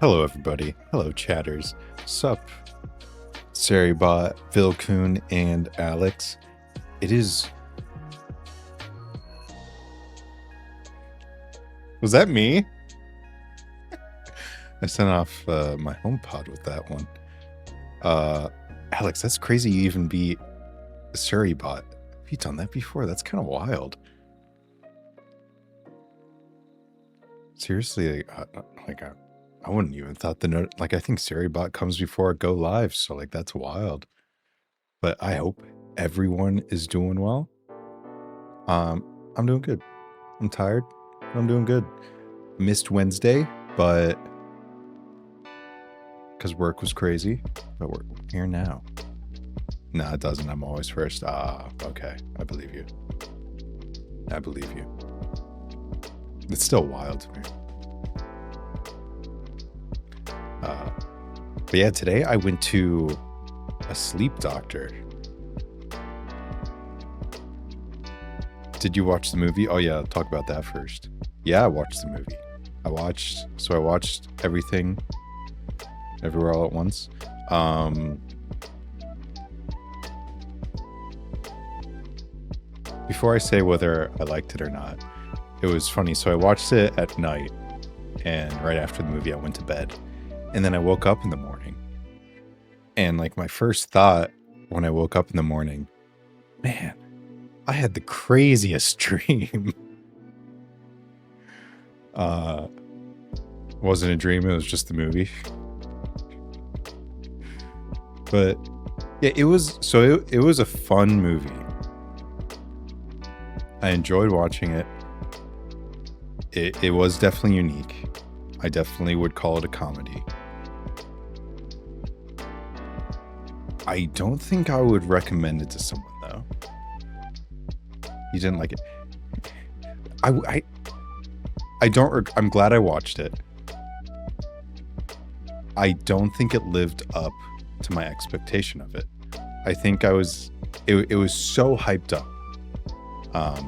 Hello, everybody. Hello, chatters. Sup, Saribot, Vilcoon, and Alex. It is... Was that me? I sent off my HomePod with that one. Alex, that's crazy you even beat Saribot. Have you done that before? That's kind of wild. Seriously, I wouldn't even thought the note. I think Saribot comes before Go Live, so that's wild. But I hope everyone is doing well. I'm doing good. I'm tired. I'm doing good. Missed Wednesday, but because work was crazy, but we're here now. Nah, it doesn't. I'm always first. Okay. I believe you. I believe you. It's still wild to me. But yeah, today I went to a sleep doctor. Did you watch the movie? Oh yeah, talk about that first. Yeah, I watched the movie. I watched everything, everywhere all at once. Before I say whether I liked it or not, it was funny. So I watched it at night, and right after the movie I went to bed. And then I woke up in the morning. And my first thought when I woke up in the morning, man, I had the craziest dream. Wasn't a dream, it was just the movie. But yeah, it was a fun movie. I enjoyed watching it. It was definitely unique. I definitely would call it a comedy. I don't think I would recommend it to someone though. You didn't like it. I'm glad I watched it. I don't think it lived up to my expectation of it. I think it was so hyped up. I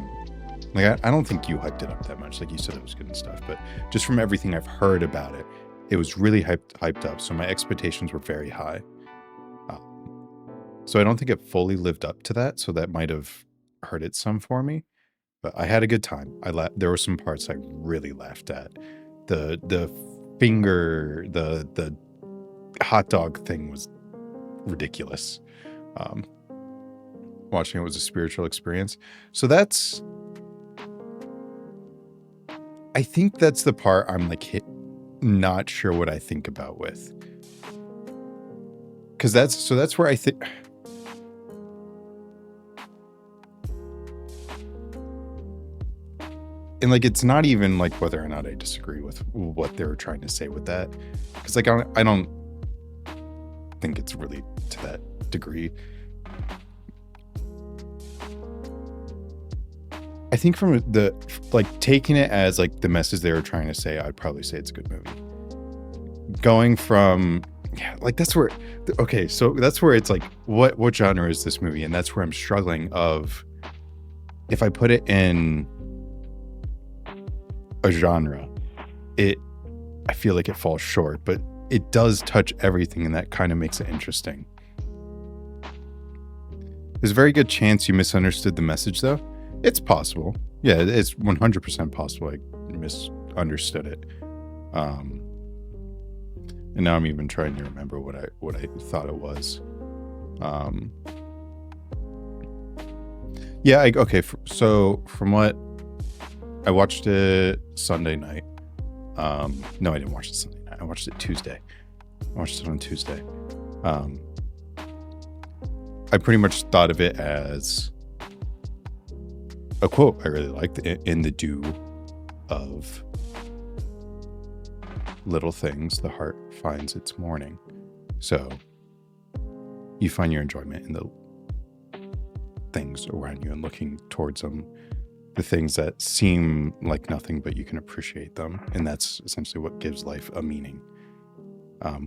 don't think you hyped it up that much. You said it was good and stuff, but just from everything I've heard about it, it was really hyped up. So my expectations were very high. So I don't think it fully lived up to that. So that might have hurt it some for me, but I had a good time. There were some parts I really laughed at. The finger, the hot dog thing was ridiculous. Watching it was a spiritual experience. So I think that's the part I'm not sure what I think about with. Cause that's where I think, and it's not even whether or not I disagree with what they were trying to say with that. Cause I don't think it's really to that degree. I think from the taking it as the message they were trying to say, I'd probably say it's a good movie. Going from that's where so that's where it's what genre is this movie? And that's where I'm struggling of if I put it in a genre, I feel like it falls short, but it does touch everything, and that kind of makes it interesting. There's a very good chance you misunderstood the message though. It's possible. Yeah, it's 100% possible I misunderstood it. And now I'm even trying to remember what I thought it was. Yeah, so from what I watched it Sunday night. No, I didn't watch it Sunday night. I watched it Tuesday. I watched it on Tuesday. I pretty much thought of it as a quote I really liked in the dew of little things, the heart finds its morning. So you find your enjoyment in the things around you and looking towards them, the things that seem like nothing, but you can appreciate them. And that's essentially what gives life a meaning.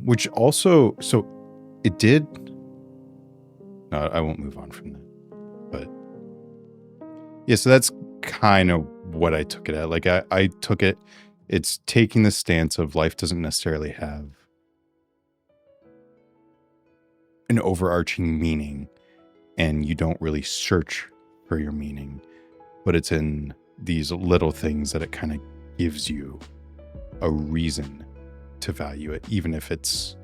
Which also, so it did, no, I won't move on from that, but yeah, so that's kind of what I took it at. I took it It's taking the stance of life doesn't necessarily have an overarching meaning, and you don't really search for your meaning, but it's in these little things that it kind of gives you a reason to value it, even if it's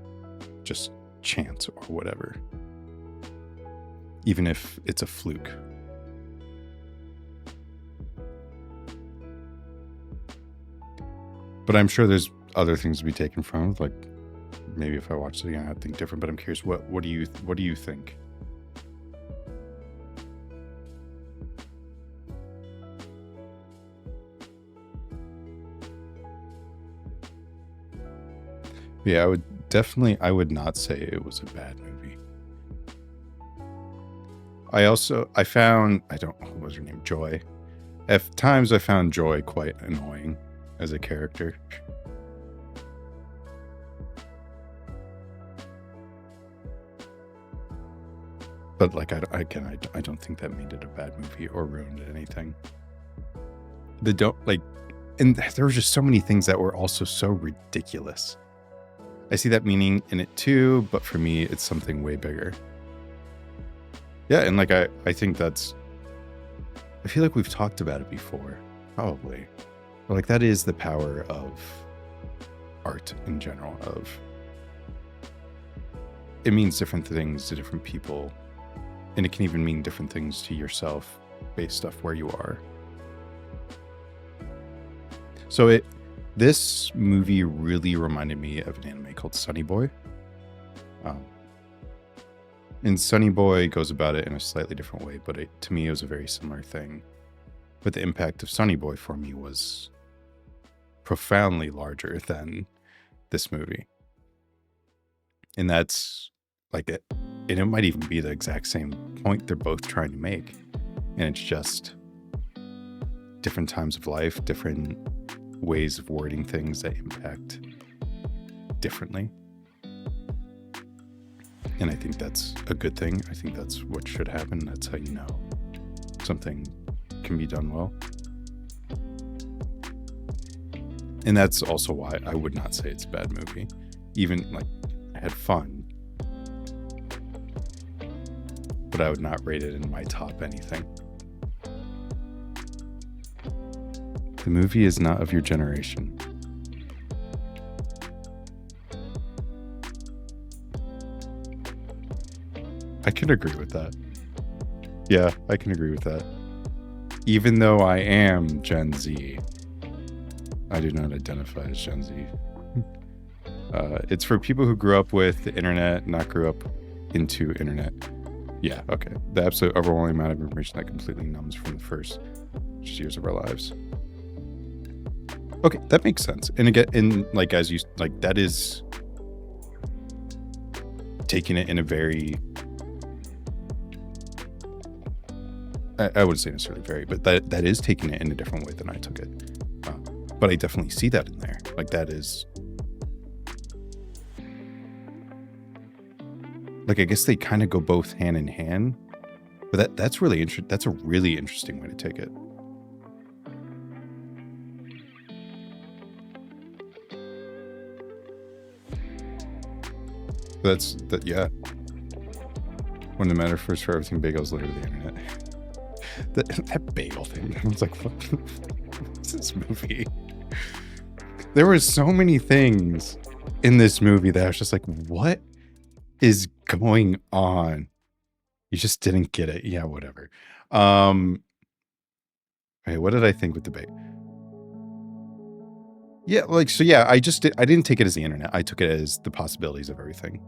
just chance or whatever, even if it's a fluke. But I'm sure there's other things to be taken from it. Like maybe if I watched it again, I'd think different. But I'm curious, what do you think? Yeah, I would not say it was a bad movie. I found, what was her name? Joy. At times I found Joy quite annoying as a character. But like, I don't think that made it a bad movie or ruined anything. And there were just so many things that were also so ridiculous. I see that meaning in it too, but for me, it's something way bigger. Yeah, and like I think I feel like we've talked about it before, probably. But like that is the power of art in general. It means different things to different people, and it can even mean different things to yourself based off where you are. So this movie really reminded me of an anime called Sunny Boy. And Sunny Boy goes about it in a slightly different way, but to me, it was a very similar thing. But the impact of Sunny Boy for me was profoundly larger than this movie. And that's like it. And it might even be the exact same point they're both trying to make. And it's just different times of life, different ways of wording things that impact differently. And I think that's a good thing. I think that's what should happen. That's how you know something can be done well. And that's also why I would not say it's a bad movie. Even like I had fun, but I would not rate it in my top anything. The movie is not of your generation. I can agree with that. Yeah, I can agree with that. Even though I am Gen Z, I do not identify as Gen Z. It's for people who grew up with the internet, not grew up into internet. Yeah, okay. The absolute overwhelming amount of information that completely numbs from the first years of our lives. Okay, that makes sense. And again, that is taking it in a very, I wouldn't say necessarily very, but that is taking it in a different way than I took it. But I definitely see that in there. Like that is, like I guess they kind of go both hand in hand. But that's really interesting. That's a really interesting way to take it. Yeah. When the metaphors for everything bagels later the internet. That bagel thing. I was like, what's this movie? There were so many things in this movie that I was just like, what is going on? You just didn't get it. Yeah, whatever. Okay, what did I think with the bagel? Yeah, I didn't take it as the internet. I took it as the possibilities of everything.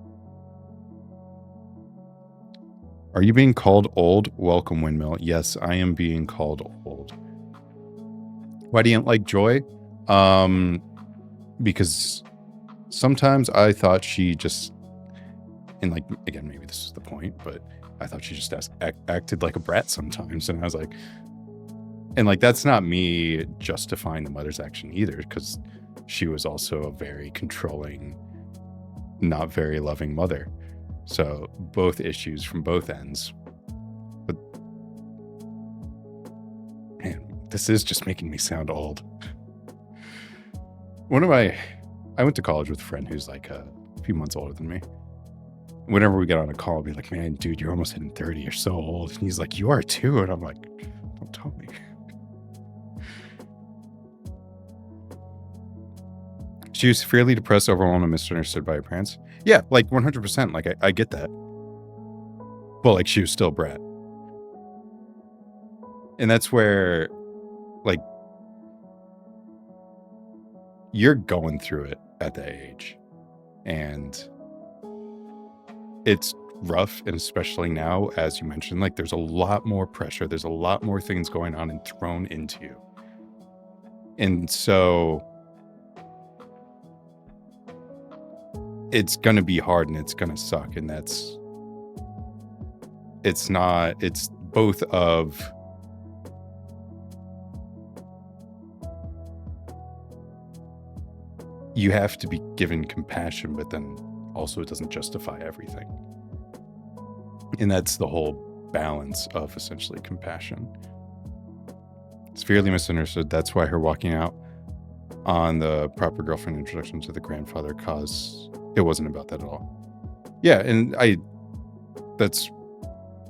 Are you being called old? Welcome, Windmill. Yes, I am being called old. Why do you like Joy? Because sometimes I thought she just, and like, again, maybe this is the point, but I thought she just acted like a brat sometimes. And I was like, and like, that's not me justifying the mother's action either, because she was also a very controlling, not very loving mother. So both issues from both ends. But man, this is just making me sound old. One of my, I went to college with a friend who's like a few months older than me. Whenever we get on a call, I'll be like, man, dude, you're almost hitting 30. You're so old. And he's like, you are too. And I'm like, don't tell me. She was severely depressed, overwhelmed, and misunderstood by her parents. Yeah, like 100%. Like, I get that. But like, she was still a brat. And that's where, like, you're going through it at that age. And it's rough, and especially now, as you mentioned, like, there's a lot more pressure. There's a lot more things going on and thrown into you. And so it's going to be hard and it's going to suck. And it's both of, you have to be given compassion, but then also it doesn't justify everything. And that's the whole balance of essentially compassion. Severely misunderstood. That's why her walking out on the proper girlfriend introduction to the grandfather, cause it wasn't about that at all. Yeah, and that's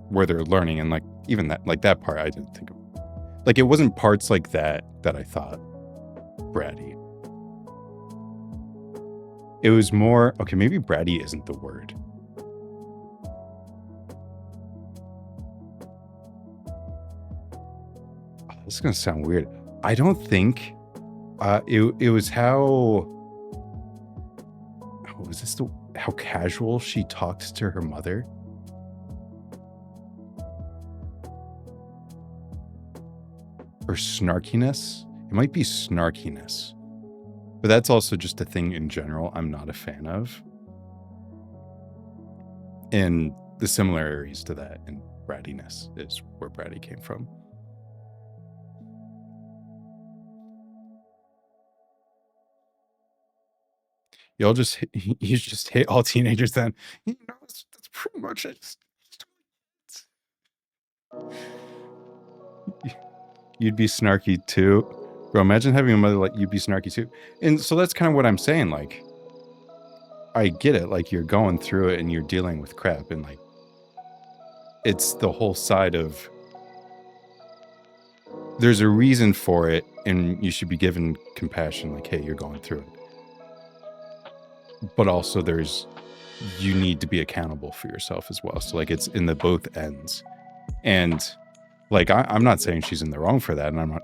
where they're learning, and like even that, like that part I didn't think of. Like, it wasn't parts like that I thought bratty. It was more, okay, maybe bratty isn't the word. This is gonna sound weird. I don't think it was how was this how casual she talked to her mother. Or snarkiness. It might be snarkiness. But that's also just a thing in general I'm not a fan of. And the similarities to that and brattiness is where bratty came from. You just hate all teenagers then. You know, that's pretty much it. You'd be snarky too. Bro, imagine having a mother like you'd be snarky too. And so that's kind of what I'm saying. Like, I get it. Like, you're going through it and you're dealing with crap, and like, it's the whole side of, there's a reason for it, and you should be given compassion. Like, hey, you're going through it. But also you need to be accountable for yourself as well. So like, it's in the both ends. And like, I'm not saying she's in the wrong for that. And I'm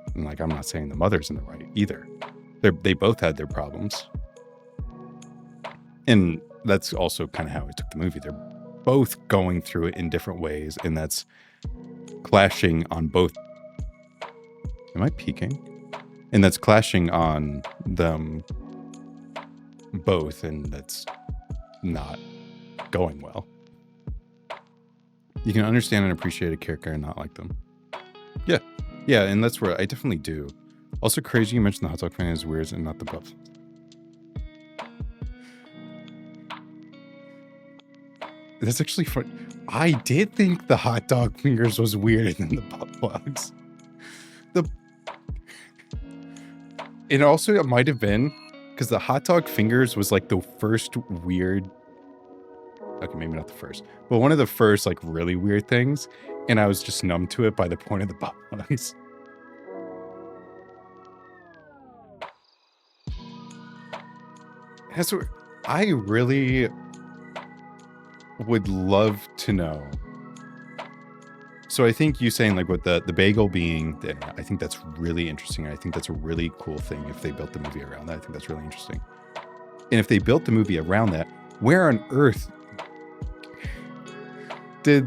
not saying the mother's in the right either. They both had their problems. And that's also kind of how I took the movie. They're both going through it in different ways. And that's clashing on both. Am I peeking? And that's clashing on them both. And that's not going well. You can understand and appreciate a character and not like them. Yeah, and that's where I definitely do. Also crazy you mentioned the hot dog fan is weird and not the buff. That's actually fun. I did think the hot dog fingers was weirder than the butt plugs. It also, it might have been because the hot dog fingers was like the first weird, okay, maybe not the first, but one of the first like really weird things, and I was just numb to it by the point of the butt plugs. That's what I really would love to know. So I think you saying like with the bagel being there, I think that's really interesting. I think that's a really cool thing if they built the movie around that. I think that's really interesting. And if they built the movie around that, where on earth did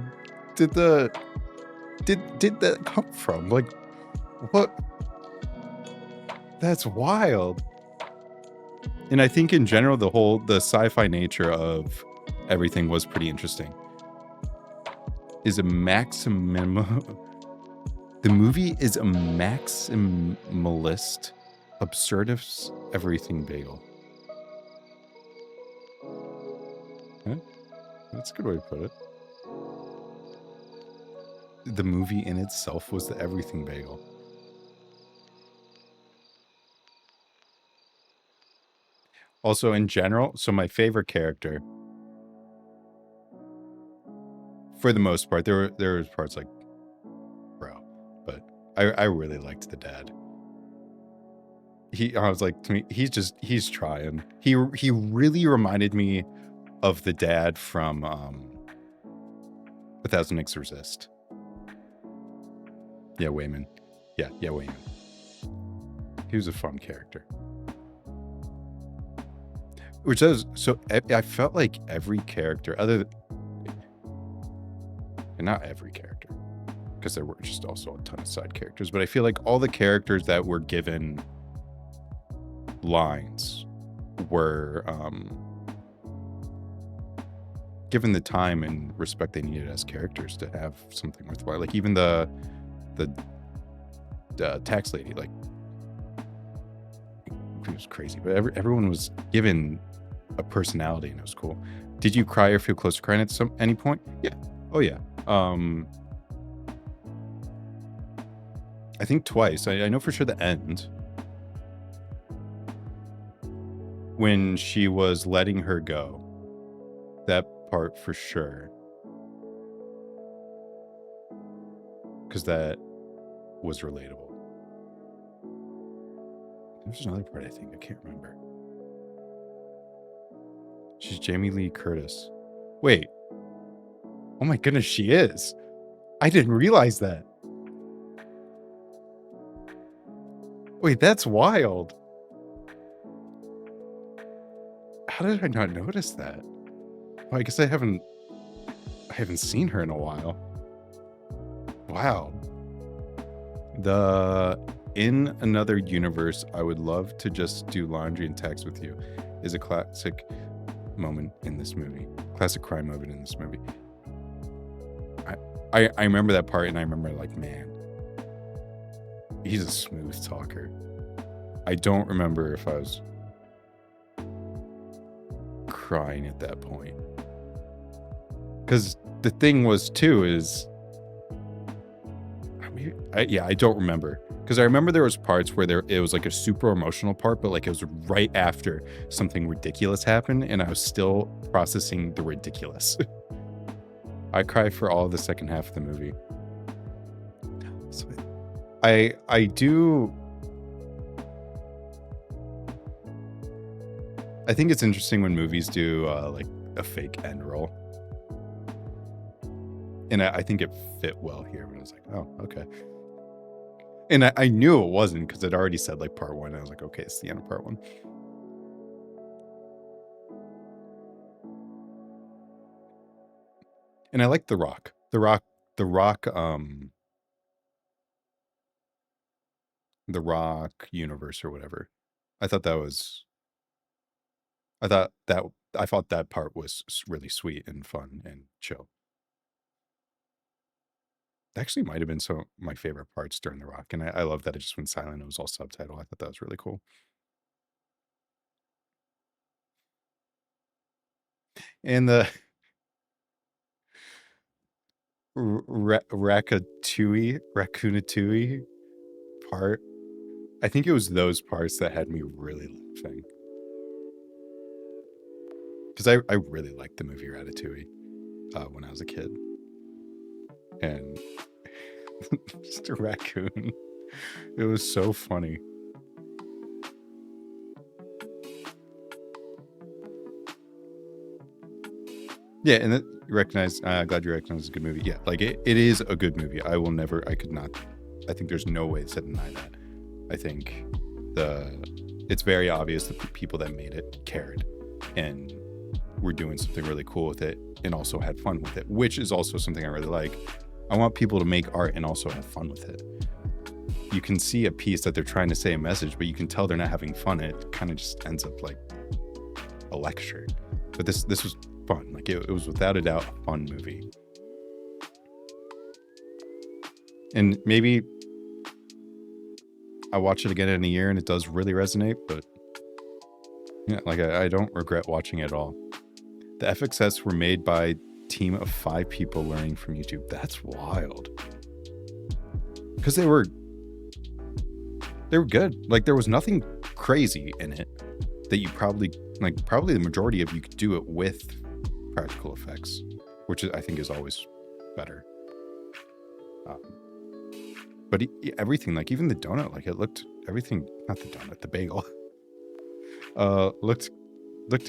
that come from? Like, what? That's wild. And I think in general, the sci-fi nature of everything was pretty interesting. Is a maximum. The movie is a maximalist, absurdist everything bagel. Huh? That's a good way to put it. The movie in itself was the everything bagel. Also, in general, so my favorite character, for the most part, there was parts like, bro, but I really liked the dad. I was like, to me, he's trying. He really reminded me of the dad from A Thousand Nights Resist. Yeah, Wayman. Yeah, Wayman. He was a fun character. Which does, so I felt like every character, and not every character, because there were just also a ton of side characters, but I feel like all the characters that were given lines were given the time and respect they needed as characters to have something worthwhile. Like even the tax lady, like, it was crazy, but everyone was given a personality and it was cool. Did you cry or feel close to crying at any point? Yeah. Oh yeah. I think twice. I know for sure the end, when she was letting her go, that part for sure, because that was relatable. There's another part, I think. I can't remember. She's Jamie Lee Curtis. Wait. Oh my goodness, she is. I didn't realize that. Wait, that's wild. How did I not notice that? Well, I guess I haven't seen her in a while. Wow. In Another Universe, I Would Love to Just Do Laundry and Text With You is a classic moment in this movie. Classic crime moment in this movie. I remember that part, and I remember like, man, he's a smooth talker. I don't remember if I was crying at that point. Because the thing was too is, I don't remember. Because I remember there was parts where it was like a super emotional part, but like it was right after something ridiculous happened, and I was still processing the ridiculous. I cried for all of the second half of the movie. So I do. I think it's interesting when movies do like a fake end roll. And I think it fit well here, but I was like, oh, okay. And I knew it wasn't, because I'd already said like part one. I was like, okay, it's the end of part one. And I like The Rock. The Rock, The Rock universe or whatever. I thought that part was really sweet and fun and chill. Actually might have been some of my favorite parts during The Rock, and I love that it just went silent. It was all subtitle. I thought that was really cool. And the Raccoontouille part, I think it was those parts that had me really laughing. Because I really liked the movie Ratatouille when I was a kid. And just a raccoon. It was so funny. Yeah, and I'm glad you recognize it's a good movie. Yeah, like it is a good movie. I think there's no way to deny that. I think it's very obvious that the people that made it cared and were doing something really cool with it and also had fun with it, which is also something I really like. I want people to make art and also have fun with it. You can see a piece that they're trying to say a message, but you can tell they're not having fun. It kind of just ends up like a lecture. But this was fun. Like it was without a doubt a fun movie. And maybe I watch it again in a year and it does really resonate, but yeah, like I don't regret watching it at all. The FXS were made by a team of 5 people learning from YouTube. That's wild. Because they were good. Like there was nothing crazy in it. that you probably the majority of you could do it with practical effects, which I think is always better. But everything, like even the donut, like it looked, everything, not the donut, the bagel, looked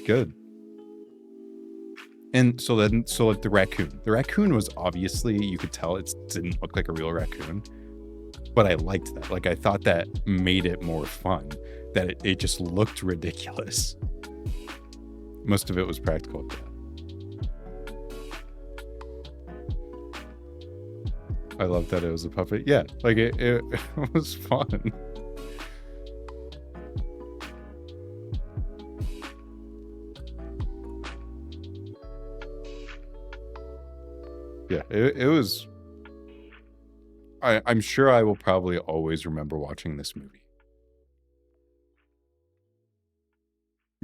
good. And so like the raccoon was obviously, you could tell it didn't look like a real raccoon, but I liked that. Like I thought that made it more fun, that it just looked ridiculous. Most of it was practical. Yeah. I love that it was a puppet. Yeah, like it was fun. Yeah, it was. I'm sure I will probably always remember watching this movie.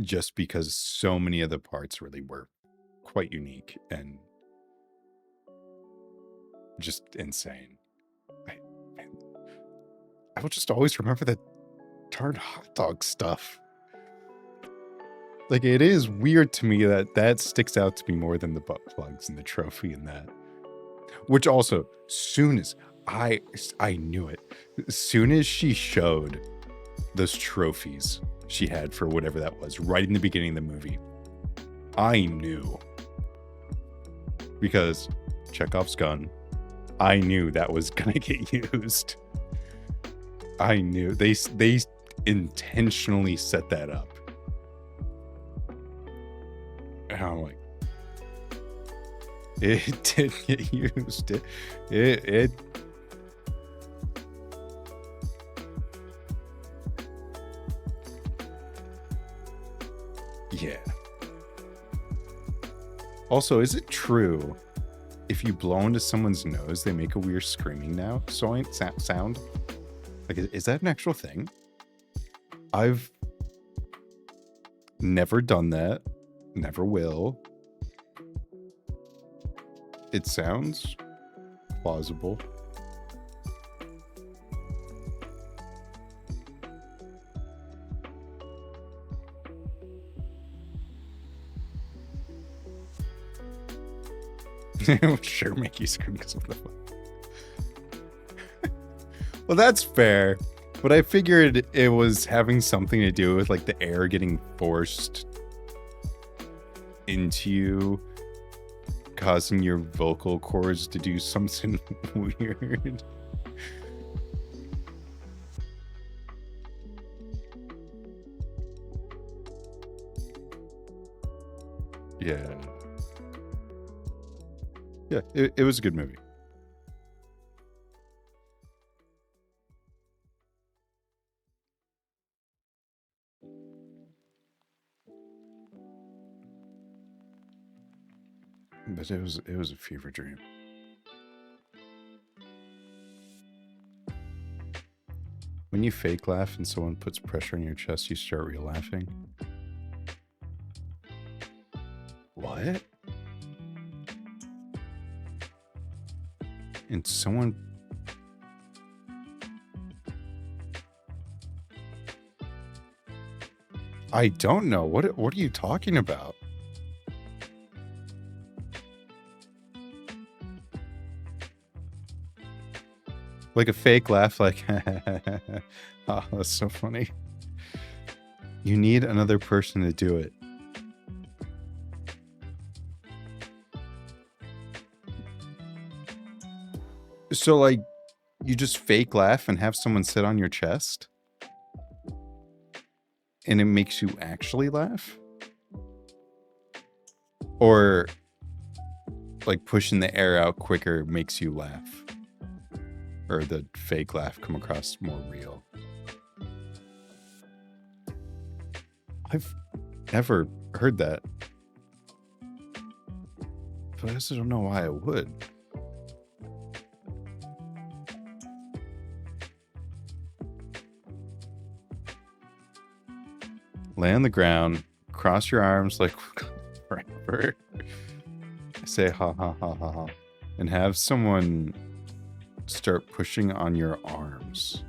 Just because so many of the parts really were quite unique and just insane. I will just always remember that darn hot dog stuff. Like, it is weird to me that sticks out to me more than the butt plugs and the trophy and that. Which also, soon as I knew it, as soon as she showed those trophies she had for whatever that was, right in the beginning of the movie, I knew. Because Chekhov's gun, I knew that was gonna get used. I knew. They intentionally set that up. And I'm like, it did get used. It yeah. Also, is it true if you blow into someone's nose, they make a weird screaming sound? Like, is that an actual thing? I've never done that. Never will. It sounds plausible. It would sure make you scream because of the fun. Well, that's fair. But I figured it was having something to do with like the air getting forced into you, causing your vocal cords to do something weird. Yeah. Yeah, it was a good movie. But it was a fever dream. When you fake laugh and someone puts pressure on your chest, you start real laughing. What? And someone... I don't know. What are you talking about? Like a fake laugh, like, oh, that's so funny. You need another person to do it. So, like, you just fake laugh and have someone sit on your chest? And it makes you actually laugh? Or, like, pushing the air out quicker makes you laugh? Or the fake laugh come across more real? I've never heard that. But I also don't know why I would. Lay on the ground, cross your arms like forever. Say ha ha ha ha ha. And have someone start pushing on your arms.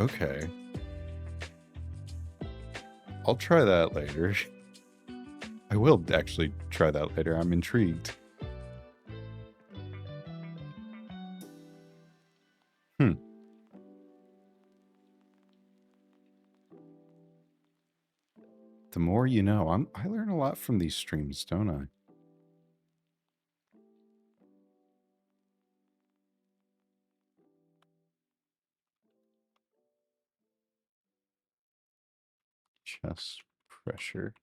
Okay. I'll try that later. I will actually try that later. I'm intrigued. The more you know. I learn a lot from these streams, don't I? Chest pressure.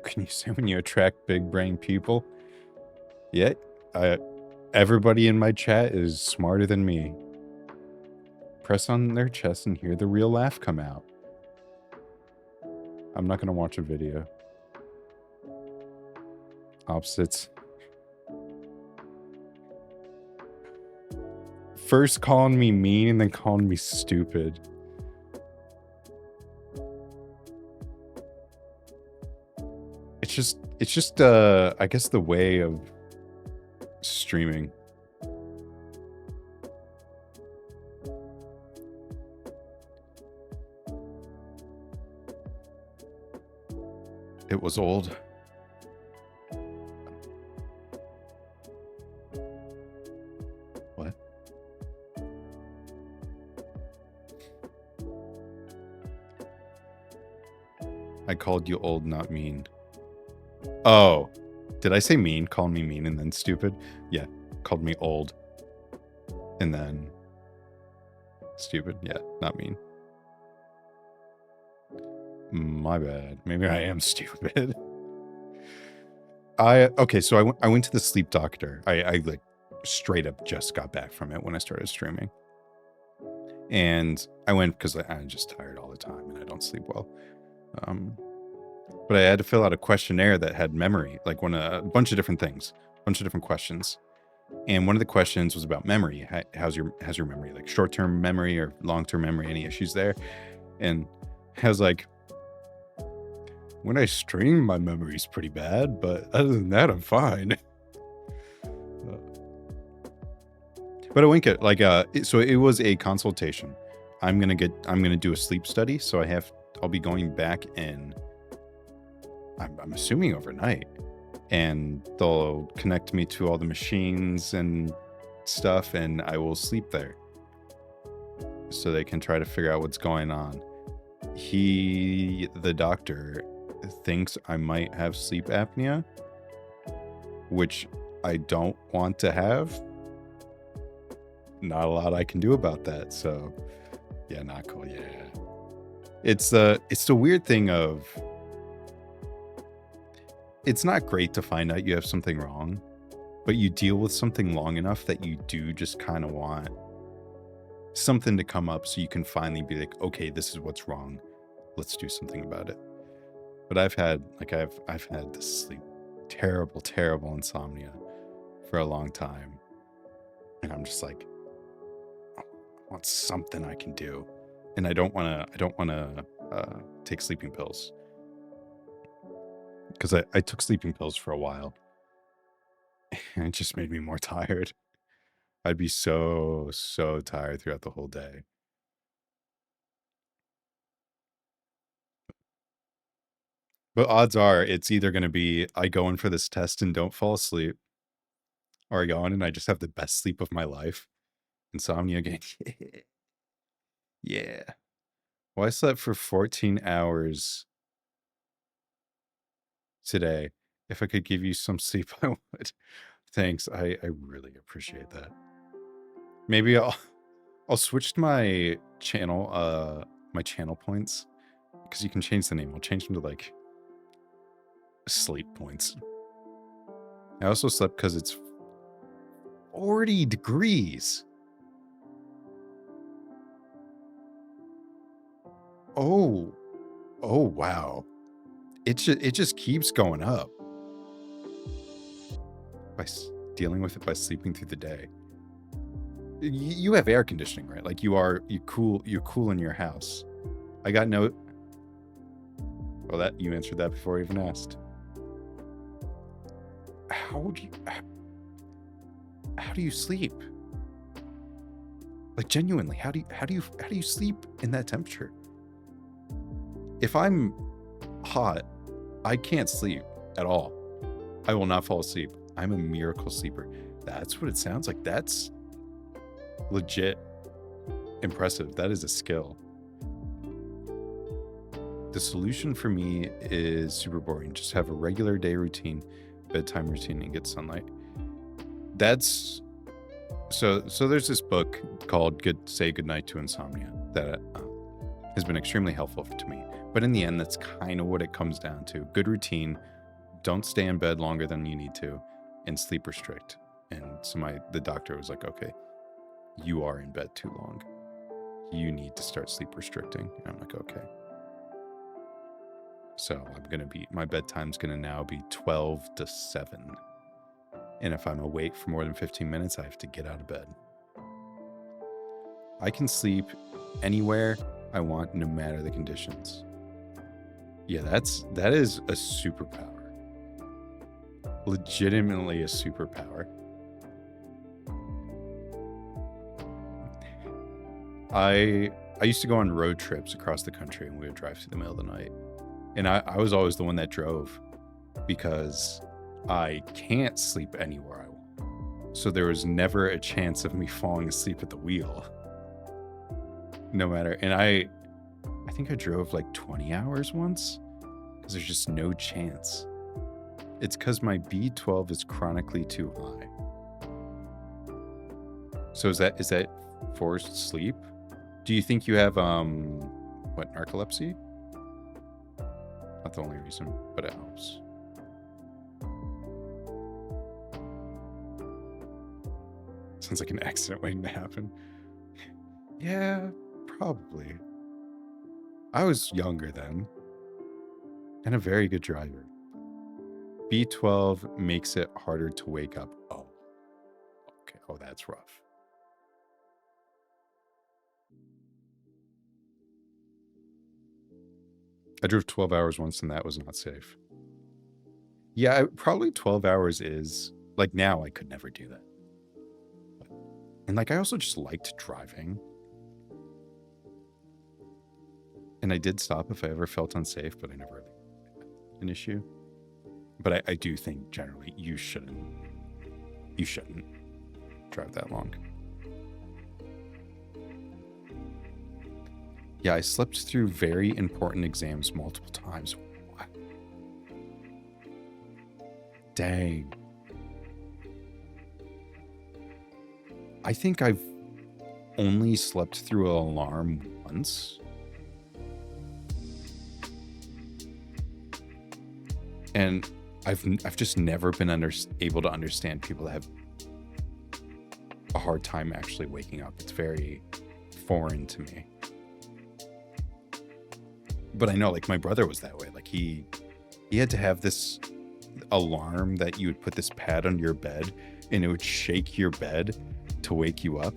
Can you say when you attract big brain people? Yeah, everybody in my chat is smarter than me. Press on their chest and hear the real laugh come out. I'm not going to watch a video. Opposites. First calling me mean and then calling me stupid. It's just I guess the way of streaming. It was old. What? I called you old, not mean. Oh, did I say mean? Called me mean and then stupid? Yeah, called me old. And then stupid? Yeah, not mean. My bad. Maybe I am stupid. Okay, so I went to the sleep doctor. I like straight up just got back from it when I started streaming. And I went because I'm just tired all the time and I don't sleep well. But I had to fill out a questionnaire that had memory, like a bunch of different things, a bunch of different questions. And one of the questions was about memory. How's your memory? Like short-term memory or long-term memory, any issues there? And I was like, when I stream, my memory's pretty bad, but other than that, I'm fine. But I wink at so it was a consultation. I'm gonna do a sleep study, so I'll be going back in. I'm assuming overnight, and they'll connect me to all the machines and stuff, and I will sleep there, so they can try to figure out what's going on. The doctor, thinks I might have sleep apnea, which I don't want to have. Not a lot I can do about that, so yeah, not cool. Yeah, it's the weird thing of, it's not great to find out you have something wrong, but you deal with something long enough that you do just kind of want something to come up so you can finally be like, okay, this is what's wrong, let's do something about it. But I've had this terrible insomnia for a long time, and I'm just like, I want something I can do, and I don't want to take sleeping pills, because I took sleeping pills for a while, and it just made me more tired. I'd be so tired throughout the whole day. But odds are it's either going to be I go in for this test and don't fall asleep, or I go in and I just have the best sleep of my life. Insomnia again. Yeah. Well, I slept for 14 hours today. If I could give you some sleep, I would. Thanks. I really appreciate that. Maybe I'll switch to my channel points, because you can change the name. I'll change them to like sleep points. I also slept because it's 40 degrees. Oh wow. It just keeps going up by dealing with it by sleeping through the day. You have air conditioning, right? Like you're cool in your house. I got no. Well, that you answered that before I even asked. How would you? how do you sleep? Like genuinely, how do you sleep in that temperature? If I'm hot, I can't sleep at all. I will not fall asleep. I'm a miracle sleeper. That's what it sounds like. That's legit impressive. That is a skill. The solution for me is super boring. Just have a regular day routine, bedtime routine, and get sunlight. That's so there's this book called Say Goodnight to Insomnia that has been extremely helpful to me. But in the end, that's kind of what it comes down to. Good routine, don't stay in bed longer than you need to, and sleep restrict. And so the doctor was like, okay, you are in bed too long. You need to start sleep restricting. And I'm like, okay. So my bedtime's gonna now be 12 to 7. And if I'm awake for more than 15 minutes, I have to get out of bed. I can sleep anywhere I want, no matter the conditions. Yeah, that is a superpower. Legitimately a superpower. I used to go on road trips across the country, and we would drive through the middle of the night. And I was always the one that drove because I can't sleep anywhere I want. So there was never a chance of me falling asleep at the wheel. No matter. And I think I drove like 20 hours once because there's just no chance. It's because my B12 is chronically too high. So is that forced sleep? Do you think you have narcolepsy? Not the only reason, but it helps. Sounds like an accident waiting to happen. Yeah, probably. I was younger then, and a very good driver. B12 makes it harder to wake up. Oh, okay. Oh, that's rough. I drove 12 hours once, and that was not safe. Yeah, probably 12 hours is, like, now I could never do that. And, like, I also just liked driving. And I did stop if I ever felt unsafe, but I never really had an issue. But I do think, generally, you shouldn't drive that long. Yeah, I slept through very important exams multiple times. What? Dang. I think I've only slept through an alarm once. And I've just never been able to understand people that have a hard time actually waking up. It's very foreign to me. But I know, like, my brother was that way. Like, he had to have this alarm that you would put this pad under your bed, and it would shake your bed to wake you up.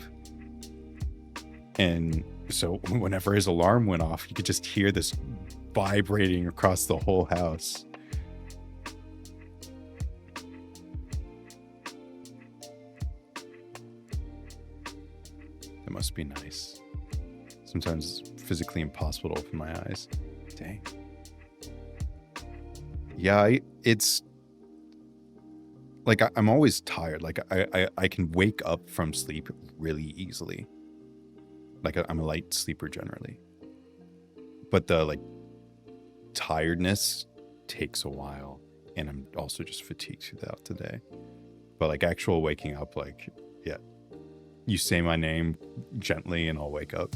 And so whenever his alarm went off, you could just hear this vibrating across the whole house. That must be nice. Sometimes it's physically impossible to open my eyes. Dang. Yeah, it's like I'm always tired. Like I can wake up from sleep really easily. Like I'm a light sleeper generally. But the like tiredness takes a while, and I'm also just fatigued throughout the day. But like actual waking up, like, yeah, you say my name gently and I'll wake up.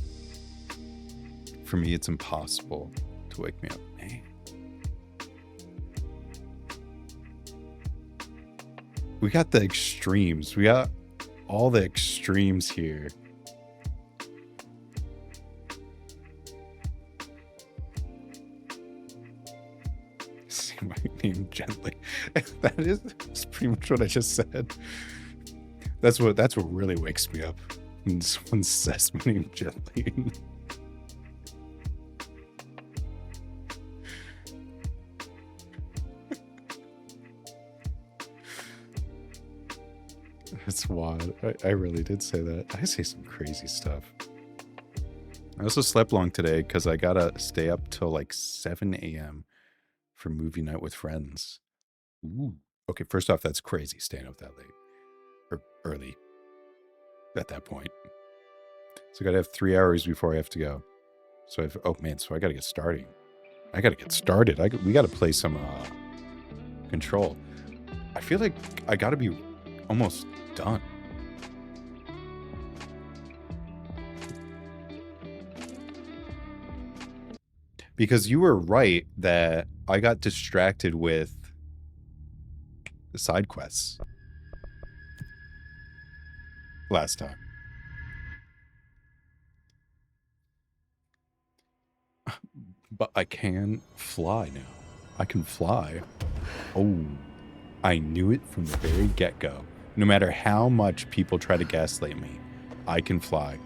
For me, it's impossible to wake me up. Man. We got the extremes. We got all the extremes here. Say my name gently. That's pretty much what I just said. That's what really wakes me up when someone says my name gently. It's wild. I really did say that. I say some crazy stuff. I also slept long today because I gotta stay up till like 7 a.m. for movie night with friends. Ooh. Okay, first off, that's crazy staying up that late. Or early at that point. So I gotta have 3 hours before I have to go. So oh man, so I gotta get started. We gotta play some Control. I feel like I gotta be almost done. Because you were right that I got distracted with the side quests last time. But I can fly now. I can fly. Oh, I knew it from the very get-go. No matter how much people try to gaslight me, I can fly.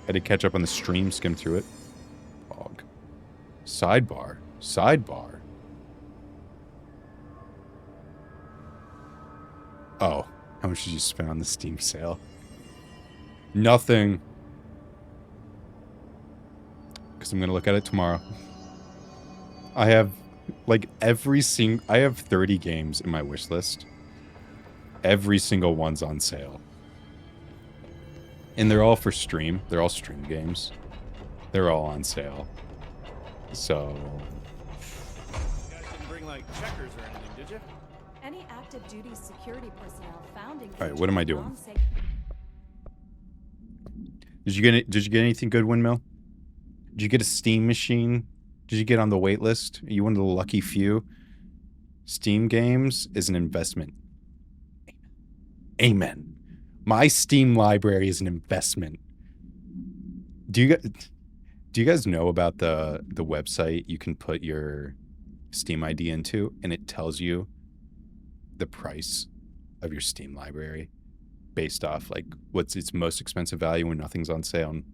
I had to catch up on the stream, skim through it. Fog. Sidebar. Sidebar. Oh, how much did you spend on the Steam sale? Nothing. Because I'm going to look at it tomorrow. I have like I have 30 games in my wish list. Every single one's on sale. And they're all for stream. They're all stream games. They're all on sale. So... You guys didn't bring like checkers or anything, did you? Any active duty security personnel found in... Alright, what am I doing? Did you get anything good, Windmill? Did you get a Steam machine? Did you get on the wait list? Are you one of the lucky few? Steam games is an investment. Amen. My Steam library is an investment. Do you guys know about the website you can put your Steam ID into and it tells you the price of your Steam library based off like what's its most expensive value when nothing's on sale and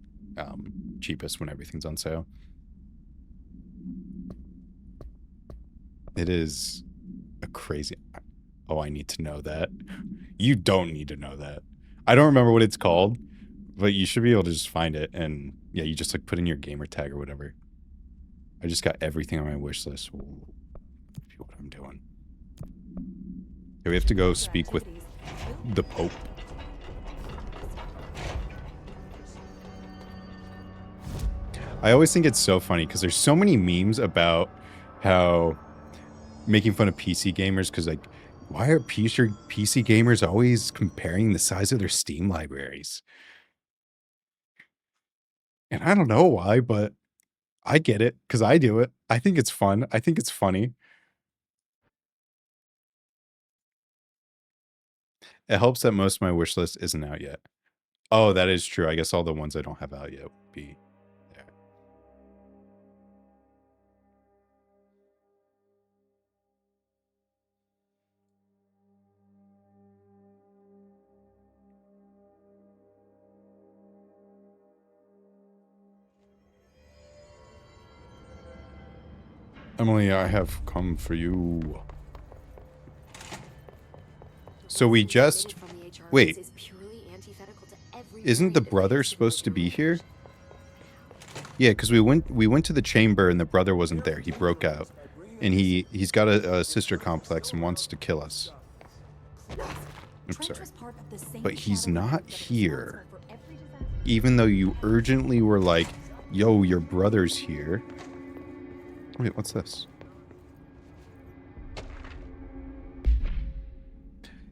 cheapest when everything's on sale? It is a crazy... Oh, I need to know that. You don't need to know that. I don't remember what it's called, but you should be able to just find it. And yeah, you just like put in your gamer tag or whatever. I just got everything on my wish list. Ooh, see what I'm doing. Okay, we have to go speak with the Pope. I always think it's so funny because there's so many memes about how making fun of PC gamers because like, why are PC gamers always comparing the size of their Steam libraries? And I don't know why, but I get it because I do it. I think it's fun. I think it's funny. It helps that most of my wish list isn't out yet. Oh, that is true. I guess all the ones I don't have out yet would be there. Emily, I have come for you. So we just... Wait. Isn't the brother supposed to be here? Yeah, because we went to the chamber and the brother wasn't there. He broke out. And he's got a sister complex and wants to kill us. Oops, sorry. But he's not here. Even though you urgently were like, yo, your brother's here. Wait, what's this?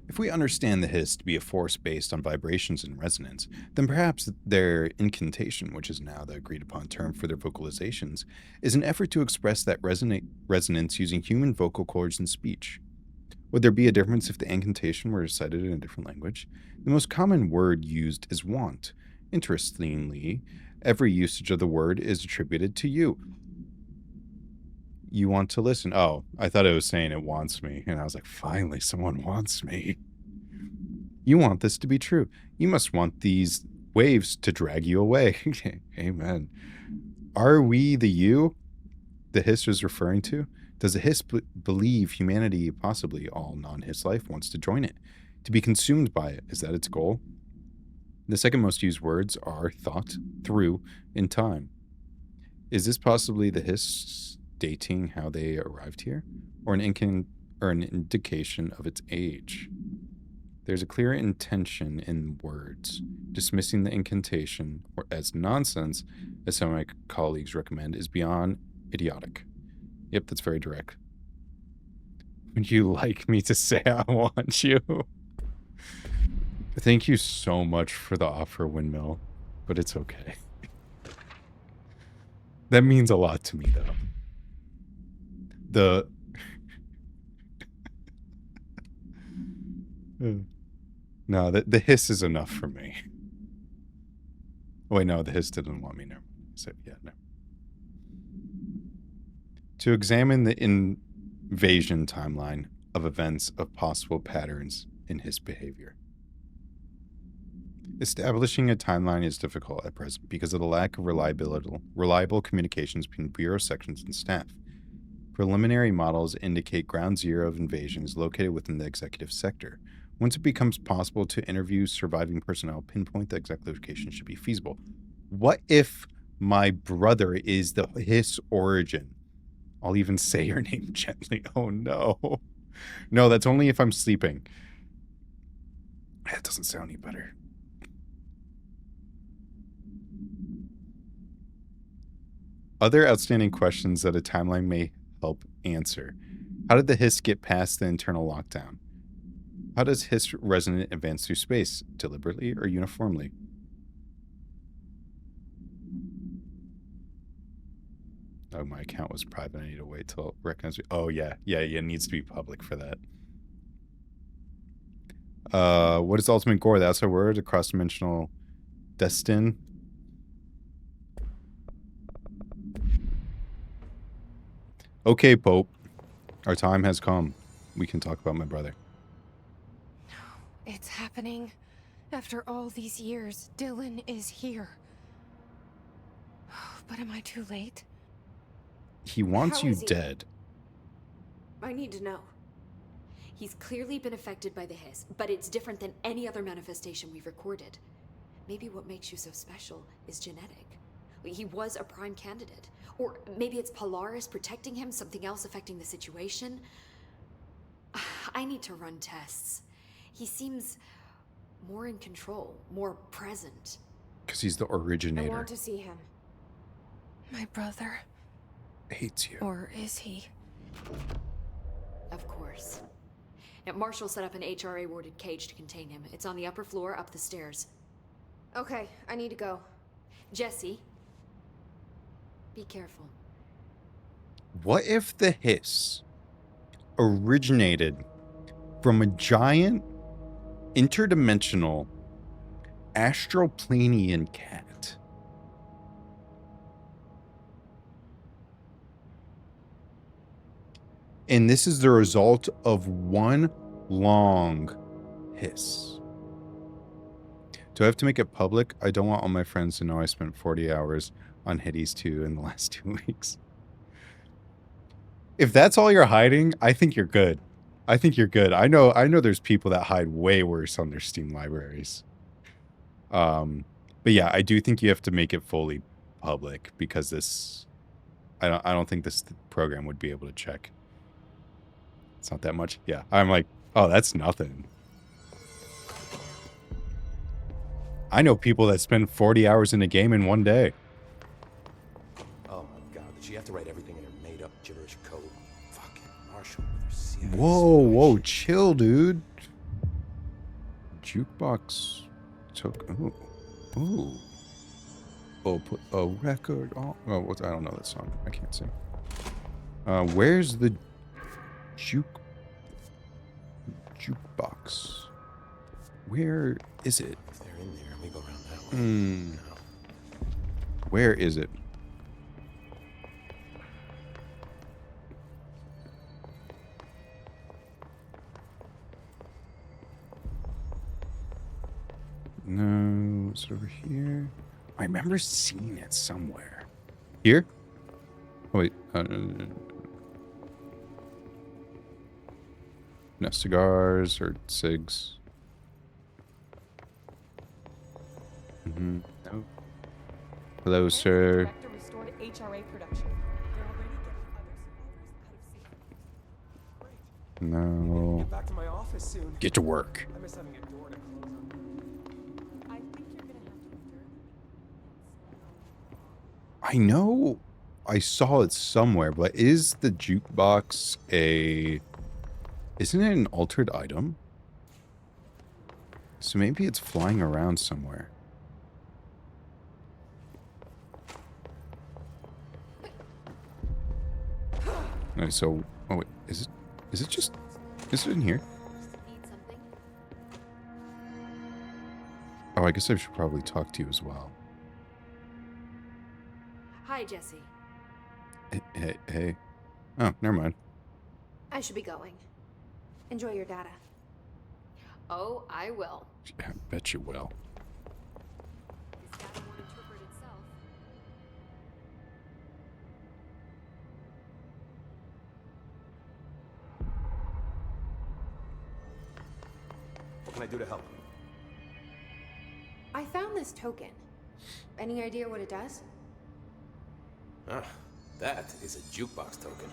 If we understand the hiss to be a force based on vibrations and resonance, then perhaps their incantation, which is now the agreed upon term for their vocalizations, is an effort to express that resonance using human vocal cords and speech. Would there be a difference if the incantation were recited in a different language? The most common word used is want. Interestingly, every usage of the word is attributed to you. You want to listen. Oh, I thought it was saying it wants me. And I was like, finally, someone wants me. You want this to be true. You must want these waves to drag you away. Amen. Are we the you the hiss is referring to? Does the hiss believe humanity, possibly all non-hiss life, wants to join it? To be consumed by it, is that its goal? The second most used words are thought, through, and time. Is this possibly the hiss dating how they arrived here? Or an indication of its age? There's a clear intention in words. Dismissing the incantation or as nonsense, as some of my colleagues recommend, is beyond idiotic. Yep, that's very direct. Would you like me to say I want you? Thank you so much for the offer, Windmill, but it's okay. That means a lot to me, though. No, the hiss is enough for me. Wait, no, the hiss didn't want me. No. So, yeah, no. To examine the invasion timeline of events of possible patterns in his behavior. Establishing a timeline is difficult at present because of the lack of reliable communications between bureau sections and staff. Preliminary models indicate ground zero of invasion is located within the executive sector. Once it becomes possible to interview surviving personnel, pinpoint the exact location should be feasible. What if my brother is the his origin? I'll even say your name gently. Oh no. No, that's only if I'm sleeping. That doesn't sound any better. Other outstanding questions that a timeline may help answer. How did the hiss get past the internal lockdown? How does hiss resonant advance through space? Deliberately or uniformly? Oh, my account was private. I need to wait till it recognizes me. Oh, yeah. Yeah, it needs to be public for that. What is ultimate gore? That's a word. A cross-dimensional destin. Okay, Pope. Our time has come. We can talk about my brother. It's happening. After all these years, Dylan is here. But am I too late? He wants How you is he? dead. I need to know. He's clearly been affected by the hiss, but it's different than any other manifestation we've recorded. Maybe what makes you so special is genetic. He was a prime candidate. Or maybe it's Polaris protecting him, something else affecting the situation. I need to run tests. He seems more in control, more present. Because he's the I originator. want to see him. My brother. Hates you. Or is he? Of course. Now, Marshall set up an HRA-warded cage to contain him. It's on the upper floor, up the stairs. Okay, I need to go. Jesse, be careful. What if the hiss originated from a giant interdimensional astroplanian cat? And this is the result of one long hiss. Do I have to make it public? I don't want all my friends to know I spent 40 hours on Hades 2 in the last 2 weeks. If that's all you're hiding, I think you're good. I think you're good. I know there's people that hide way worse on their Steam libraries. But yeah, I do think you have to make it fully public because this I don't think this program would be able to check. It's not that much. Yeah. I'm like, oh, that's nothing. I know people that spend 40 hours in a game in one day. Oh my god, did she have to write everything in her made-up gibberish code? Fucking Marshall with her serious Whoa, bullshit. chill, dude. Jukebox took. Ooh. Oh, put a record on. Oh, what? I don't know that song. I can't sing. Where's the jukebox? Where is it? If they're in there, we go around that way. No. Where is it? No, it's over here. I remember seeing it somewhere. Here? Oh, wait. No, cigars or cigs. No. Hello, sir. Director restored HRA production. They're already getting other survivors out of sick. No. Get back to my office soon. Get to work. I miss having a door to close on. I think you're gonna have to endure. I know I saw it somewhere, but is the jukebox a... Isn't it an altered item? So maybe it's flying around somewhere. Okay, so... Oh, wait. Is it just... Is it in here? Need something? Oh, I guess I should probably talk to you as well. Hi, Jesse. Hey. Oh, never mind. I should be going. Enjoy your data. Oh, I will. I bet you will. This data won't interpret itself. What can I do to help? I found this token. Any idea what it does? Ah, that is a jukebox token.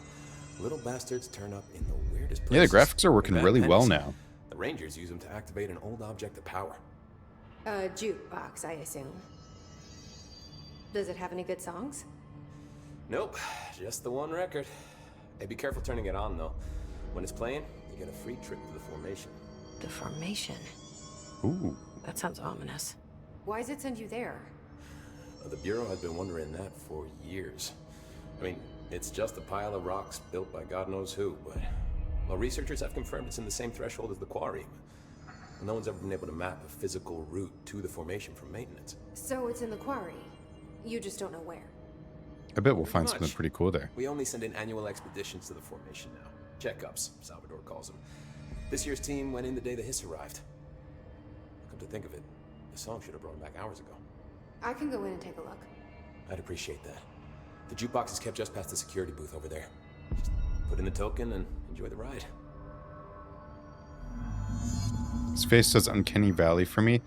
Little bastards turn up in the weirdest Yeah, the places. graphics are working Bad really well pennies. now. The Rangers use them to activate an old object of power. A jukebox, I assume. Does it have any good songs? Nope, just the one record. Hey, be careful turning it on, though. When it's playing, you get a free trip to the formation. The formation. Ooh. That sounds ominous. Why does it send you there? The Bureau has been wondering that for years. I mean, it's just a pile of rocks built by God knows who, but... Well, researchers have confirmed it's in the same threshold as the quarry. No one's ever been able to map a physical route to the formation from maintenance. So it's in the quarry. You just don't know where. I bet we'll find Pretty something much. pretty cool there. We only send in annual expeditions to the formation now. Checkups, Salvador calls them. This year's team went in the day the hiss arrived. Come to think of it, the song should have brought him back hours ago. I can go in and take a look. I'd appreciate that. The jukebox is kept just past the security booth over there. Just put in the token and enjoy the ride. His face says Uncanny Valley for me.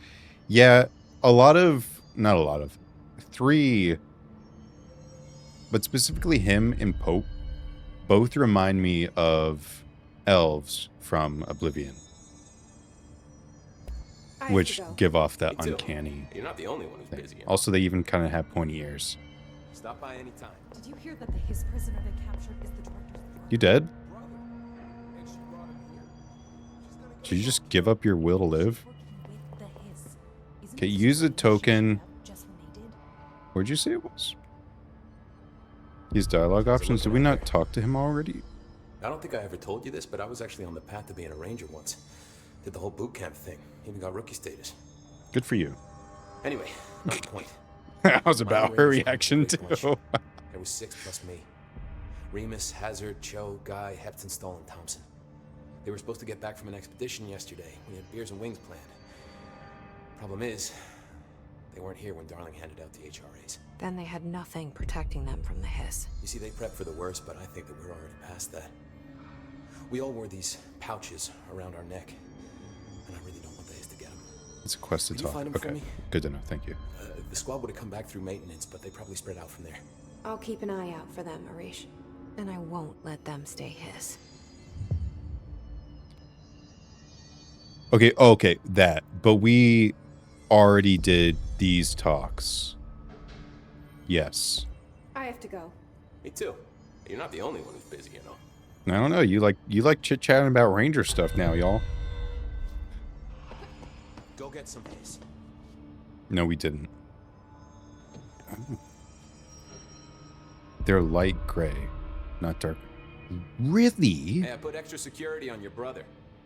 Yeah, not a lot of, 3, but specifically him and Pope, both remind me of elves from Oblivion, I have to which go. give off that Me too. uncanny You're not the only one who's thing. busy. Also, they even kind of have pointy ears. Stop by anytime. Did you hear that the Hiss prisoner they captured is the director's brother? You dead? Brother. And she brought him here. She's gonna Should you just give up your will to live? Working with the Hiss. Isn't Okay, this use a what they should token. have just when they did? Where'd you say it was? These dialogue options, did we not talk to him already? I don't think I ever told you this, but I was actually on the path to being a ranger once. Did the whole boot camp thing. Even got rookie status. Good for you. Anyway, not the point. How's My about her Rangers weren't reaction a big bunch. too? There was 6 plus me. Remus, Hazard, Cho, Guy, Heptonstall, and Thompson. They were supposed to get back from an expedition yesterday. We had beers and wings planned. Problem is, they weren't here when Darling handed out the HRAs. Then they had nothing protecting them from the hiss. You see, they prepped for the worst, but I think that we're already past that. We all wore these pouches around our neck, and I really don't want the Hiss to get them. It's a quest to Can you talk. find 'em for Okay, me? good to know. Thank you. The squad would have come back through maintenance, but they probably spread out from there. I'll keep an eye out for them, Arish. And I won't let them stay hiss. Okay, that. But we already did these talks. Yes. I have to go. Me too. You're not the only one who's busy, you know. I don't know. You like chit chatting about Ranger stuff now, y'all. Go get some Hiss. No, we didn't. They're light gray, not dark. Really? Hey, I put extra security on your brother.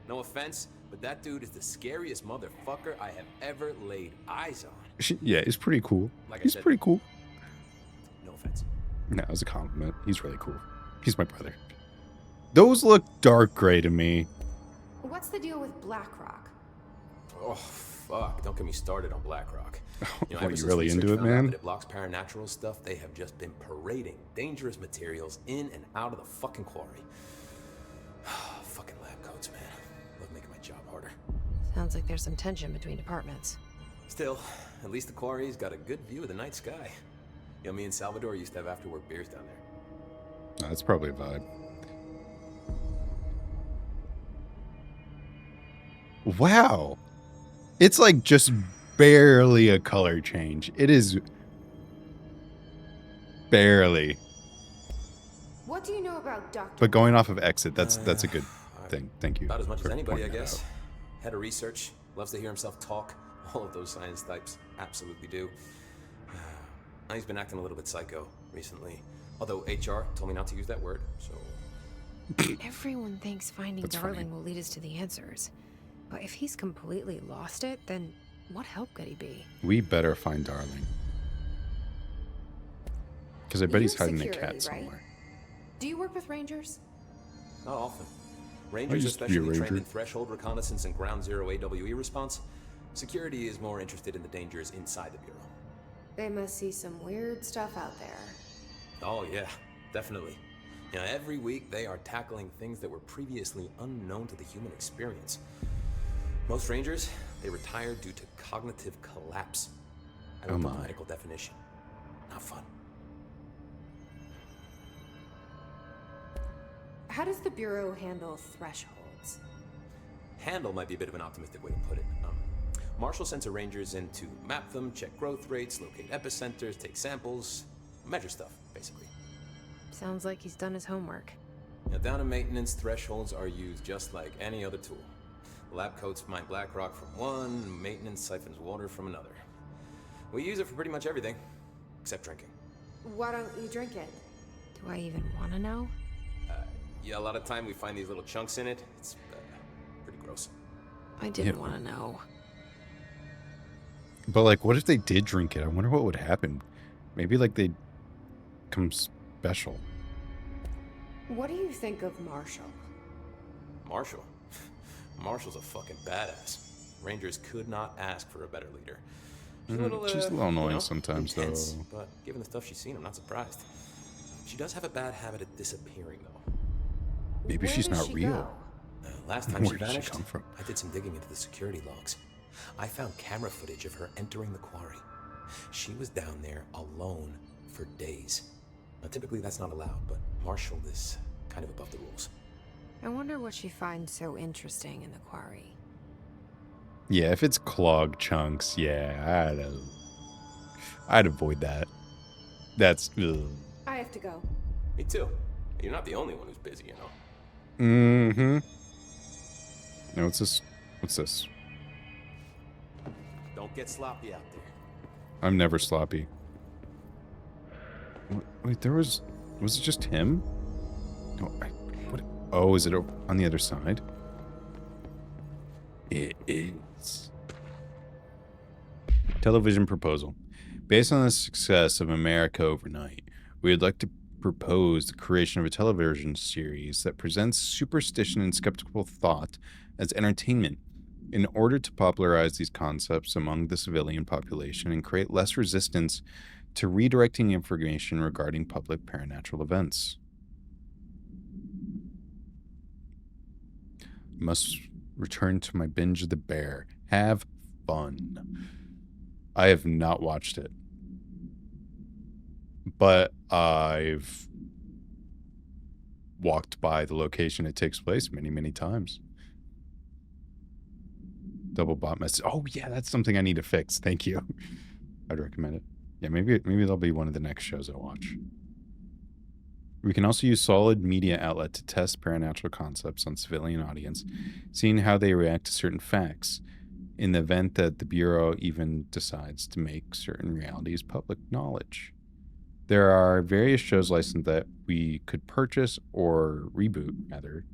No offense, but that dude is the scariest motherfucker I have ever laid eyes on. Yeah, he's pretty cool. Like I He's said- pretty cool. No offense. No, it was a compliment. He's really cool. He's my brother. Those look dark gray to me. What's the deal with BlackRock? Oh, fuck. Don't get me started on BlackRock. What, ever you since really research into it, found out man? that it blocks paranatural stuff, they have just been parading dangerous materials in and out of the fucking quarry. Fucking lab coats, man. Love making my job harder. Sounds like there's some tension between departments. Still, at least the quarry's got a good view of the night sky. You know, me and Salvador used to have after-work beers down there. That's probably a vibe. Wow. It's like just barely a color change. It is barely. What do you know about Dr. But going off of Exit, that's a good thing. Thank you. About as much as for anybody, I pointing that guess. out. Head of research, loves to hear himself talk. All of those science types absolutely do. He's been acting a little bit psycho recently. Although HR told me not to use that word, so... Everyone thinks finding That's Darling funny. will lead us to the answers. But if he's completely lost it, then what help could he be? We better find Darling. Because I bet he's You're hiding a security, cat right? somewhere. Do you work with Rangers? Not often. Rangers are used to be a specially trained ranger. in threshold reconnaissance and ground zero AWE response. Security is more interested in the dangers inside the Bureau. They must see some weird stuff out there. Oh yeah, definitely. You know, every week they are tackling things that were previously unknown to the human experience. Most Rangers, they retire due to cognitive collapse. I Oh wrote the my. medical definition. Not fun. How does the Bureau handle thresholds? Handle might be a bit of an optimistic way to put it. Marshall sends her Rangers in to map them, check growth rates, locate epicenters, take samples, measure stuff, basically. Sounds like he's done his homework. Now, down in maintenance, thresholds are used just like any other tool. The lab coats mine black rock from one, maintenance siphons water from another. We use it for pretty much everything, except drinking. Why don't you drink it? Do I even want to know? Yeah, a lot of time we find these little chunks in it. It's pretty gross. I didn't Yeah. want to know. But like, what if they did drink it? I wonder what would happen. Maybe like they'd become special. What do you think of Marshall? Marshall? Marshall's a fucking badass. Rangers could not ask for a better leader. She's a little, She's a little annoying sometimes, intense, though. But given the stuff she's seen, I'm not surprised. She does have a bad habit of disappearing, though. Maybe Where she's does not she real. go? Last time Where she did she vanished, come from? I did some digging into the security logs. I found camera footage of her entering the quarry. She was down there alone for days. Now, typically that's not allowed, but Marshall is kind of above the rules. I wonder what she finds so interesting in the quarry. Yeah, if it's clogged chunks, yeah, I'd avoid that. That's ugh. I have to go. Me too. You're not the only one who's busy, you know. Mm-hmm. No, what's this? What's this? Don't get sloppy out there. I'm never sloppy. Wait, was it just him? No, what? Oh, is it on the other side? It is. Television proposal. Based on the success of America Overnight, we would like to propose the creation of a television series that presents superstition and skeptical thought as entertainment in order to popularize these concepts among the civilian population and create less resistance to redirecting information regarding public paranatural events. Must return to my binge of The Bear. Have fun. I have not watched it, but I've walked by the location it takes place many, many times. Double bot message. Oh yeah, that's something I need to fix. Thank you. I'd recommend it. Yeah, maybe that'll be one of the next shows I watch. We can also use solid media outlet to test paranatural concepts on civilian audience, seeing how they react to certain facts, in the event that the Bureau even decides to make certain realities public knowledge. There are various shows licensed that we could purchase or reboot rather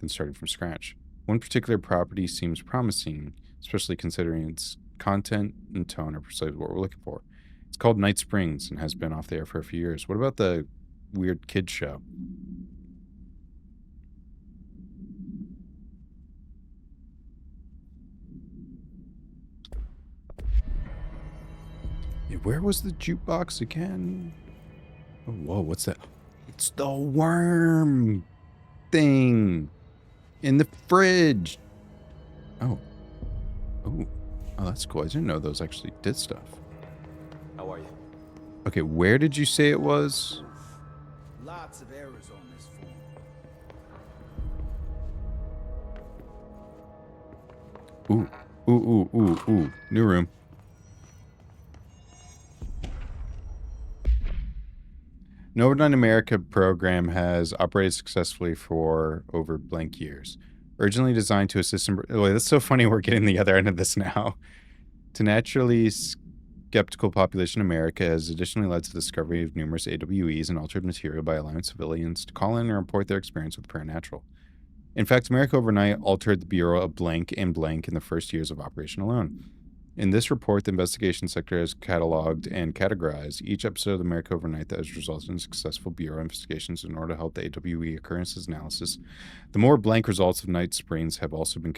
than starting from scratch. One particular property seems promising, especially considering its content and tone are precisely what we're looking for. It's called Night Springs and has been off the air for a few years. What about the weird kids show? Yeah, where was the jukebox again? Oh, whoa, what's that? It's the worm thing in the fridge. Oh, that's cool. I didn't know those actually did stuff. How are you? Okay, where did you say it was? Lots of errors on this form. Ooh. New room. Overnight America program has operated successfully for over blank years. Originally designed to assist in... Wait, that's so funny we're getting the other end of this now. To naturally skeptical population, America has additionally led to the discovery of numerous AWEs and altered material by allowing civilians to call in and report their experience with the paranormal. In fact, America Overnight altered the Bureau of blank and blank in the first years of operation alone. In this report, the investigation sector has cataloged and categorized each episode of America Overnight that has resulted in successful Bureau investigations in order to help the AWE occurrences analysis. The more blank results of Night Springs have also been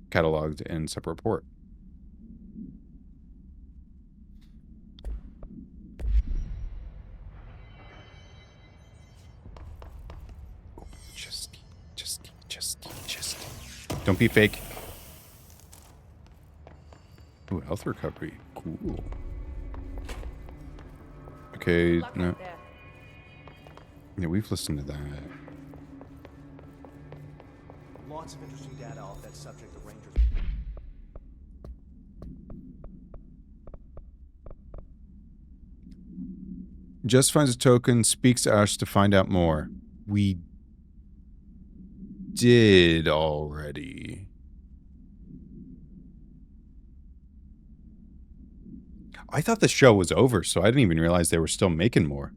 cataloged in a separate report. Just. Don't be fake. Ooh, health recovery. Cool. Okay, no. Yeah, we've listened to that. Lots of interesting data off that subject of Rangers. Just finds a token, speaks to Ash to find out more. We did already. I thought the show was over, so I didn't even realize they were still making more.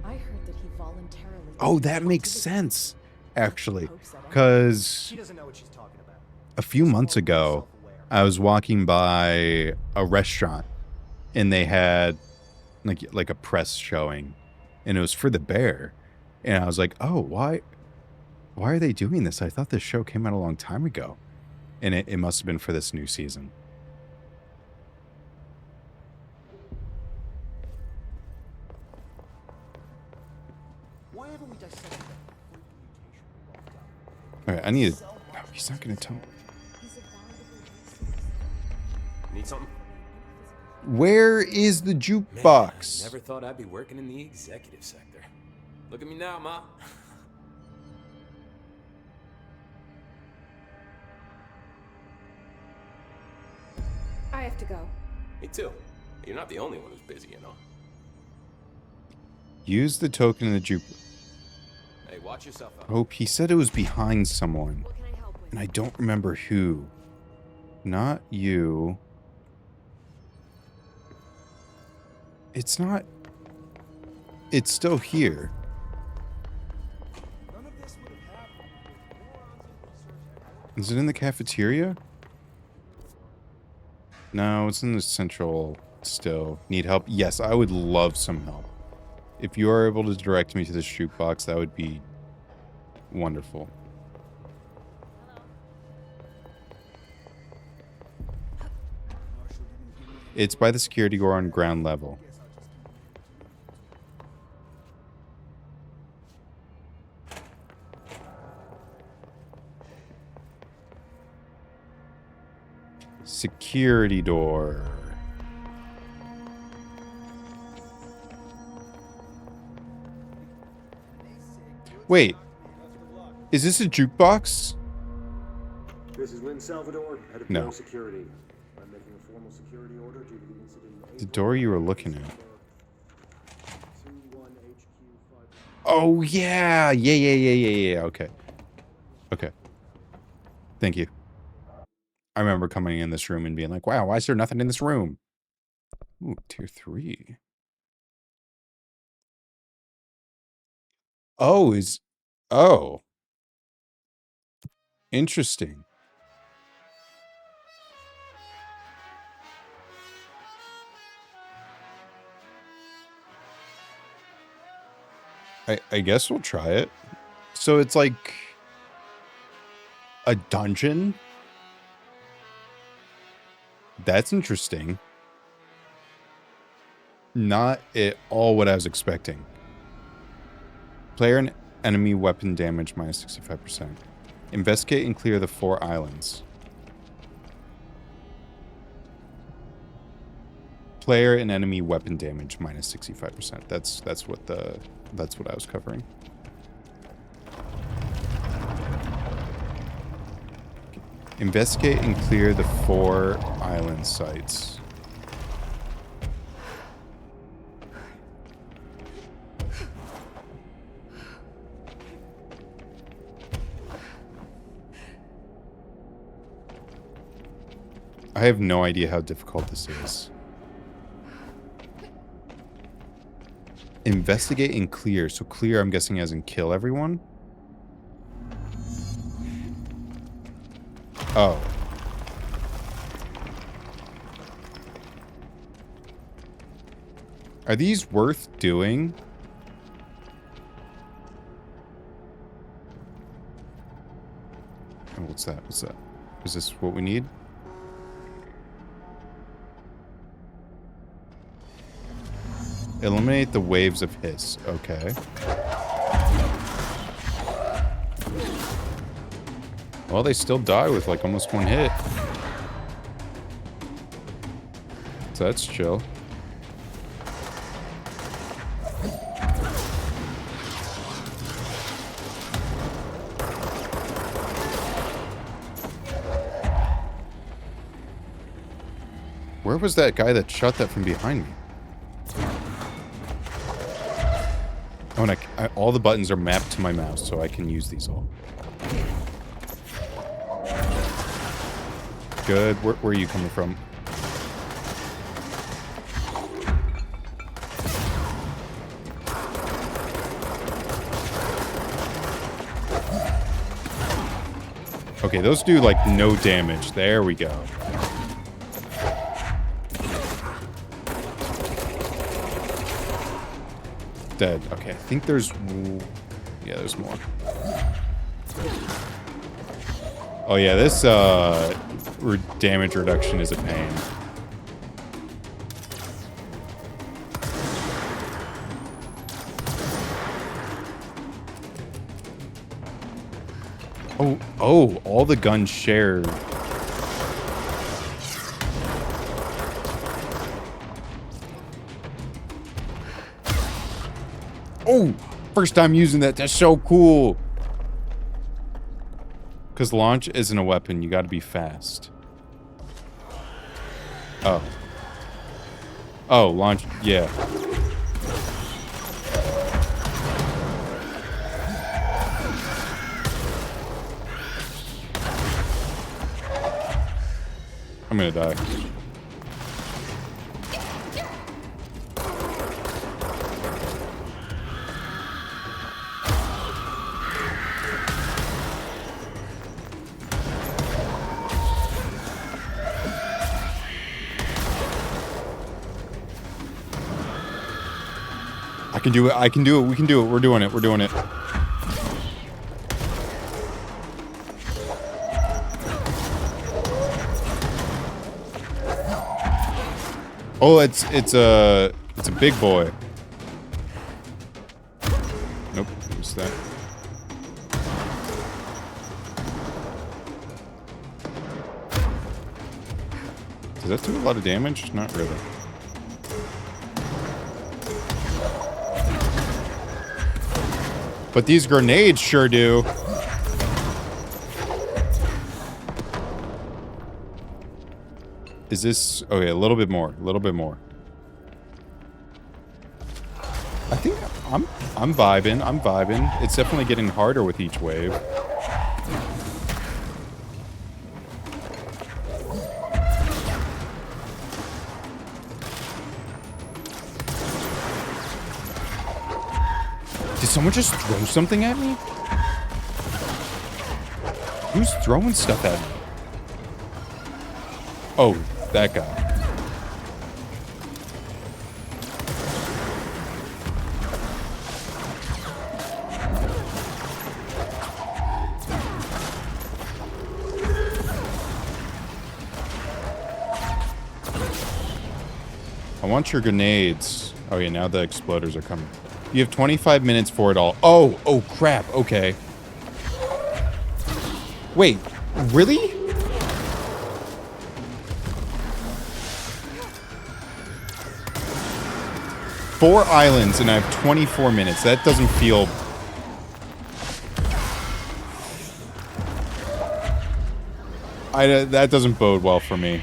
I heard that he voluntarily. Oh, that makes sense, actually. Because She doesn't know what she's talking about. a few months ago, I was walking by a restaurant, and they had like a press showing, and it was for The Bear. And I was like, oh, why are they doing this? I thought this show came out a long time ago. And it must have been for this new season. Why haven't we dissected that mutation? All right, I need to... No, he's not going to tell me. Need something? Where is the Man, jukebox? never thought I'd be working in the executive sector. Look at me now, Ma. I have to go. Me too. You're not the only one who's busy, you know. Use the token in the juke... Hey, watch yourself out. Oh, he said it was behind someone. What can I help with? And I don't remember who. Not you. It's not... It's still here. None of this would have happened if morons in research had Is it in the cafeteria? No, it's in the central still. Need help? Yes, I would love some help. If you are able to direct me to this jukebox, that would be wonderful. It's by the security door on ground level. Security door. Wait. Is this a jukebox? This is Lynn Salvador, head of No. Bureau Security. I'm making a formal security order due to the incident in The door you were looking at. 21HQ5. Oh, yeah. Yeah. Okay. Thank you. I remember coming in this room and being like, wow, why is there nothing in this room? Ooh, tier 3. Oh. Interesting. I guess we'll try it. So it's like a dungeon? That's interesting. Not at all what I was expecting. Player and enemy weapon damage minus 65%. Investigate and clear the 4 islands. Player and enemy weapon damage minus 65%. That's what I was covering. Investigate and clear the 4 island sites. I have no idea how difficult this is. Investigate and clear. So clear, I'm guessing, as in kill everyone. Oh. Are these worth doing? Oh, what's that? What's that? Is this what we need? Eliminate the waves of hiss. Okay. Well, they still die with like almost 1 hit. So that's chill. Where was that guy that shot that from behind me? Oh, and all the buttons are mapped to my mouse, so I can use these all. Good. Where are you coming from? Okay, those do like no damage. There we go. Dead. Okay, I think there's... Yeah, there's more. Oh yeah, this damage reduction is a pain. Oh, all the guns share. Oh, first time using that. That's so cool. Because launch isn't a weapon. You got to be fast. Oh. Oh, launch. Yeah. I'm gonna die. I can do it. I can do it. We can do it. We're doing it. We're doing it. Oh, it's a big boy. Nope, what's that? Does that do a lot of damage? Not really. But these grenades sure do. Is this... Okay, a little bit more. A little bit more. I think I'm vibing. I'm vibing. It's definitely getting harder with each wave. Did someone just throw something at me? Who's throwing stuff at me? Oh, that guy. I want your grenades. Oh yeah, now the exploders are coming. You have 25 minutes for it all. Oh crap, okay. Wait, really? Four islands and I have 24 minutes. That doesn't feel... that doesn't bode well for me.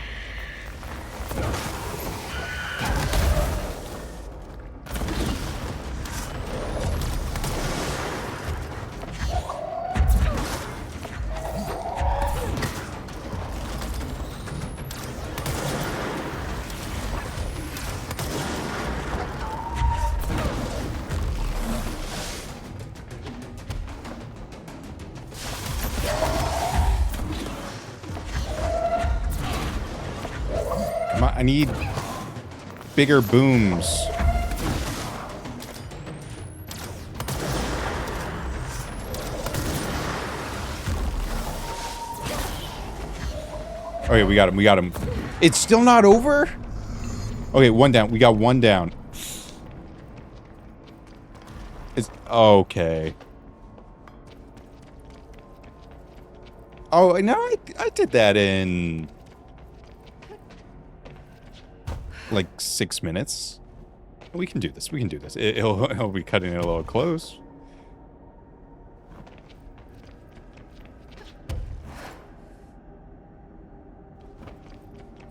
I need bigger booms. Okay, we got him. We got him. It's still not over? Okay, one down. We got one down. It's okay. Oh, no, I did that in... like 6 minutes. We can do this. We can do this. He'll be cutting it a little close.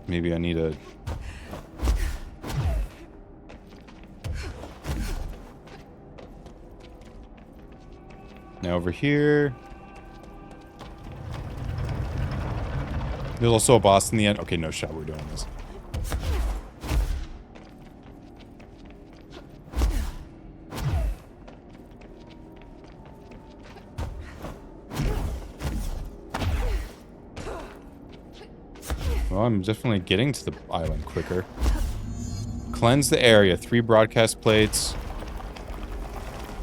Maybe I need a... Now over here. There's also a boss in the end. Okay, no shot. We're doing this. Well, I'm definitely getting to the island quicker. Cleanse the area. 3 broadcast plates.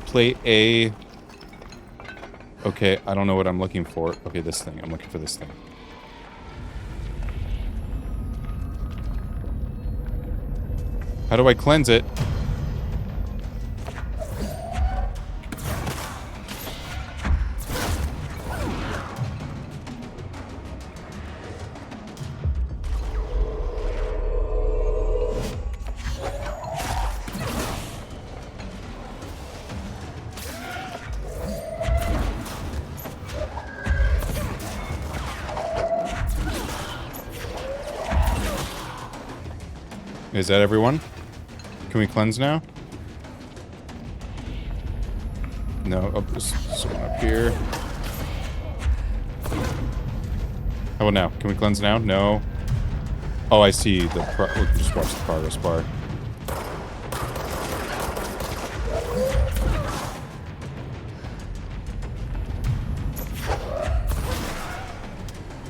Plate A. Okay, I don't know what I'm looking for. Okay, this thing. I'm looking for this thing. How do I cleanse it? Is that everyone? Can we cleanse now? No. Oh, there's someone up here. How about now? Can we cleanse now? No. Oh, I see the... we can just watch the progress bar.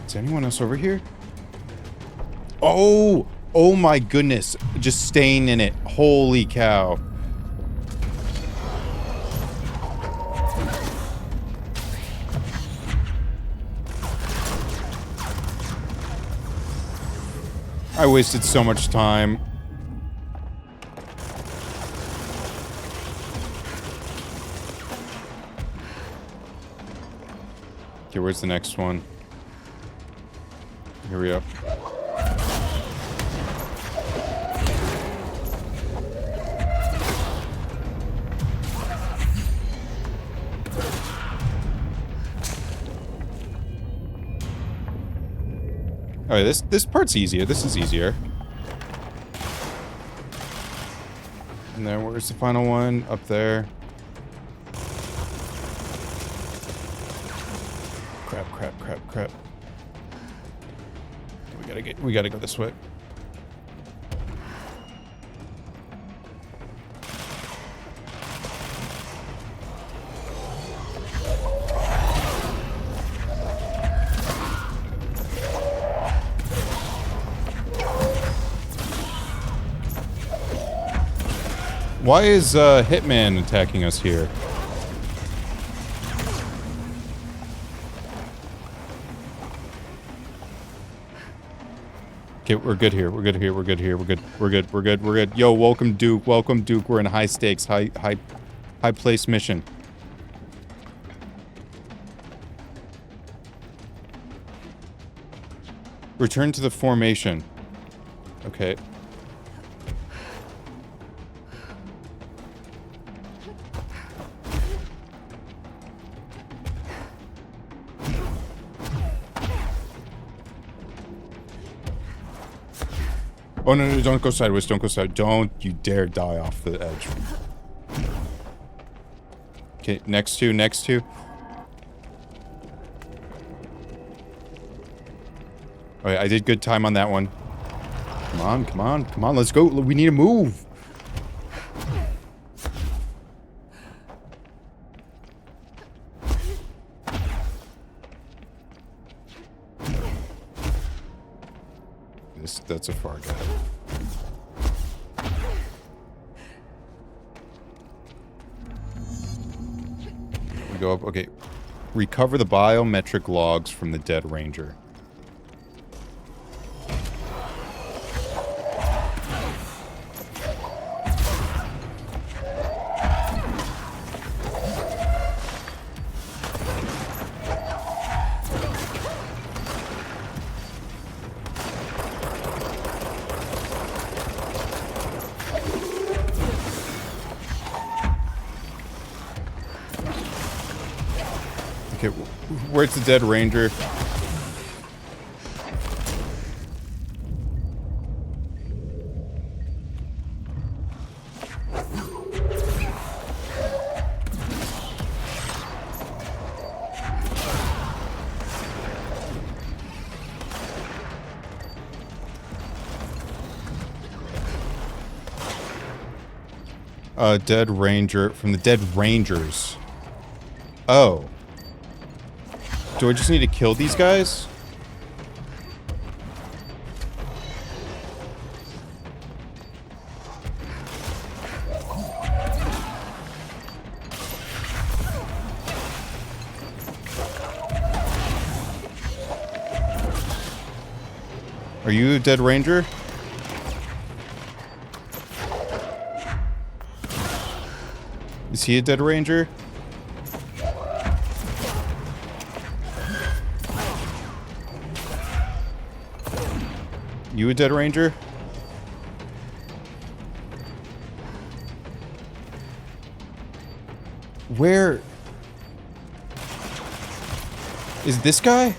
Is anyone else over here? Oh! Oh my goodness. Just staying in it. Holy cow. I wasted so much time. Okay, where's the next one? Here we go. Alright, this part's easier. This is easier. And then where's the final one? Up there. Crap, crap, crap, crap. We gotta go this way. Why is Hitman attacking us here? Okay, we're good here. We're good here. We're good here. We're good. We're good. We're good. We're good. Yo, welcome Duke. Welcome Duke. We're in high stakes, high place mission. Return to the formation. Okay. Oh, no, no, don't go sideways. Don't go sideways. Don't you dare die off the edge. Okay, next two, next two. Alright, I did good time on that one. Come on, come on, come on, let's go. We need to move. That's a far guy. We go up, okay. Recover the biometric logs from the dead ranger. Okay, where's the dead ranger? Dead ranger from the dead rangers. Oh. Do I just need to kill these guys? Are you a dead ranger? Is he a dead ranger? You a dead ranger? Where is this guy?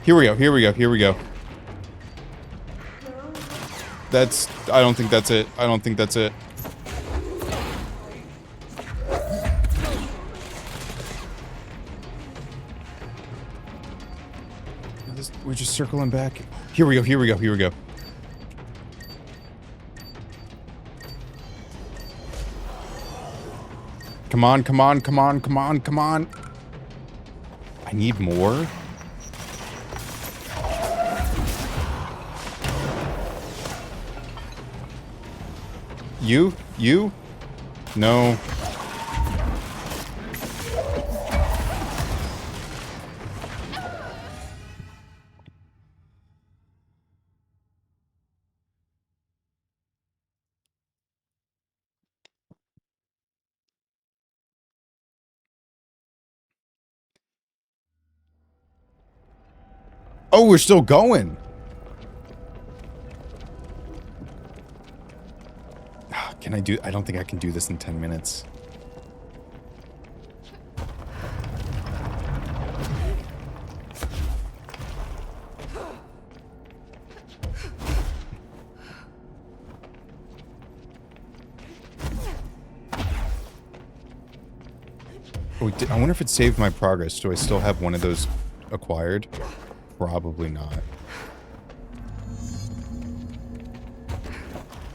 Here we go, here we go, here we go. That's, I don't think that's it. I don't think that's it. We're just circling back. Here we go, here we go, here we go. Come on, come on, come on, come on, come on. I need more. You? You? No. Oh, we're still going. Can I do... I don't think I can do this in 10 minutes. Oh, I wonder if it saved my progress. Do I still have one of those acquired? Probably not.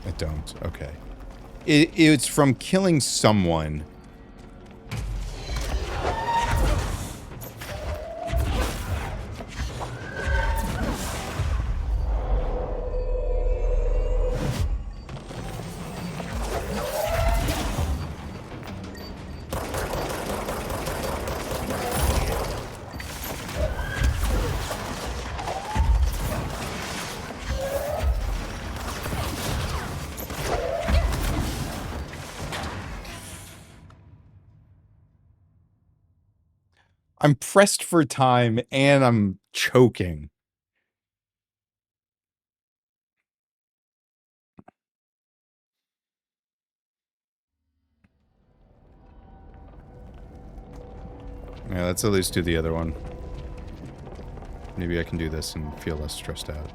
I don't. Okay. It's from killing someone. I'm pressed for time and I'm choking. Yeah, let's at least do the other one. Maybe I can do this and feel less stressed out.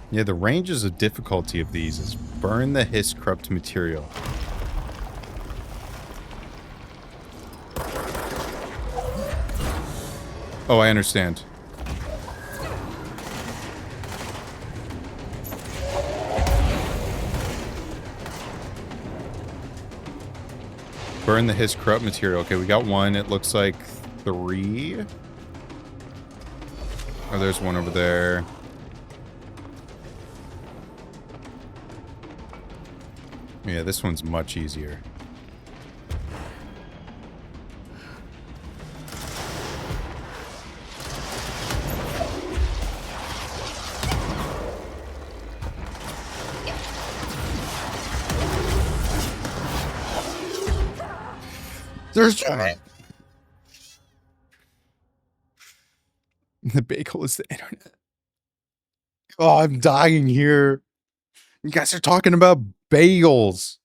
Yeah, the ranges of difficulty of these is burn the hiss corrupt material. Oh, I understand. Burn the hiss corrupt material. Okay, we got one. It looks like 3. Oh, there's one over there. Yeah, this one's much easier. There's the bagel is the internet. Oh, I'm dying here. You guys are talking about bagels.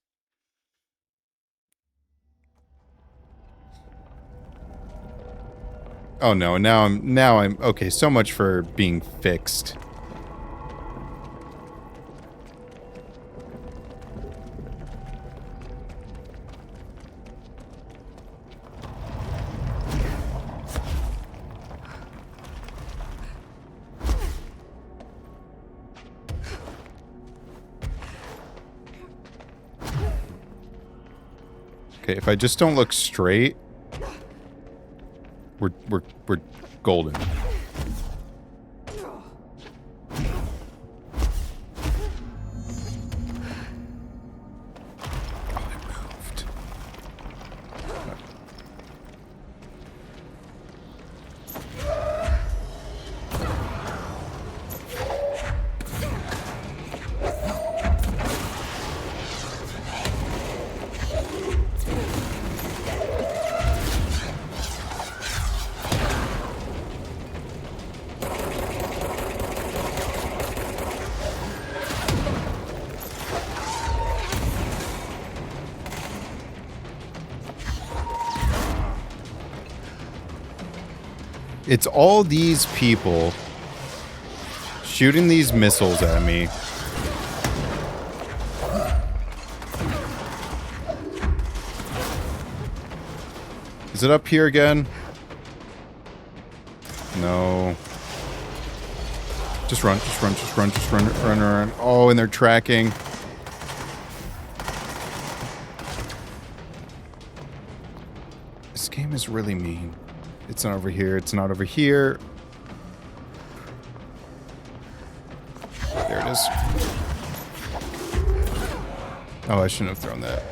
Oh no, now I'm okay, so much for being fixed. Okay, if I just don't look straight, we're golden. Oh, it moved. It's all these people shooting these missiles at me. Is it up here again? No. Just run, just run, just run, just run, run, run. Oh, and they're tracking. This game is really mean. It's not over here. It's not over here. There it is. Oh, I shouldn't have thrown that.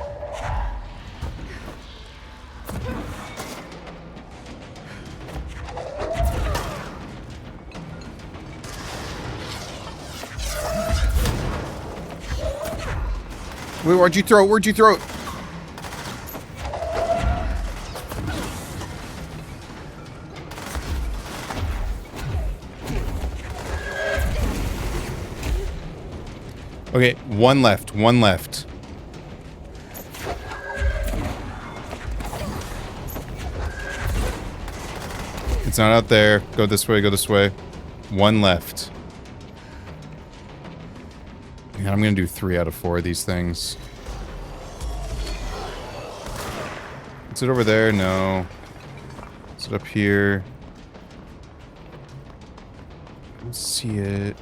Wait, where'd you throw it? Where'd you throw it? Okay, one left, one left. It's not out there. Go this way, go this way. One left. Yeah, I'm gonna do 3 out of 4 of these things. Is it over there? No. Is it up here? I don't see it.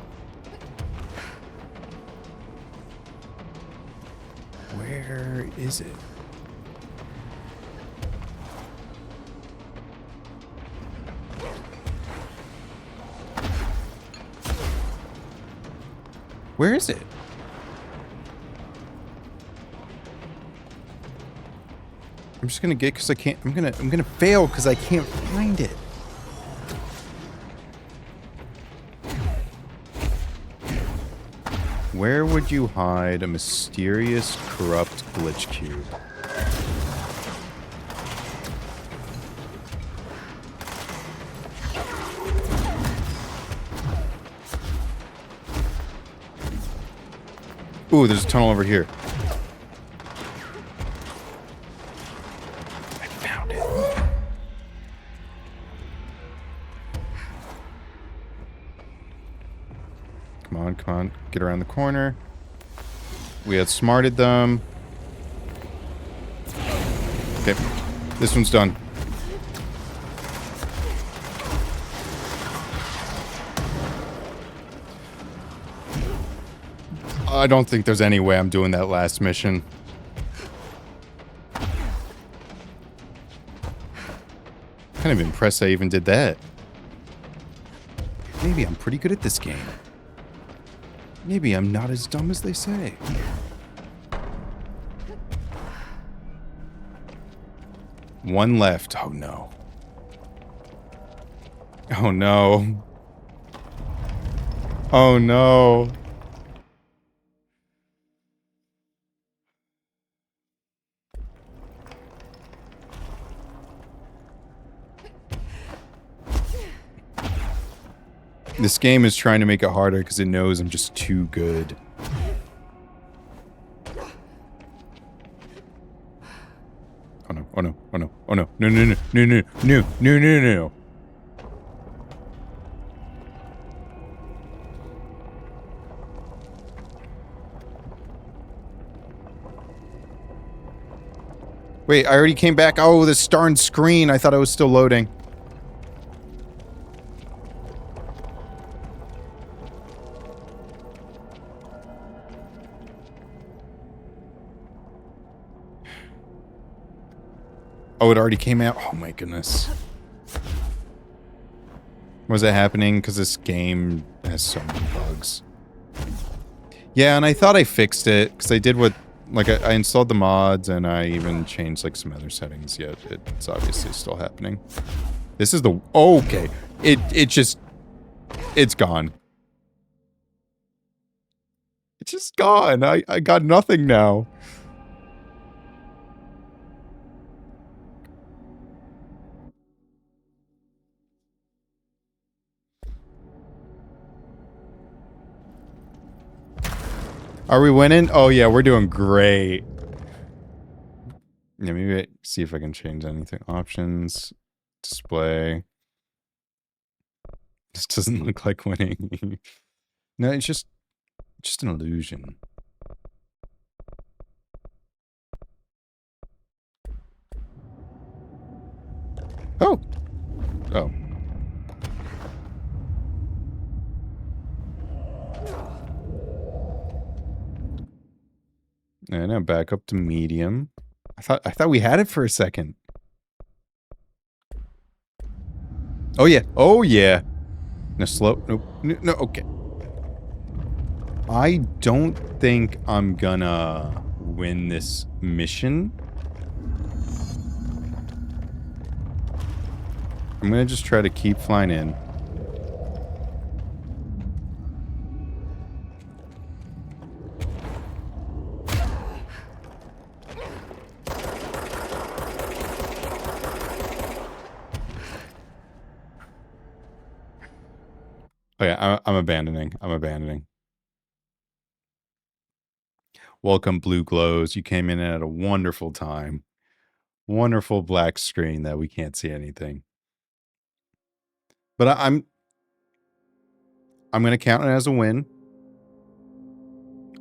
Where is it? Where is it? I'm just gonna get because I can't. I'm gonna fail because I can't find it. Where would you hide a mysterious, corrupt glitch cube? Ooh, there's a tunnel over here. I found it. Come on, come on. Get around the corner. We outsmarted them. Okay. This one's done. I don't think there's any way I'm doing that last mission. Kind of impressed I even did that. Maybe I'm pretty good at this game. Maybe I'm not as dumb as they say. One left. Oh no. Oh no. Oh no. This game is trying to make it harder because it knows I'm just too good. Oh no, oh no, oh no, oh no, no, no, no, no, no, no, no, no, no. Wait, I already came back. Oh, this darn screen. I thought I was still loading. Oh, it already came out? Oh my goodness. Was it happening? Because this game has so many bugs. Yeah, and I thought I fixed it, because I did what... Like, I installed the mods, and I even changed, like, some other settings, yet it's obviously still happening. This is the... Oh, okay. It just... It's gone. It's just gone. I got nothing now. Are we winning? Oh yeah, we're doing great. Yeah, maybe see if I can change anything. Options, display. This doesn't look like winning. No, it's just an illusion. Oh. Oh. And now back up to medium. I thought we had it for a second. Oh yeah. Oh yeah. No, slow. Nope. No, okay. I don't think I'm gonna win this mission. I'm gonna just try to keep flying in. Oh yeah, I'm abandoning. I'm abandoning. Welcome, Blue Glows. You came in at a wonderful time. Wonderful black screen that we can't see anything. But I'm going to count it as a win.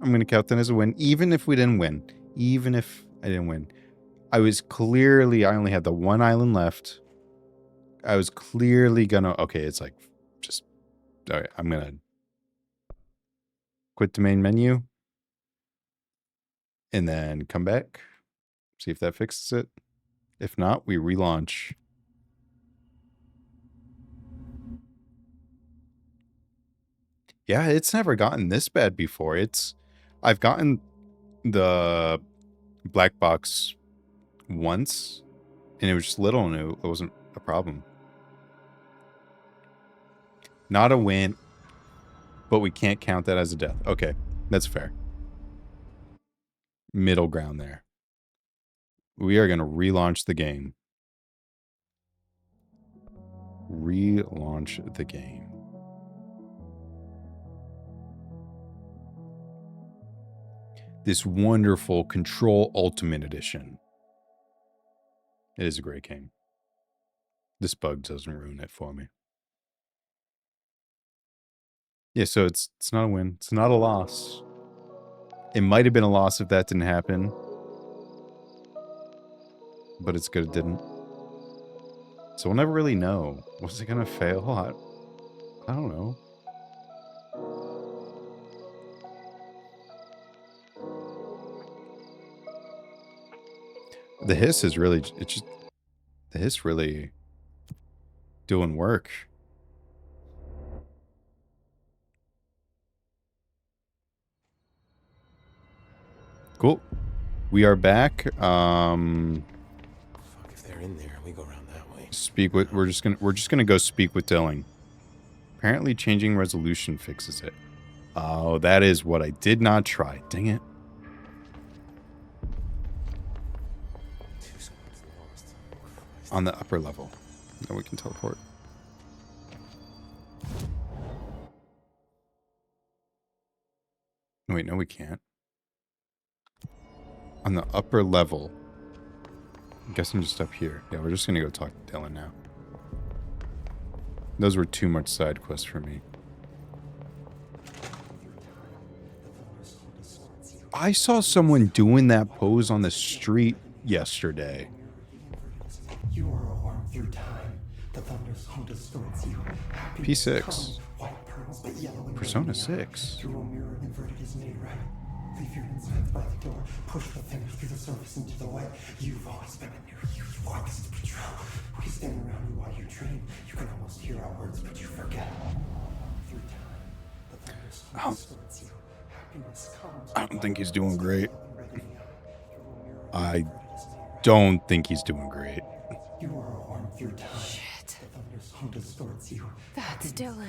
I'm going to count that as a win, even if we didn't win. Even if I didn't win. I only had the one island left. I was clearly gonna... Okay, it's like... Just... All right, I'm gonna... Quit the main menu. And then come back. See if that fixes it. If not, we relaunch. Yeah, it's never gotten this bad before. I've gotten the black box once, and it was just little, and it wasn't a problem. Not a win, but we can't count that as a death. Okay, that's fair. Middle ground there. We are going to relaunch the game. Relaunch the game. This wonderful Control Ultimate Edition. It is a great game. This bug doesn't ruin it for me. Yeah, so it's not a win. It's not a loss. It might have been a loss if that didn't happen. But it's good it didn't. So we'll never really know. Was it going to fail? I don't know. The hiss is really, the hiss really doing work. Cool. We are back. Fuck, if they're in there, we go around that way. We're just gonna go speak with Dylan. Apparently changing resolution fixes it. Oh, that is what I did not try. Dang it. On the upper level. Then we can teleport. Wait, no we can't. On the upper level. I guess I'm just up here. Yeah, we're just gonna go talk to Dylan now. Those were too much side quests for me. I saw someone doing that pose on the street yesterday. You are a worm through time. The thunderstorm distorts you. P6. Persona 6. Through a mirror inverted is made right. Leave your insides by the door. Push the fingers through the surface into the light. You've always been a near you. You want this to be true. We stand around you while you dream. You can almost hear our words, but you forget. Through time, the thunderstorm distorts you. Happiness comes. I don't think he's doing great. I don't think he's doing great. You are a worm through time. Shit. The thunderstorm distorts you. That's Dylan.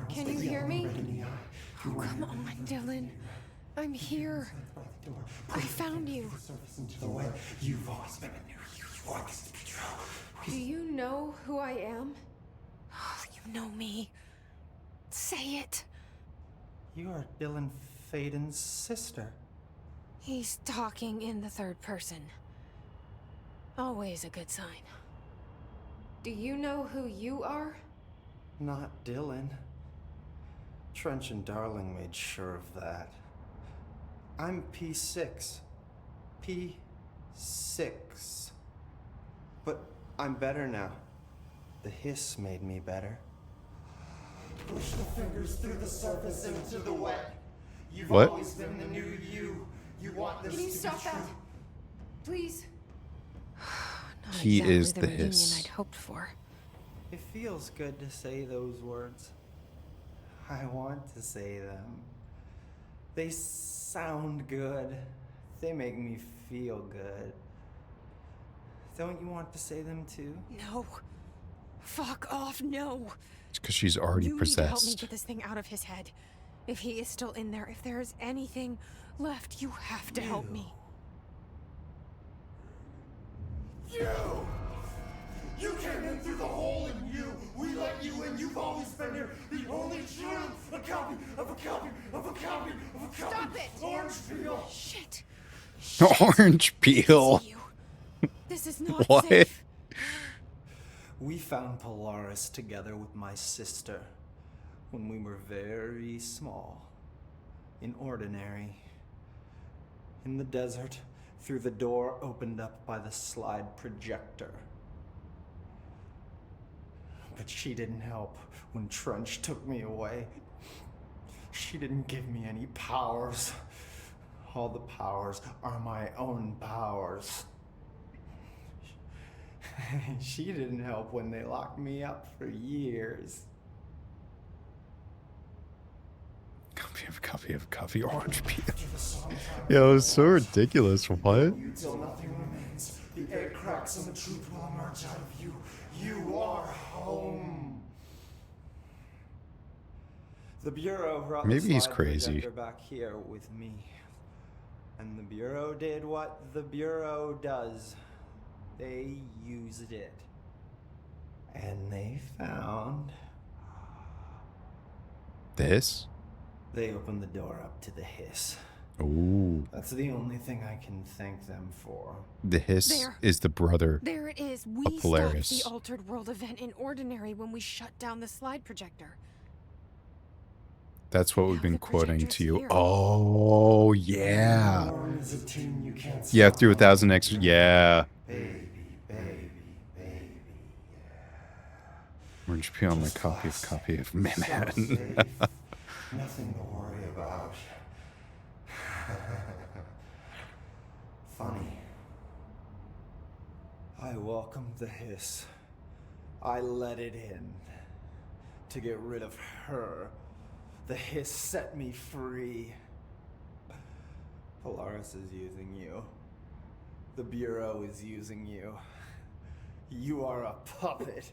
Can you hear me? Oh, come on, Dylan. I'm here. I found you. You've always been a near you. You want this to be true. Do you know who I am? Oh, you know me. Say it. You are Dylan Faden's sister. He's talking in the third person. Always a good sign. Do you know who you are? Not Dylan. Trench and Darling made sure of that. I'm P6. P6. But I'm better now. The hiss made me better. Push the fingers through the surface into the wet. You've What? always been the new you. You want this Can you to stop be true. that? Please. Not He exactly is the the reunion hiss. I'd hoped for. It feels good to say those words. I want to say them. They sound good. They make me feel good. Don't you want to say them too? No. Fuck off, no. It's because she's already You need to help me possessed. get this thing out of his head. If he is still in there, if there is anything left, you have to help me. You came in through the hole in you. We let you in. You've always been here. The only true. A copy of a copy of a copy of a copy. Stop it! Orange peel. Shit. Orange peel. This is not What? safe. We found Polaris together with my sister when we were very small, in Ordinary, in the desert, through the door opened up by the slide projector. But she didn't help when Trench took me away. She didn't give me any powers. All the powers are my own powers. She didn't help when they locked me up for years. Copy of coffee, orange peel. Yeah, it was so ridiculous. What? Till nothing remains. The egg cracks and the truth will emerge out of you. You are home. The Bureau brought Maybe the he's slide crazy. projector back here with me. And the Bureau did what the Bureau does. They used it. And they found... This? They opened the door up to the hiss. Ooh. That's the only thing I can thank them for. The hiss There. is the brother. There it is. We stopped Polaris. the Altered World event in Ordinary when we shut down the slide projector. That's what we've Now been the quoting projector's to you. here. Oh, yeah. Born is a tune you can't Yeah, stop. through 1,000 extra. Yeah. Baby, baby, baby. Orange peel on my copy of So Manhattan. safe. Nothing to worry about. Funny. I welcomed the hiss. I let it in. To get rid of her. The hiss set me free. Polaris is using you. The Bureau is using you. You are a puppet.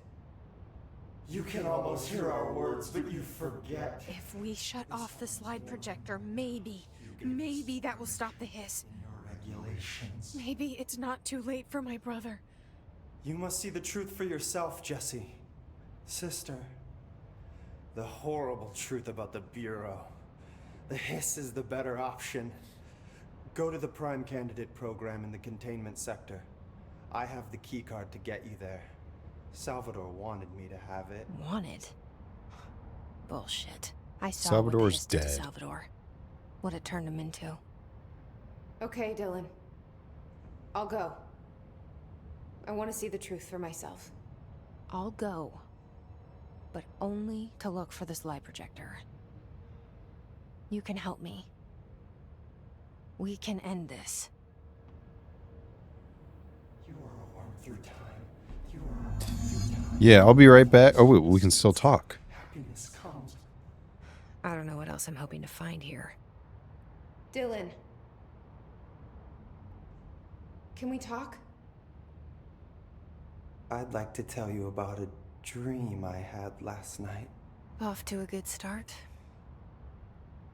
You can almost hear our words, but you forget. If we shut off the slide projector, maybe that will stop the hiss. Your regulations. Maybe it's not too late for my brother. You must see the truth for yourself, Jesse. Sister. The horrible truth about the Bureau. The hiss is the better option. Go to the Prime Candidate program in the containment sector. I have the keycard to get you there. Salvador wanted me to have it. Wanted? Bullshit. I saw Salvador's what the hiss did to dead. Salvador. What it turned him into. Okay, Dylan. I'll go. I want to see the truth for myself. I'll go. But only to look for the slide projector. You can help me. We can end this. You are a worm through time. You are a worm through time. Yeah, I'll be right back. Oh, wait, we can still talk. Happiness comes. I don't know what else I'm hoping to find here. Dylan. Can we talk? I'd like to tell you about a dream I had last night. Off to a good start.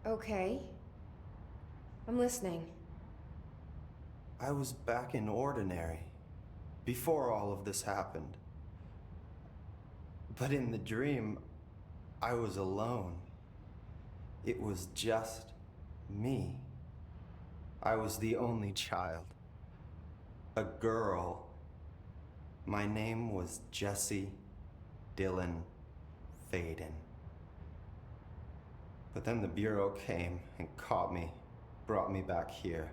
Okay. I'm listening. I was back in Ordinary, before all of this happened. But in the dream, I was alone. It was just me. I was the only child. A girl. My name was Jesse Dylan Faden. But then the Bureau came and caught me, brought me back here,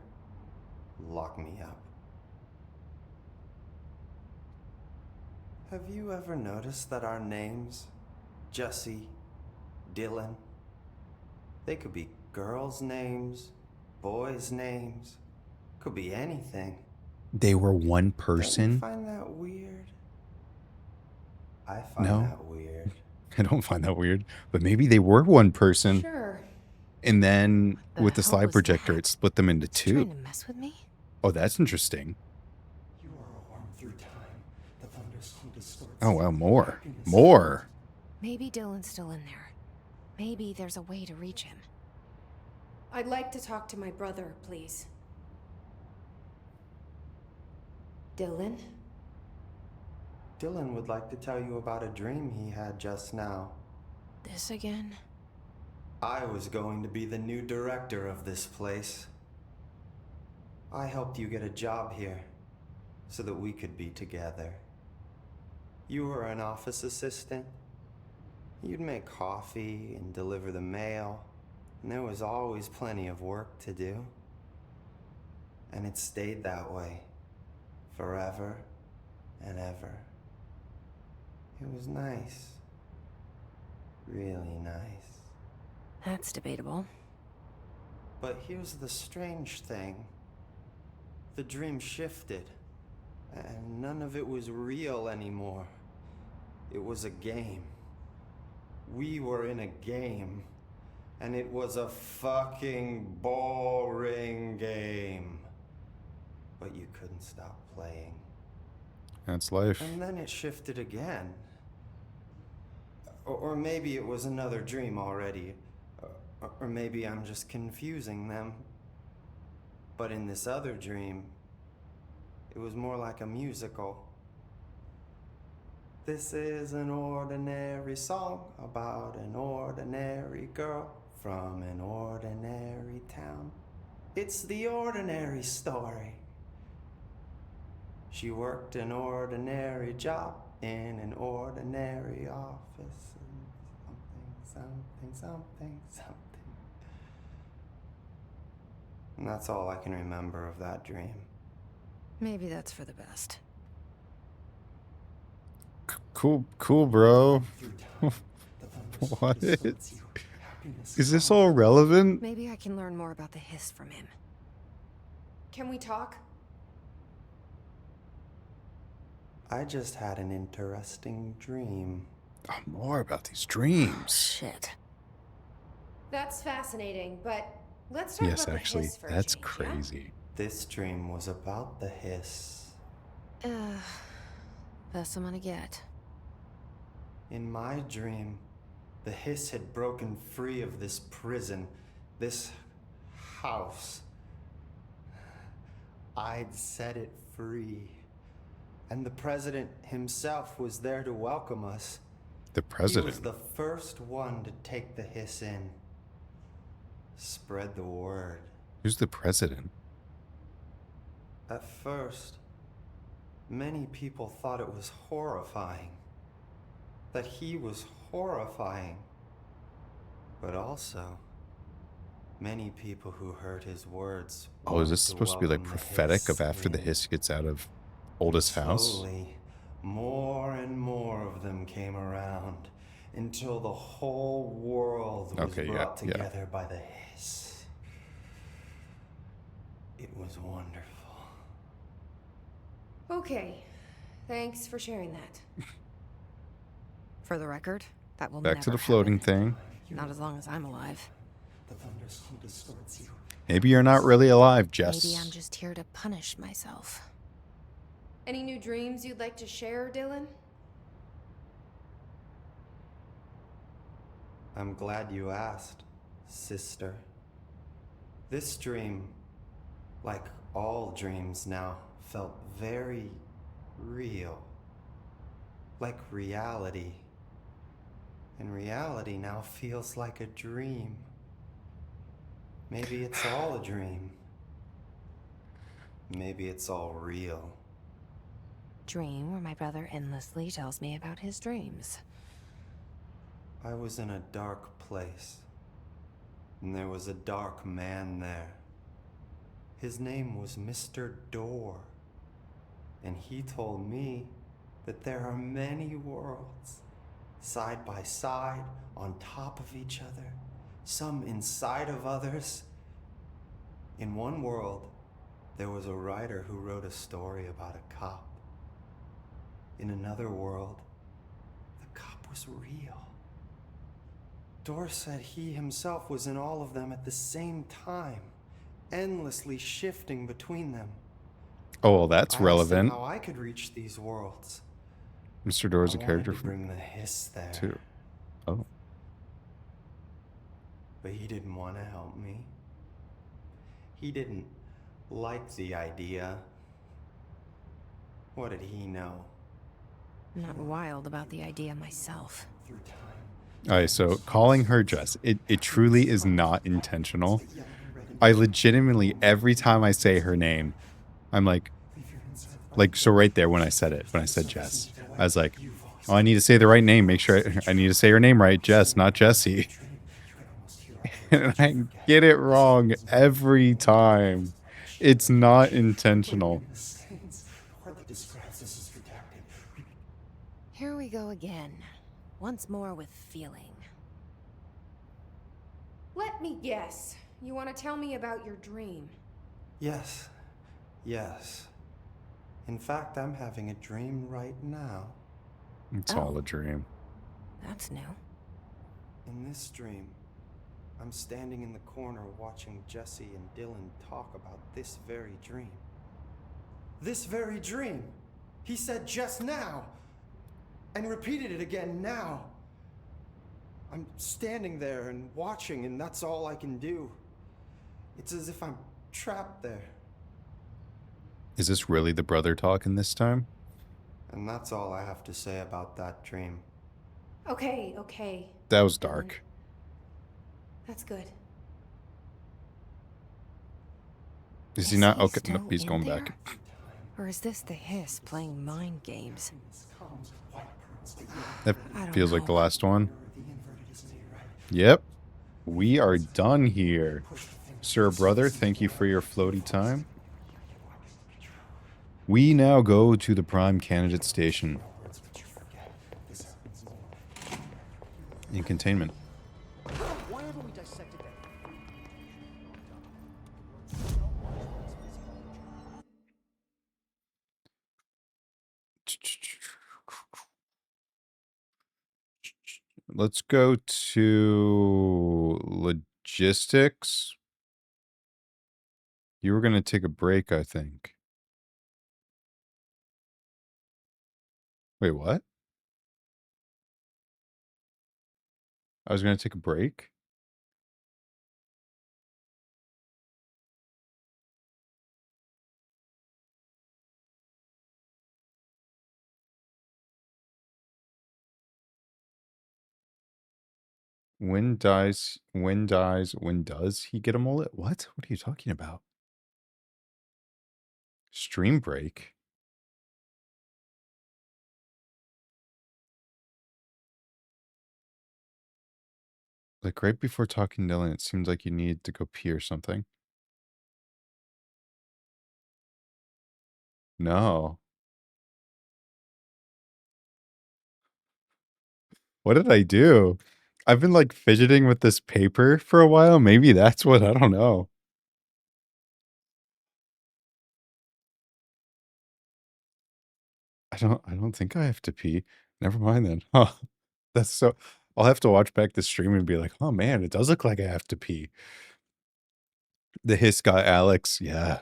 locked me up. Have you ever noticed that our names, Jesse, Dylan, they could be girls' names, boys' names, could be anything. They were one Don't you person? find that weird? I find No. that weird. I don't find that weird. But maybe they were one person. Sure. And then the with the hell slide was projector, that? it split them into Trying two. to mess with me? Oh, that's interesting. You are a worm through time. The thunderstorm distorts. Oh, wow, more. Happiness More. Maybe Dylan's still in there. Maybe there's a way to reach him. I'd like to talk to my brother, please. Dylan? Dylan would like to tell you about a dream he had just now. This again? I was going to be the new director of this place. I helped you get a job here, so that we could be together. You were an office assistant. You'd make coffee and deliver the mail, and there was always plenty of work to do. And it stayed that way, forever and ever. It was nice. Really nice. That's debatable. But here's the strange thing. The dream shifted, and none of it was real anymore. It was a game. We were in a game, and it was a fucking boring game. but you couldn't stop playing. That's life. And then it shifted again. Or maybe it was another dream already. Or maybe I'm just confusing them. But in this other dream, it was more like a musical. This is an ordinary song about an ordinary girl from an ordinary town. It's the ordinary story. She worked an ordinary job in an ordinary office. Something. And that's all I can remember of that dream. Maybe that's for the best. Cool, bro. What? Is this all relevant? Maybe I can learn more about the hiss from him. Can we talk? I just had an interesting dream. Oh, more about these dreams. Shit. That's fascinating, but let's talk Yes, about actually, the hiss for a that's change, yeah? crazy. This dream was about the hiss. Best I'm gonna get. In my dream, the hiss had broken free of this prison, this house. I'd set it free. And the president himself was there to welcome us. The president? He was the first one to take the hiss in. Spread the word. Who's the president? At first, many people thought it was horrifying. That he was horrifying. But also, many people who heard his words. Oh, is this wanted supposed to be like welcome the prophetic hiss of after the in. hiss gets out of oldest house? Slowly, more and more of them came around until the whole world was Okay, brought yeah. together by the hiss. It was wonderful. Okay, thanks for sharing that. For the record, that will Back never to the floating happen. thing. Not as long as I'm alive. The thunderstorm distorts you. Maybe you're not really alive, Jess. Maybe I'm just here to punish myself. Any new dreams you'd like to share, Dylan? I'm glad you asked, sister. This dream, like all dreams now, felt very real. Like reality. And reality now feels like a dream. Maybe it's all a dream. Maybe it's all real. Dream where my brother endlessly tells me about his dreams. I was in a dark place, and there was a dark man there. His name was Mr. Door, and he told me that there are many worlds, side by side, on top of each other, some inside of others. In one world, there was a writer who wrote a story about a cop. In another world, the cop was real. Door said he himself was in all of them at the same time, endlessly shifting between them. Oh, well, that's I asked him relevant. how I could reach these worlds. Mr. Door is I a wanted character to from bring the hiss there, two. Oh. but he didn't want to help me. He didn't like the idea. What did he know? I'm not wild about the idea myself. Through time. Alright, so calling her Jess, it truly is not intentional. I legitimately, every time I say her name, I'm like, so right there when I said Jess, I was like, oh, I need to say the right name. Make sure I need to say her name right. Jess, not Jessie. And I get it wrong every time. It's not intentional. Here we go again. Once more with feeling. Let me guess. You want to tell me about your dream? Yes. In fact, I'm having a dream right now. It's all a dream. That's new. In this dream, I'm standing in the corner watching Jesse and Dylan talk about this very dream. This very dream. He said just now. And repeated it again now. I'm standing there and watching, and that's all I can do. It's as if I'm trapped there. Is this really the brother talking this time? And that's all I have to say about that dream. Okay, okay. That was dark. That's good. Is he not? he Okay, still no, he's in going there? back. Or is this the Hiss playing mind games? That I don't feels like know. the last one. Yep. We are done here. Sir Brother, thank you for your floaty time. We now go to the Prime Candidate Station. In containment. Why haven't we dissected that? Let's go to logistics. You were going to take a break, I think. Wait, what? I was going to take a break? When does he get a mullet? What? What are you talking about? Stream break? Like right before talking to Dylan, it seems like you need to go pee or something. No. What did I do? I've been like fidgeting with this paper for a while. Maybe that's what, I don't know. I don't think I have to pee. Never mind then. Huh. That's so I'll have to watch back the stream and be like, oh man, it does look like I have to pee. The Hiss got Alex, yeah.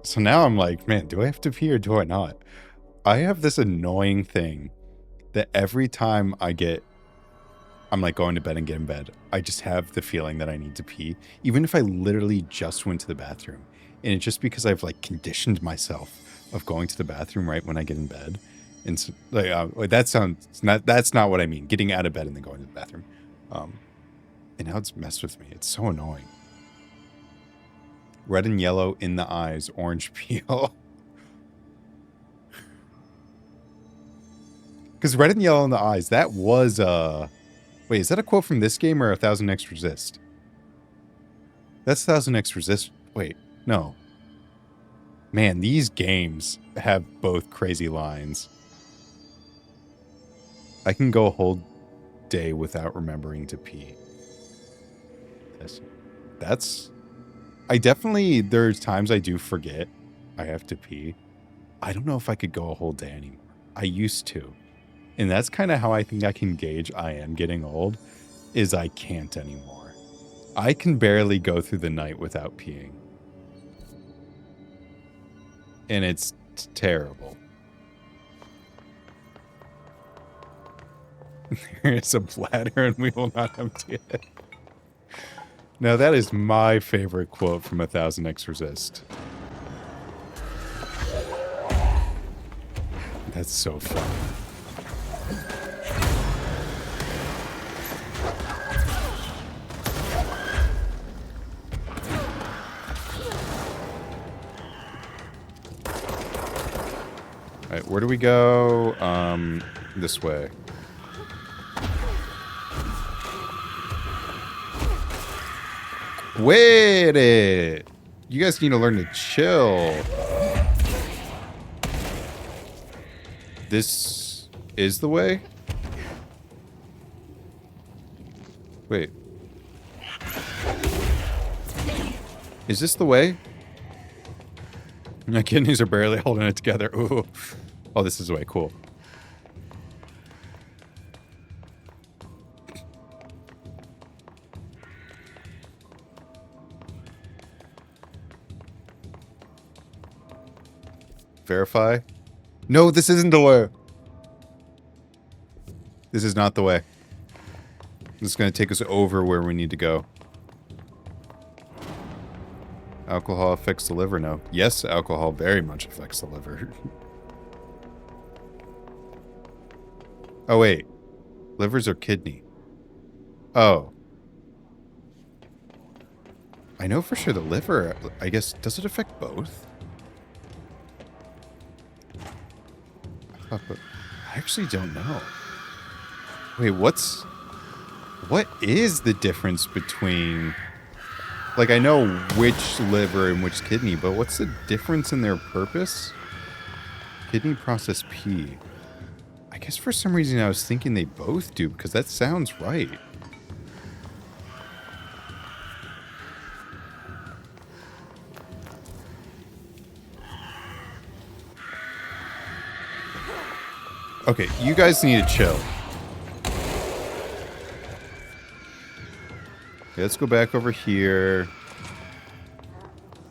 So now I'm like, man, do I have to pee or do I not? I have this annoying thing that every time I'm like going to bed and get in bed, I just have the feeling that I need to pee, even if I literally just went to the bathroom. And it's just because I've like conditioned myself of going to the bathroom right when I get in bed. And so, that's not what I mean. Getting out of bed and then going to the bathroom. And now it's messed with me. It's so annoying. Red and yellow in the eyes, orange peel. Because red and yellow in the eyes, that was, wait, is that a quote from this game or 1000X Resist? That's 1000X Resist. Wait, no. Man, these games have both crazy lines. I can go a whole day without remembering to pee. There's times I do forget I have to pee. I don't know if I could go a whole day anymore. I used to. And that's kind of how I think I can gauge I am getting old, is I can't anymore. I can barely go through the night without peeing. And it's terrible. There is a bladder and we will not empty it. Now that is my favorite quote from 1000X Resist. That's so funny. Alright, where do we go? This way. Wait it! You guys need to learn to chill. This is the way? Wait. Is this the way? My kidneys are barely holding it together. Ooh. Oh, this is the way. Cool. Verify. No, this isn't the way. This is not the way. This is going to take us over where we need to go. Alcohol affects the liver? No. Yes, alcohol very much affects the liver. Oh, wait. Livers or kidney? Oh. I know for sure the liver, I guess, does it affect both? I actually don't know. Wait, what is the difference between... Like, I know which liver and which kidney, but what's the difference in their purpose? Kidney process P. I guess for some reason I was thinking they both do, because that sounds right. Okay, you guys need to chill. Okay, let's go back over here.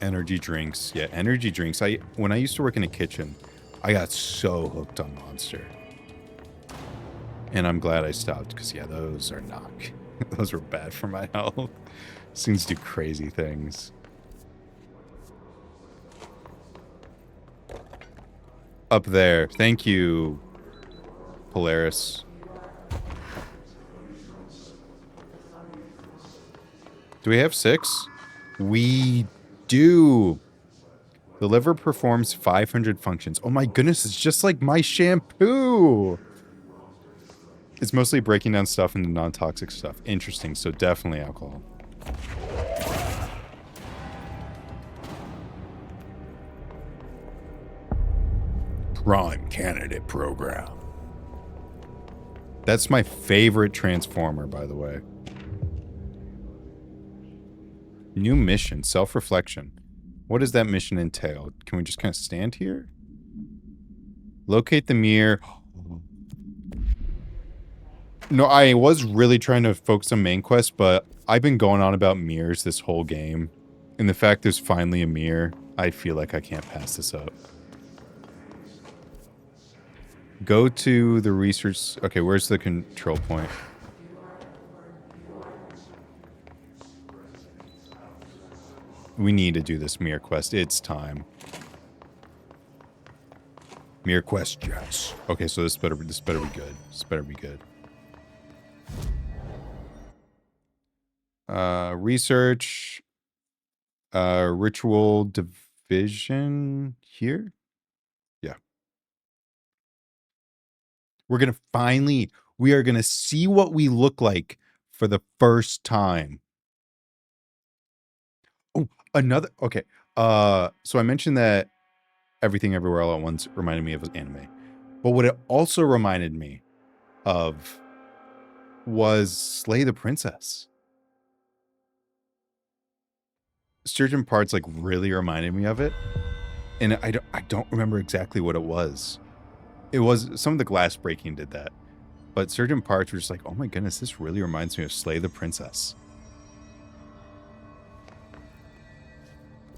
Energy drinks. Yeah, energy drinks. When I used to work in a kitchen, I got so hooked on Monster. And I'm glad I stopped, because yeah, those are not... those were bad for my health. Seems to do crazy things. Up there. Thank you, Polaris. Do we have 6? We do. The liver performs 500 functions. Oh my goodness, it's just like my shampoo. It's mostly breaking down stuff into non-toxic stuff. Interesting, so definitely alcohol. Prime candidate program. That's my favorite Transformer, by the way. New mission, self-reflection. What does that mission entail? Can we just kind of stand here? Locate the mirror. No, I was really trying to focus on main quest, but I've been going on about mirrors this whole game. And the fact there's finally a mirror, I feel like I can't pass this up. Go to the research... Okay, where's the control point? We need to do this mirror quest. It's time. Mirror quest, yes. Okay, so this better be good. This better be good. Research. Ritual division here? Yeah. We're gonna finally... We are gonna see what we look like for the first time. Oh, another... Okay. So I mentioned that Everything Everywhere All at Once reminded me of an anime. But what it also reminded me of was Slay the Princess. Sturgeon Parts like really reminded me of it. And I don't remember exactly what it was. It was... Some of the glass breaking did that. But Sturgeon Parts were just like, oh my goodness, this really reminds me of Slay the Princess.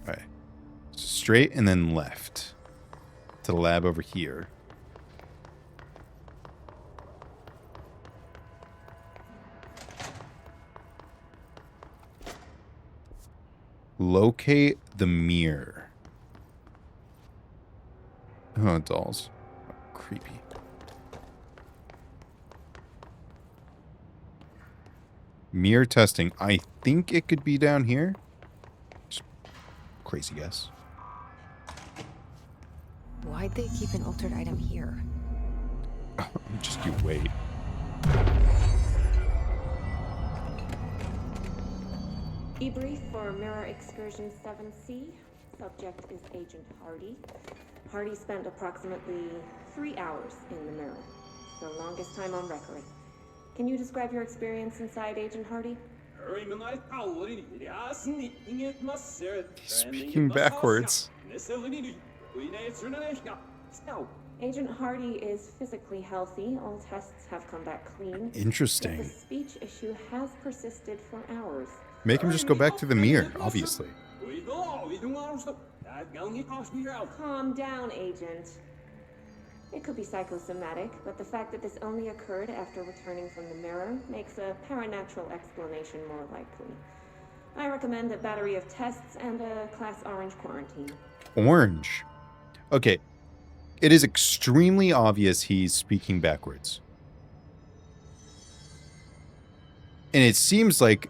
Okay. Straight and then left. To the lab over here. Locate the mirror. Oh, dolls. Oh, creepy. Mirror testing. I think it could be down here. Just crazy guess. Why'd they keep an altered item here? Just you wait. Debrief for Mirror Excursion 7C. Subject is Agent Hardy. Hardy spent approximately 3 hours in the mirror. The longest time on record. Can you describe your experience inside, Agent Hardy? Speaking backwards. Agent Hardy is physically healthy. All tests have come back clean. Interesting. Yet the speech issue has persisted for hours. Make him just go back to the mirror, obviously. Calm down, Agent. It could be psychosomatic, but the fact that this only occurred after returning from the mirror makes a paranatural explanation more likely. I recommend a battery of tests and a Class Orange quarantine. Orange. Okay. It is extremely obvious he's speaking backwards. And it seems like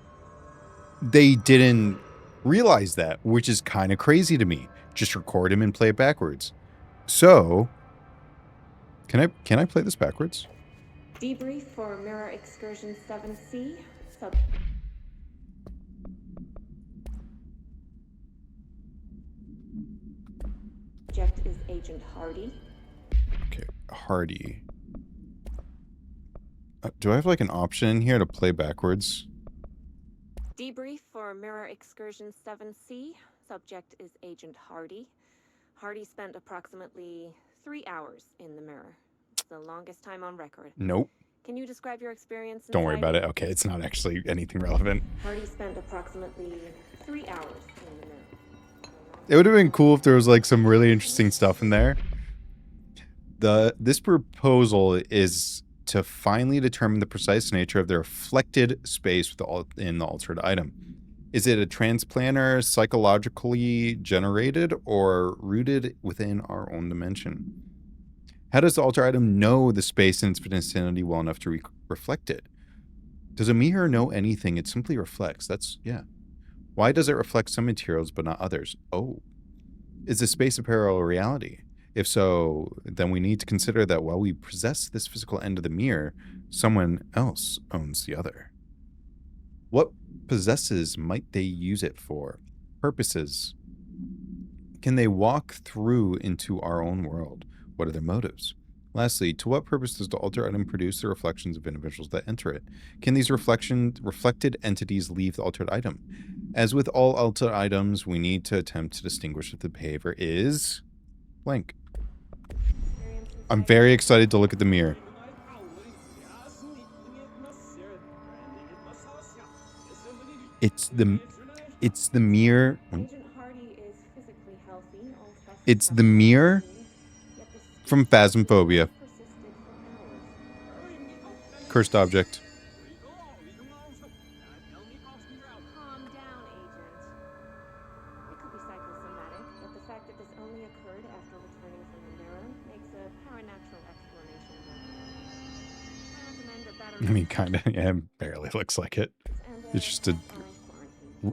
they didn't realize that, which is kind of crazy to me. Just record him and play it backwards. So, can I play this backwards? Debrief for Mirror Excursion 7C. Subject is Agent Hardy. Okay, Hardy. Do I have like an option in here to play backwards? Debrief for Mirror Excursion 7C. Subject is Agent Hardy. Hardy spent approximately 3 hours in the mirror. It's the longest time on record. Nope. Can you describe your experience? Don't worry about it. Okay, it's not actually anything relevant. Hardy spent approximately 3 hours in the mirror. It would have been cool if there was like some really interesting stuff in there. This proposal is to finally determine the precise nature of the reflected space in the altered item. Is it a transplanter psychologically generated or rooted within our own dimension? How does the altered item know the space in its vicinity well enough to reflect it? Does a mirror know anything? It simply reflects. Yeah. Why does it reflect some materials but not others? Oh. Is the space a parallel reality? If so, then we need to consider that while we possess this physical end of the mirror, someone else owns the other. What possesses might they use it for? Purposes? Can they walk through into our own world? What are their motives? Lastly, to what purpose does the altered item produce the reflections of individuals that enter it? Can these reflected entities leave the altered item? As with all altered items, we need to attempt to distinguish if the behavior is blank. I'm very excited to look at the mirror. It's the mirror. It's the mirror from Phasmophobia. Cursed object. I mean, kind of. Yeah, it barely looks like it. It's just a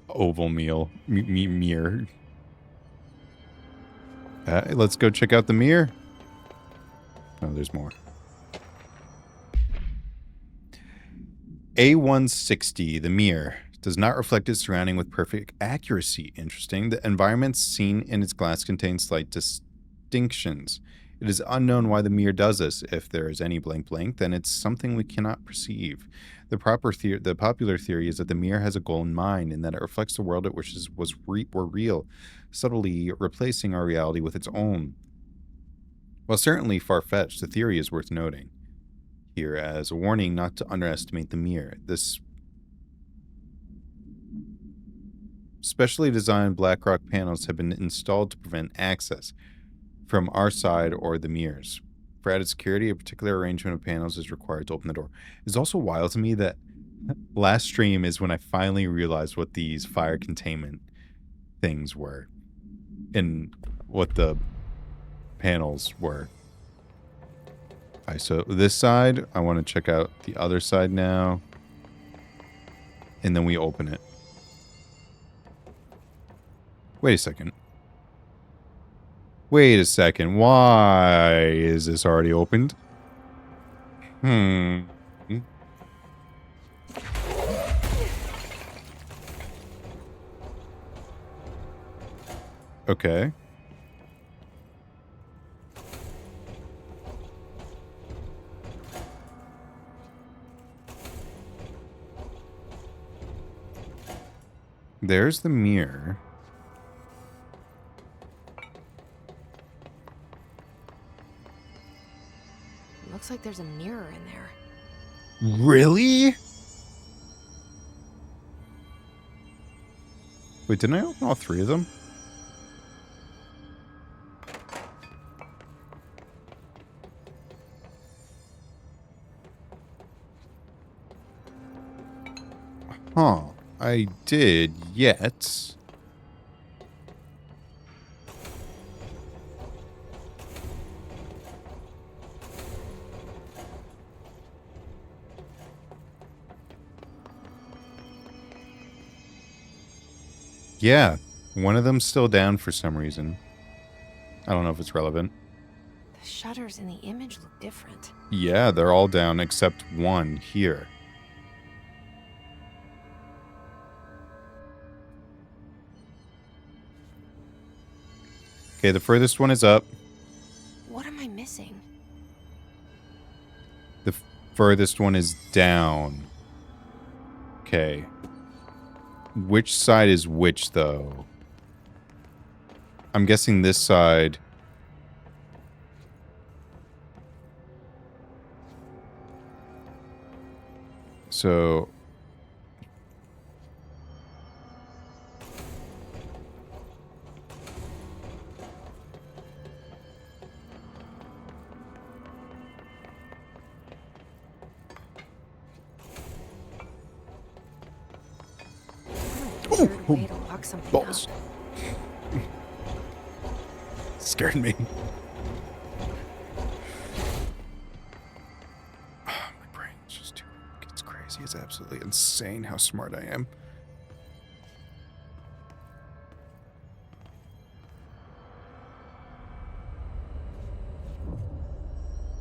oval mirror. Let's go check out the mirror. Oh, there's more. A160, the mirror, does not reflect its surrounding with perfect accuracy. Interesting. The environment seen in its glass contains slight distinctions. It is unknown why the mirror does this. If there is any blank, then it's something we cannot perceive. The popular theory is that the mirror has a goal in mind, and that it reflects the world it wishes were real, subtly replacing our reality with its own. While certainly far-fetched, the theory is worth noting here as a warning not to underestimate the mirror. This specially designed BlackRock panels have been installed to prevent access from our side or the mirrors. For added security, a particular arrangement of panels is required to open the door. It's also wild to me that last stream is when I finally realized what these fire containment things were and what the panels were. Alright, so this side, I want to check out the other side now. And then we open it. Wait a second. Wait a second. Why is this already opened? Okay. There's the mirror. Looks like there's a mirror in there. Really? Wait, didn't I open all 3 of them? Huh. I did, yet... Yeah, one of them's still down for some reason. I don't know if it's relevant. The shutters in the image look different. Yeah, they're all down except one here. Okay, the furthest one is up. What am I missing? The furthest one is down. Okay. Which side is which, though? I'm guessing this side. So... Weird way to lock something balls. up. Scared me. My brain just gets crazy. It's absolutely insane how smart I am.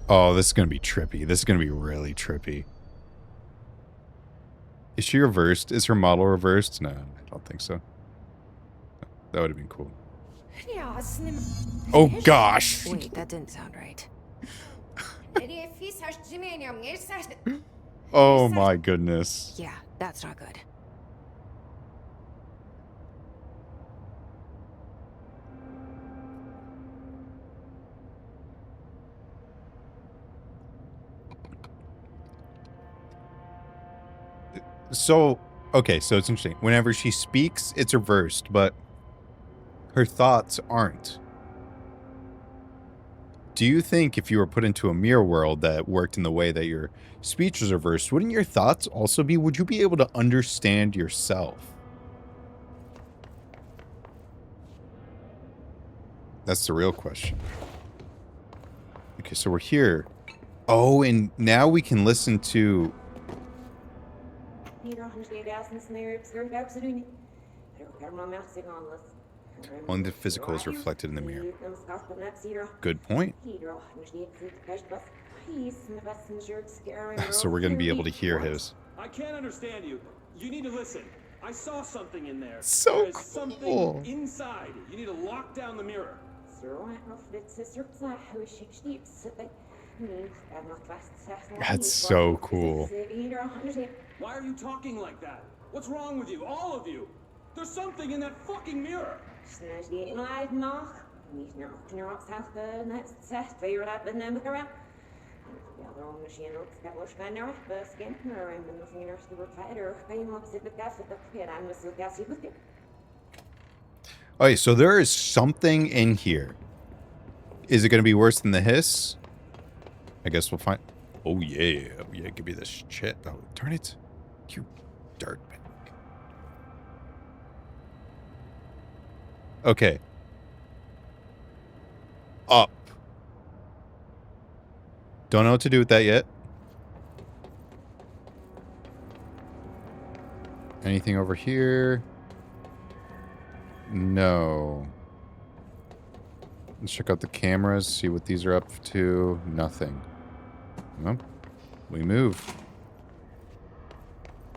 Oh, this is going to be trippy. This is going to be really trippy. Is she reversed? Is her model reversed? No, I don't think so. That would have been cool. Oh gosh! Wait, that didn't sound right. Oh my goodness. Yeah, that's not good. So, okay, so it's interesting. Whenever she speaks, it's reversed, but her thoughts aren't. Do you think if you were put into a mirror world that worked in the way that your speech was reversed, wouldn't your thoughts also be, would you be able to understand yourself? That's the real question. Okay, so we're here. Oh, and now we can listen to... Only the physical is reflected in the mirror. Good point. So we're going to be able to hear his. I can't understand you. You need to listen. I saw something in there. So There's something inside. You need to lock down the mirror. That's so cool. Why are you talking like that? What's wrong with you? All of you. There's something in that fucking mirror. Okay, so there is something in here. Is it going to be worse than the hiss? I guess we'll find... Oh, yeah. Oh, yeah, give me this shit. Oh, turn it. You dirtbag. Okay. Up. Don't know what to do with that yet. Anything over here? No. Let's check out the cameras, see what these are up to. Nothing. Well, we move.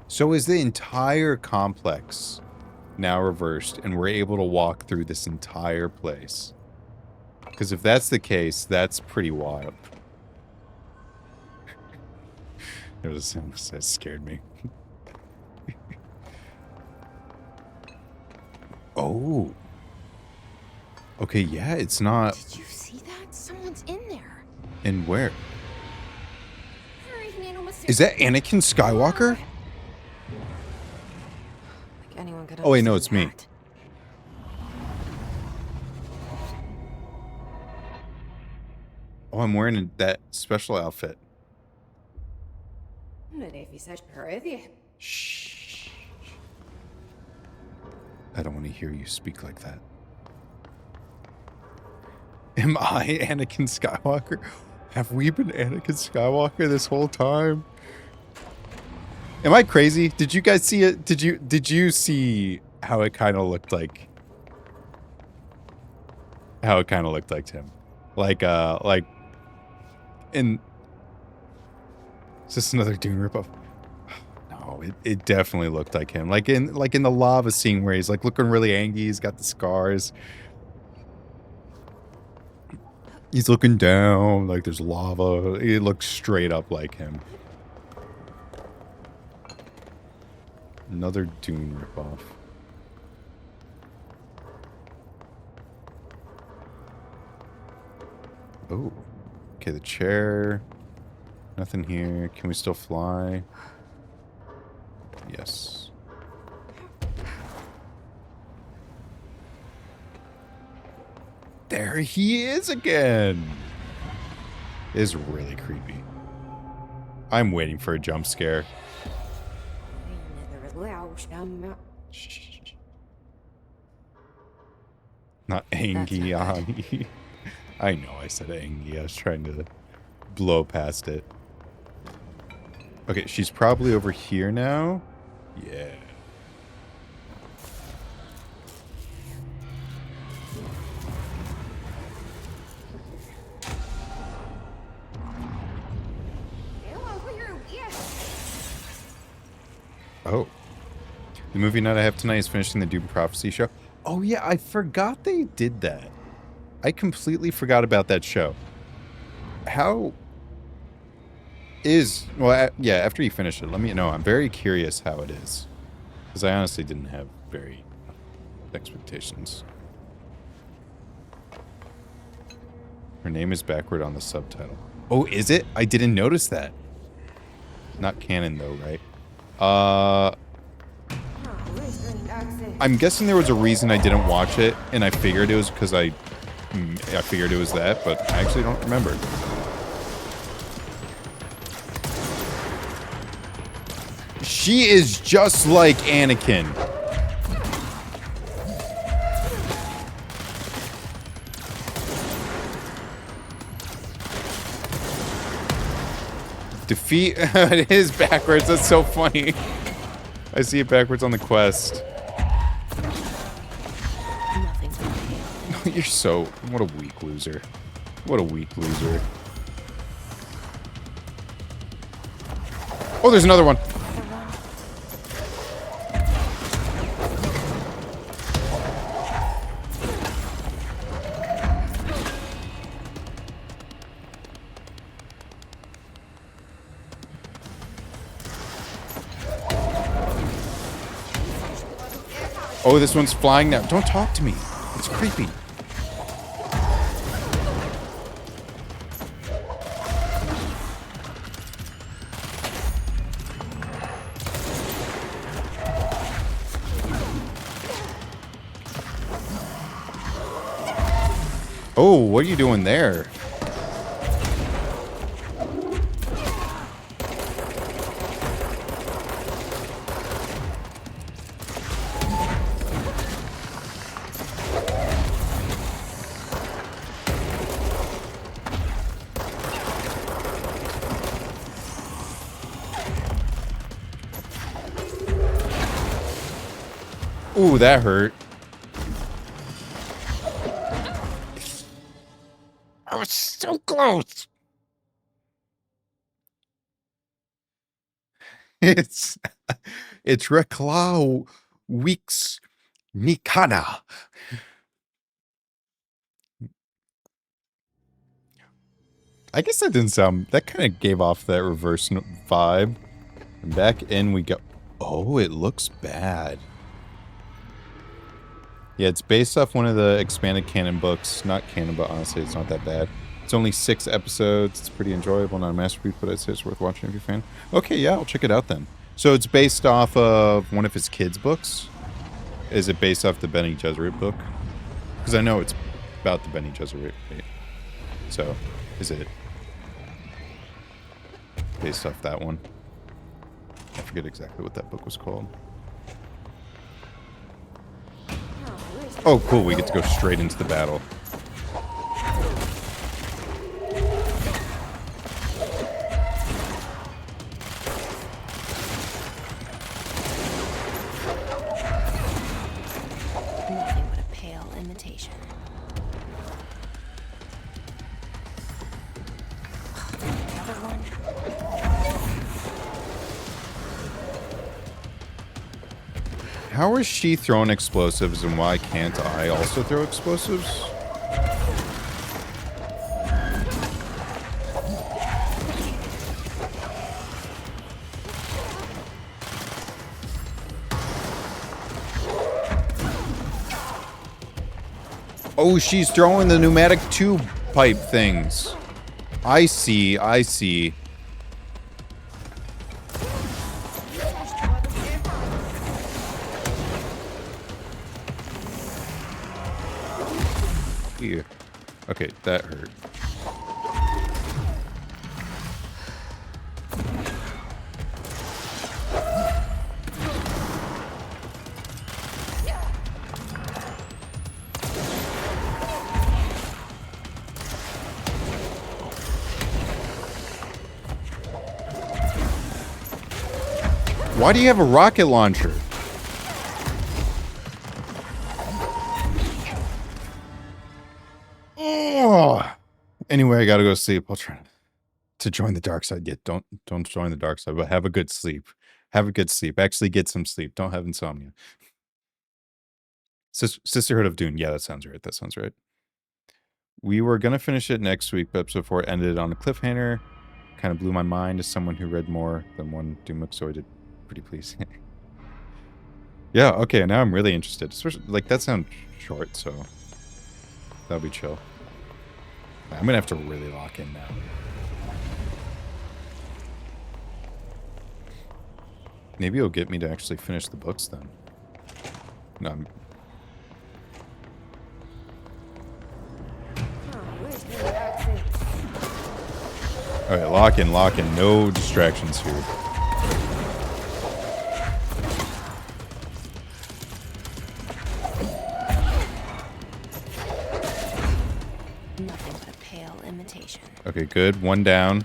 So is the entire complex now reversed and we're able to walk through this entire place? Because if that's the case, that's pretty wild. That scared me. Oh. Okay, yeah, it's not. Did you see that? Someone's in there. And where? Hurry, Is that Anakin Skywalker? Like anyone could Oh wait, no, it's understand me. that. Oh, I'm wearing that special outfit. Shh. I don't want to hear you speak like that. Am I Anakin Skywalker? Have we been Anakin Skywalker this whole time? Am I crazy? Did you guys see it? Did you see how it kind of looked like? How it kind of looked like Tim? Like in... Is this another Dune ripoff? No, it definitely looked like him. Like in the lava scene where he's like looking really angry, he's got the scars. He's looking down, like there's lava. It looks straight up like him. Another Dune ripoff. Oh. Okay, the chair. Nothing here. Can we still fly? Yes. There he is again. It is really creepy. I'm waiting for a jump scare. Shh. Not Angiani. I know I said Angie. I was trying to blow past it. Okay, she's probably over here now. Yeah. Oh. The movie night I have tonight is finishing the Dune Prophecy show. Oh yeah, I forgot they did that. I completely forgot about that show. How is... Well, yeah, after you finish it, let me know. I'm very curious how it is. Because I honestly didn't have very expectations. Her name is backward on the subtitle. Oh, is it? I didn't notice that. Not canon though, right? I'm guessing there was a reason I didn't watch it, and I figured it was because I figured it was that, but I actually don't remember. She is just like Anakin. Defeat... It is backwards. That's so funny. I see it backwards on the quest. You're so... What a weak loser. What a weak loser. Oh, there's another one. Oh, this one's flying now. Don't talk to me. It's creepy. Oh, what are you doing there? Ooh, that hurt. I was so close. It's Reklau Weeks Nikana. I guess that didn't sound... That kind of gave off that reverse vibe. And back in we go. Oh, it looks bad. Yeah, it's based off one of the expanded canon books. Not canon, but honestly, it's not that bad. It's only 6 episodes. It's pretty enjoyable. Not a masterpiece, but I'd say it's worth watching if you're a fan. Okay, yeah, I'll check it out then. So it's based off of one of his kids' books? Is it based off the Bene Gesserit book? Because I know it's about the Bene Gesserit. Right? So, is it based off that one? I forget exactly what that book was called. Oh, cool. We get to go straight into the battle. Nothing but a pale imitation. Another one. How is she throwing explosives and why can't I also throw explosives? Oh, she's throwing the pneumatic tube pipe things. I see, I see. Ew. Okay, that hurt. Why do you have a rocket launcher? Oh. Anyway, I gotta go sleep. I'll try to join the dark side. Yet don't join the dark side, but have a good sleep. Have a good sleep. Actually get some sleep. Don't have insomnia. Sisterhood of Dune. Yeah, that sounds right. That sounds right. We were gonna finish it next week, but episode 4 ended on a cliffhanger. Kind of blew my mind as someone who read more than one Doom book, so I did pretty pleased. Yeah, okay, now I'm really interested. Especially, like, that sounds short, so that'll be chill. I'm gonna have to really lock in now. Maybe it'll get me to actually finish the books then. No, I'm... Alright, lock in. No distractions here. Nothing but a pale imitation. Okay, good. One down.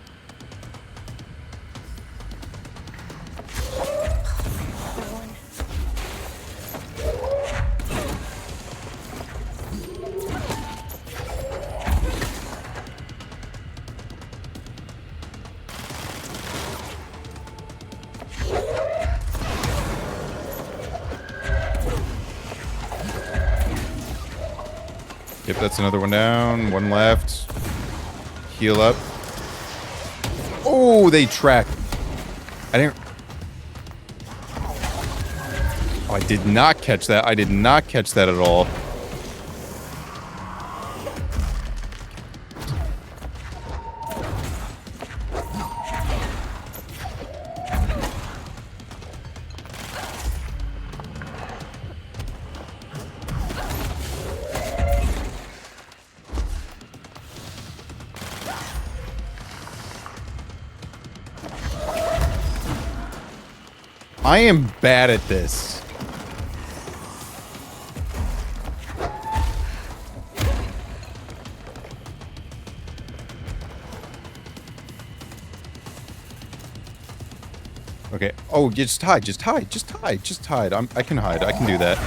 Yep, that's another one down. One left. Heal up. Oh, they tracked. I didn't... Oh, I did not catch that. I did not catch that at all. I am bad at this. Okay. Oh, just hide. Just hide. Just hide. Just hide. I can hide. I can do that.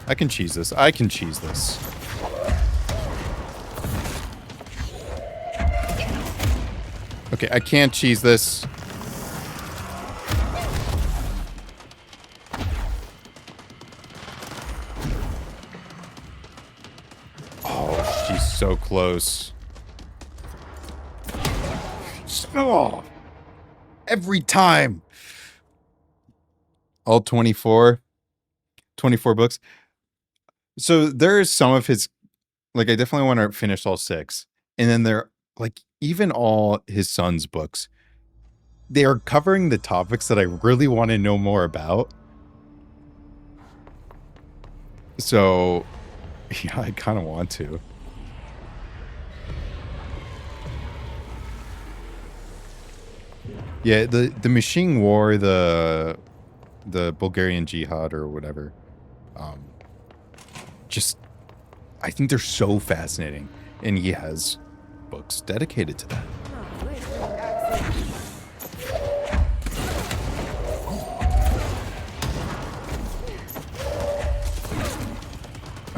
I can cheese this. I can cheese this. Okay, I can't cheese this. Oh, she's so close. Oh. Every time. All 24 books. So there's some of his, like, I definitely want to finish all 6. And then there, like, even all his son's books, they are covering the topics that I really want to know more about. So, yeah, I kind of want to. Yeah, the machine war, the Bulgarian jihad or whatever. Just, I think they're so fascinating, and he has books dedicated to that.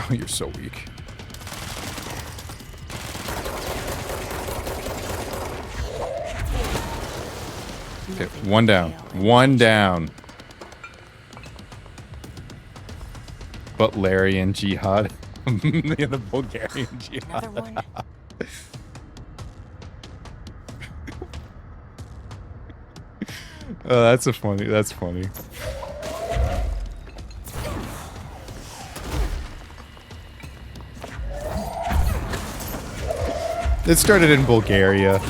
Oh, you're so weak. Okay, one down. One down. But Larry and Jihad. The Bulgarian Jihad. Another one. Oh, that's funny. It started in Bulgaria.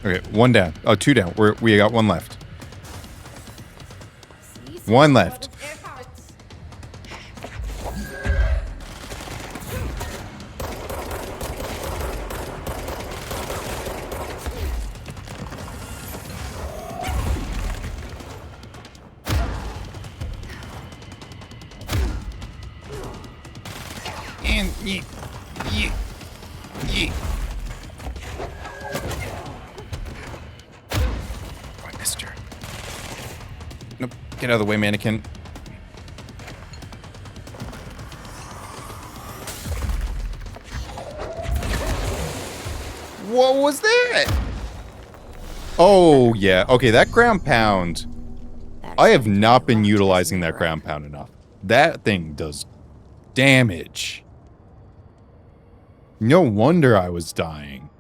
Okay, one down. Oh, 2 down. We got 1 left. 1 left. And yeet. I missed her. Nope. Get out of the way, mannequin. What was that? Oh, yeah. Okay, that ground pound. I have not been utilizing that ground pound enough. That thing does damage. No wonder I was dying.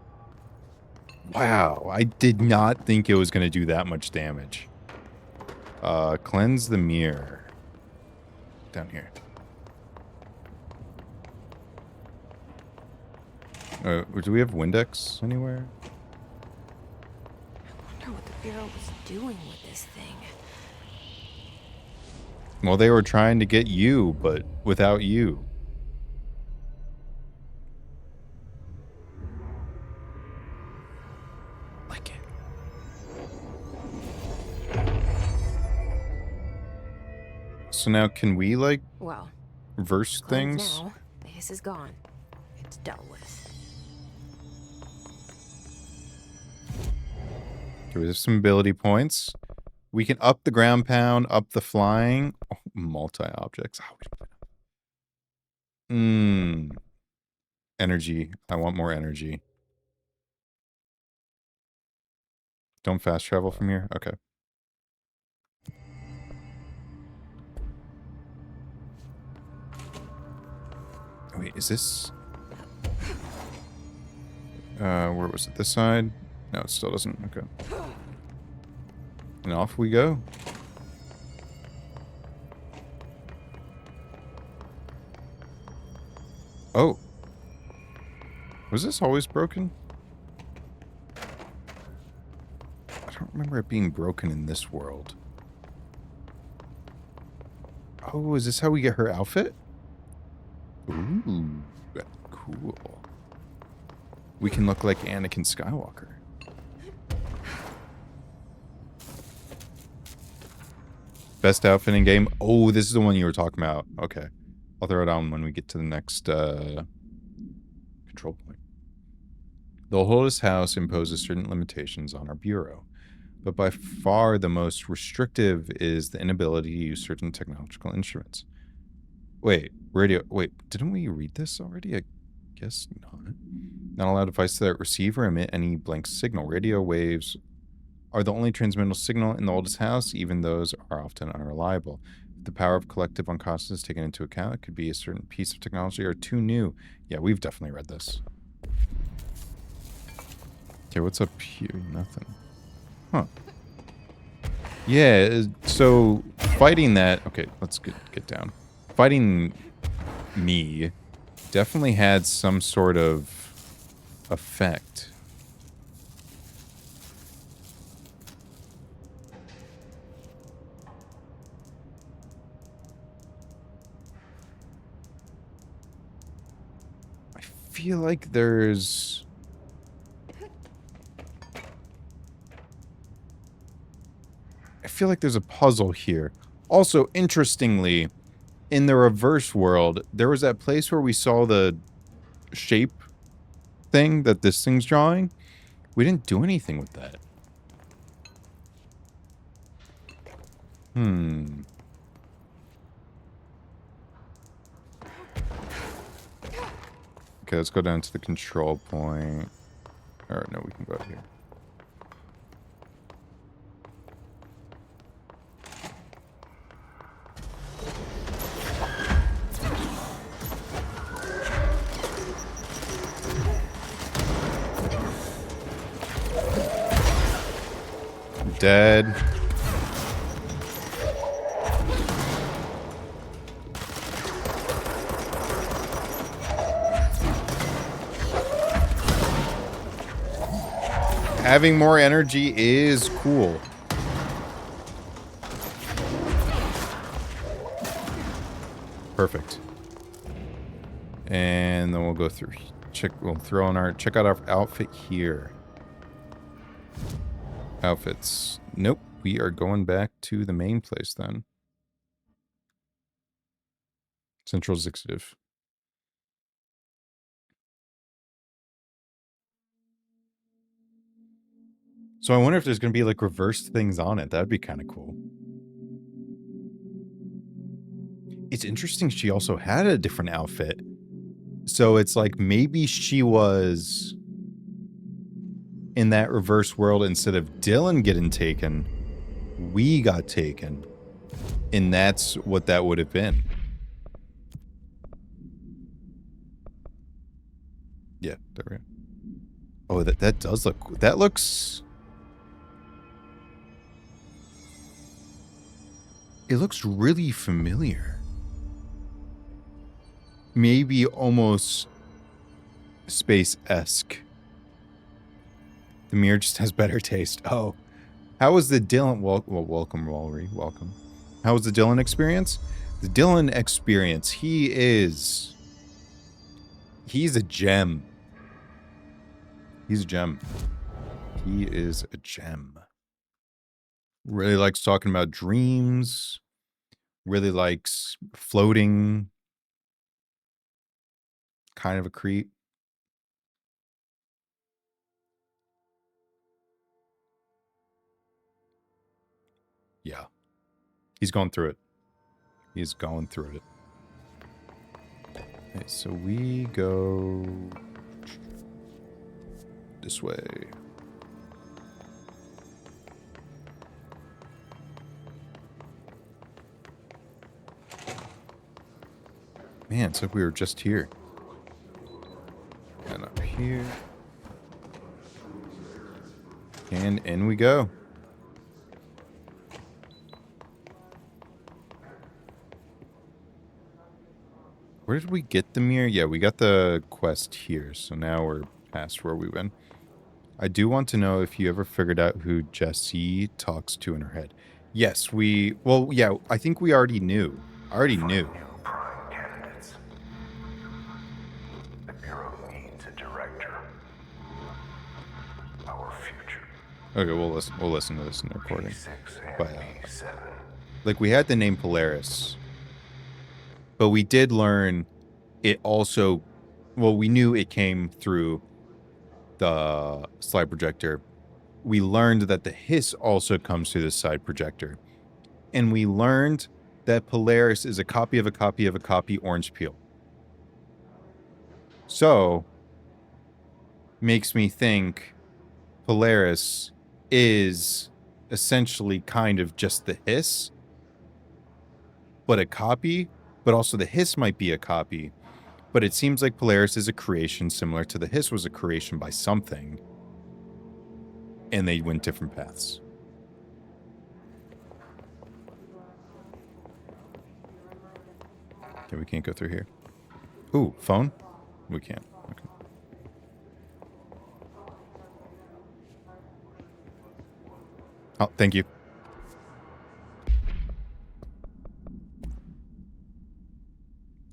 Wow, I did not think it was going to do that much damage. Cleanse the mirror. Down here. Do we have Windex anywhere? I wonder what the Bureau was doing with this thing. Well, they were trying to get you, but without you. Like it. So now can we, like, Well, reverse things? now the hiss is gone. It's dealt with. Okay, we have some ability points. We can up the ground pound, up the flying. Oh, multi-objects. Energy. I want more energy. Don't fast travel from here? Okay. Wait, is this... where was it? This side? No, it still doesn't. Okay. And off we go. Oh. Was this always broken? I don't remember it being broken in this world. Oh, is this how we get her outfit? Ooh, cool. We can look like Anakin Skywalker. Best outfit in game. Oh, this is the one you were talking about. Okay. I'll throw it on when we get to the next control point. The oldest house imposes certain limitations on our bureau, but by far the most restrictive is the inability to use certain technological instruments. Wait, radio. Wait, didn't we read this already? I guess not. Not allowed devices that receive or emit any blank signal. Radio waves are the only transmittal signal in the oldest house. Even those are often unreliable. the power of collective unconsciousness taken into account. It could be a certain piece of technology or too new. Yeah, we've definitely read this. Okay, what's up here? Nothing. Huh. Yeah, so fighting that... Okay, let's get down. Fighting me definitely had some sort of effect. I feel like there's... I feel like there's a puzzle here. Also, interestingly, in the reverse world, there was that place where we saw the shape thing that this thing's drawing. We didn't do anything with that. Okay, let's go down to the control point. Or no, we can go up here. Dead. Having more energy is cool. Perfect. And then we'll go through. We'll throw on check out our outfit here. Outfits. Nope. We are going back to the main place then. Central Executive. So I wonder if there's going to be like reversed things on it. That'd be kind of cool. It's interesting she also had a different outfit. So it's like maybe she was in that reverse world. Instead of Dylan getting taken, we got taken. And that's what that would have been. Yeah, there we go. Oh, that does look... That looks... It looks really familiar. Maybe almost space-esque. The mirror just has better taste. Oh. How was the Dylan... Well, welcome, Walry. Welcome. How was the Dylan experience? The Dylan experience. He's a gem. He's a gem. He is a gem. Really likes talking about dreams. Really likes floating. Kind of a creep. Yeah. He's going through it. He's going through it. Okay, so we go this way. Man, it's like we were just here. And up here. And in we go. Where did we get the mirror? Yeah, we got the quest here. So now we're past where we went. I do want to know if you ever figured out who Jessie talks to in her head. Yes, well, yeah, I think we already knew. I already knew. Okay, we'll listen to this in the recording. But, like, we had the name Polaris. But we did learn it also... Well, we knew it came through the slide projector. We learned that the hiss also comes through the side projector. And we learned that Polaris is a copy of a copy of a copy orange peel. So, makes me think Polaris is essentially kind of just the hiss. but a copy, but also the Hiss might be a copy. But it seems like Polaris is a creation similar to the Hiss was a creation by something. And they went different paths. Okay, we can't go through here. Ooh, phone? We can't. Okay. Oh, thank you.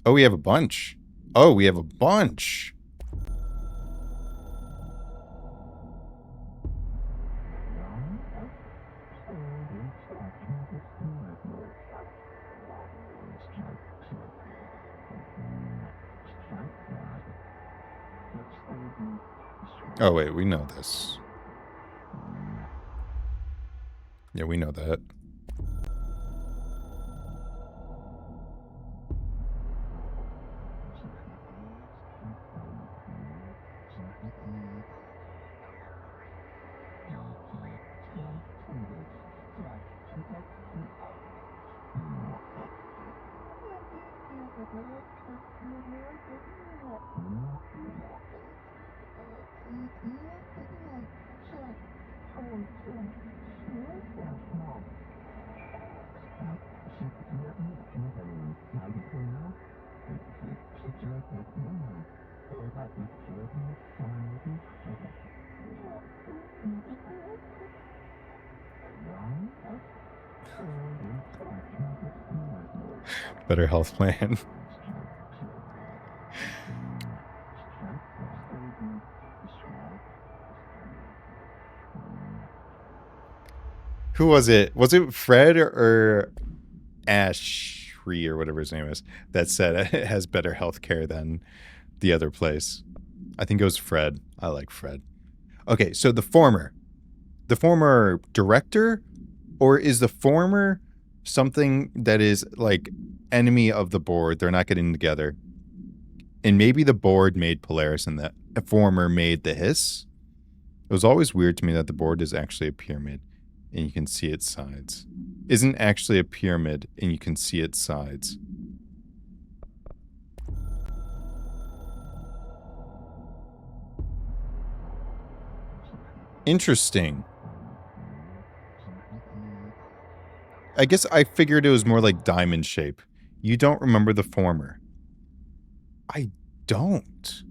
Oh, we have a bunch. Oh, we have a bunch. Oh, wait, we know this. Yeah, we know that. Better health plan. Who was it? Was it Fred or Ashry or whatever his name is that said it has better health care than the other place? I think it was Fred. I like Fred. Okay, so the former director, or is the former something that is like enemy of the board? They're not getting together. And maybe the board made Polaris and the former made the Hiss. It was always weird to me that the board is actually a pyramid and you can see its sides. Isn't actually a pyramid and you can see its sides. Interesting. I guess I figured it was more like diamond shape. You don't remember the former. I don't.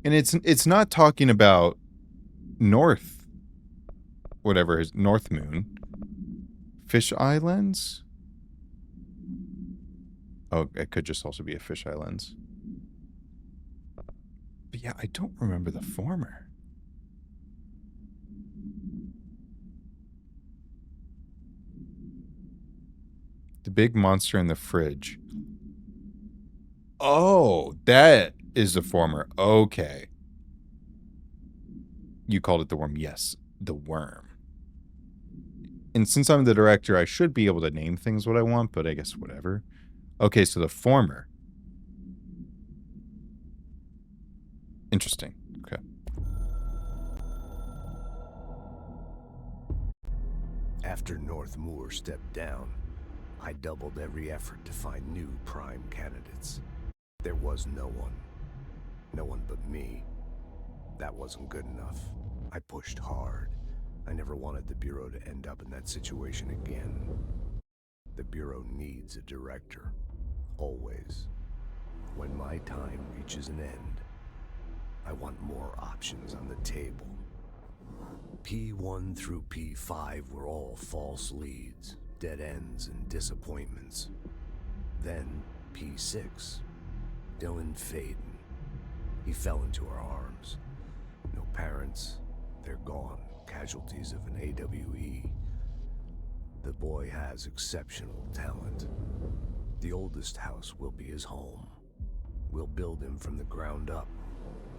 And it's not talking about North, whatever is North Moon. Fish Islands? Oh, it could just also be a Fish Islands. But yeah, I don't remember the former. The big monster in the fridge. Oh, that is the former. Okay. You called it the worm. Yes, the worm. And since I'm the director, I should be able to name things what I want, but I guess whatever. Okay, so the former. Interesting. Okay. After North Moor stepped down, I doubled every effort to find new prime candidates. There was no one. No one but me. That wasn't good enough. I pushed hard. I never wanted the Bureau to end up in that situation again. The Bureau needs a director. Always. When my time reaches an end, I want more options on the table. P1 through P5 were all false leads, dead ends and disappointments. Then P6, Dylan Faden. He fell into our arms. No parents, they're gone, casualties of an AWE. The boy has exceptional talent. The oldest house will be his home. We'll build him from the ground up.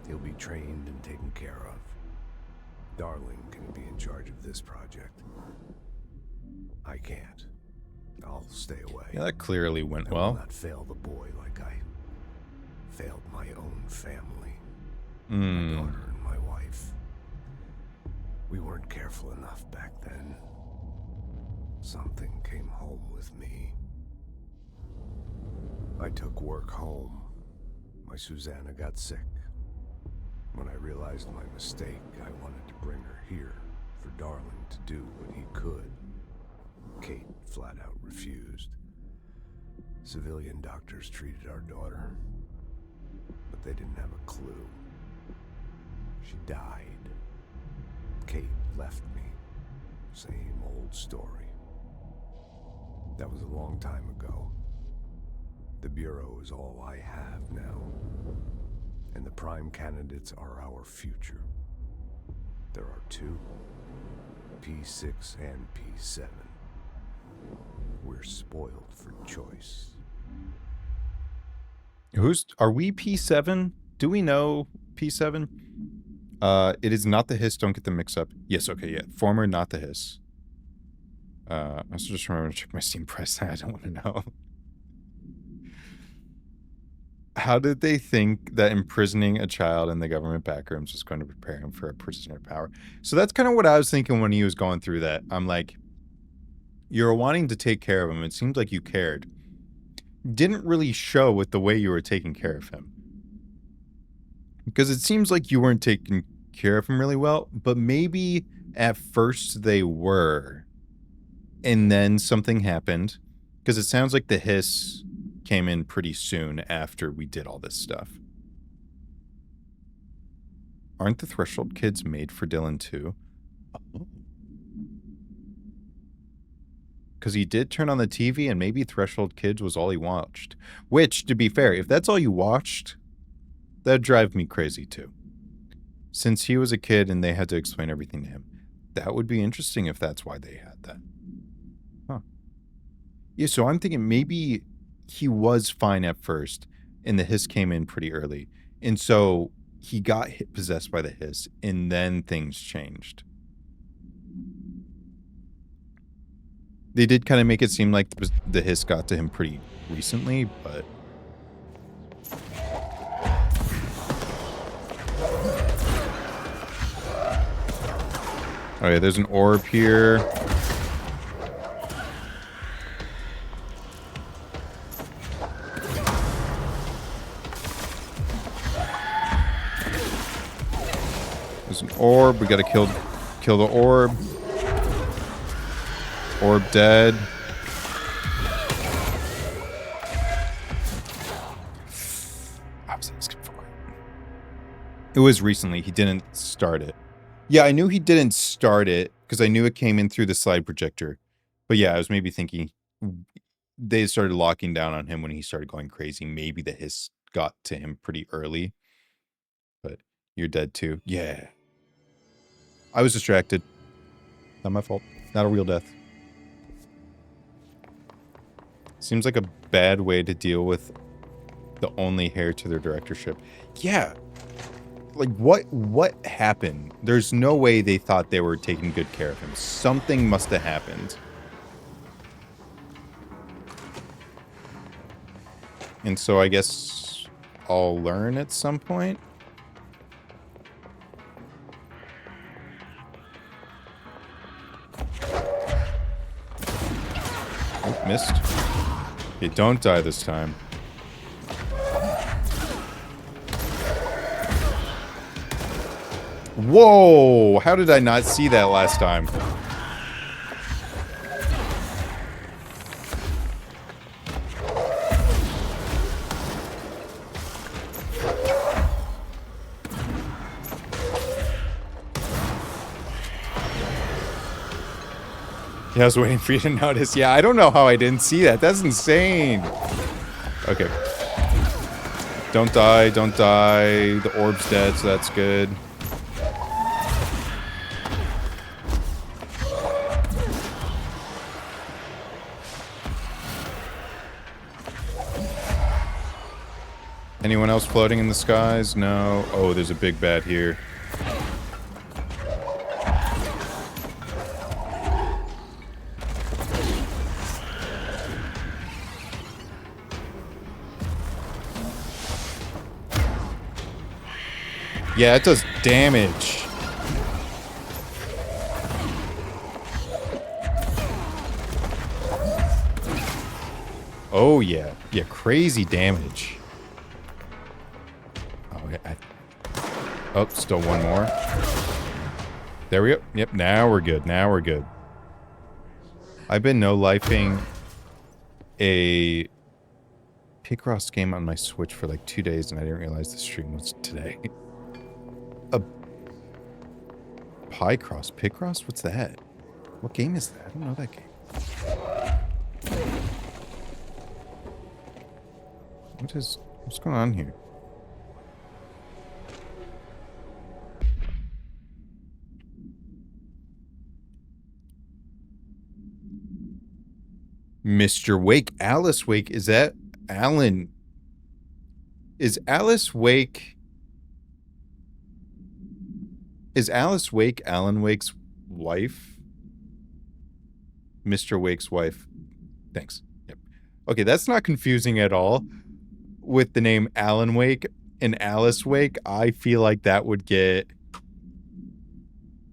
He'll be trained and taken care of. Darling can be in charge of this project. I can't. I'll stay away. Yeah, that clearly went well. I will not fail the boy like I failed my own family. My daughter and my wife. We weren't careful enough back then. Something came home with me. I took work home. My Susanna got sick. When I realized my mistake, I wanted to bring her here for Darling to do what he could. Kate flat out refused. Civilian doctors treated our daughter, but they didn't have a clue. She died. Kate left me. Same old story. That was a long time ago. The Bureau is all I have now. And the prime candidates are our future. There are two, P6 and P7. We're spoiled for choice. Are we P7? Do we know P7? It is not the Hiss, don't get them mixed up. Yes, okay, yeah. Former, not the Hiss. I also just remember to check my Steam price. I don't want to know. How did they think that imprisoning a child in the government backrooms was going to prepare him for a prisoner of power? So that's kind of what I was thinking when he was going through that. I'm like, you're wanting to take care of him. It seems like you cared. Didn't really show with the way you were taking care of him. Because it seems like you weren't taking care of him really well, but maybe at first they were. And then something happened. Because it sounds like the Hiss came in pretty soon after we did all this stuff. Aren't the Threshold kids made for Dylan too? Oh. Because he did turn on the TV and maybe Threshold Kids was all he watched. Which, to be fair, if that's all you watched, that'd drive me crazy too. Since he was a kid and they had to explain everything to him. That would be interesting if that's why they had that. Huh. Yeah, so I'm thinking maybe he was fine at first and the Hiss came in pretty early. And so he got possessed by the Hiss and then things changed. They did kind of make it seem like the Hiss got to him pretty recently, but... Oh yeah, there's an orb here. There's an orb. We gotta kill the orb. Orb dead. I was asking for it. It was recently. He didn't start it. Yeah, I knew he didn't start it because I knew it came in through the slide projector. But yeah, I was maybe thinking they started locking down on him when he started going crazy. Maybe the Hiss got to him pretty early. But you're dead too. Yeah. I was distracted. Not my fault. Not a real death. Seems like a bad way to deal with the only heir to their directorship. Yeah. Like, what happened? There's no way they thought they were taking good care of him. Something must have happened. And so I guess I'll learn at some point. Oh, missed. Okay, don't die this time. Whoa! How did I not see that last time? Yeah, I was waiting for you to notice. Yeah, I don't know how I didn't see that. That's insane. Okay. Don't die, don't die. The orb's dead, so that's good. Anyone else floating in the skies? No. Oh, there's a big bad here. Yeah, it does damage. Oh, yeah. Yeah, crazy damage. Oh, yeah. Oh, still one more. There we go. Yep, now we're good. Now we're good. I've been no-lifing a Picross game on my Switch for like 2 days, and I didn't realize the stream was today. A Picross? What's that? What game is that? I don't know that game. What's going on here? Mr. Wake, Alice Wake, is that Alan? Is Alice Wake Alan Wake's wife? Mr. Wake's wife. Thanks. Yep. Okay, that's not confusing at all. With the name Alan Wake and Alice Wake, I feel like that would get...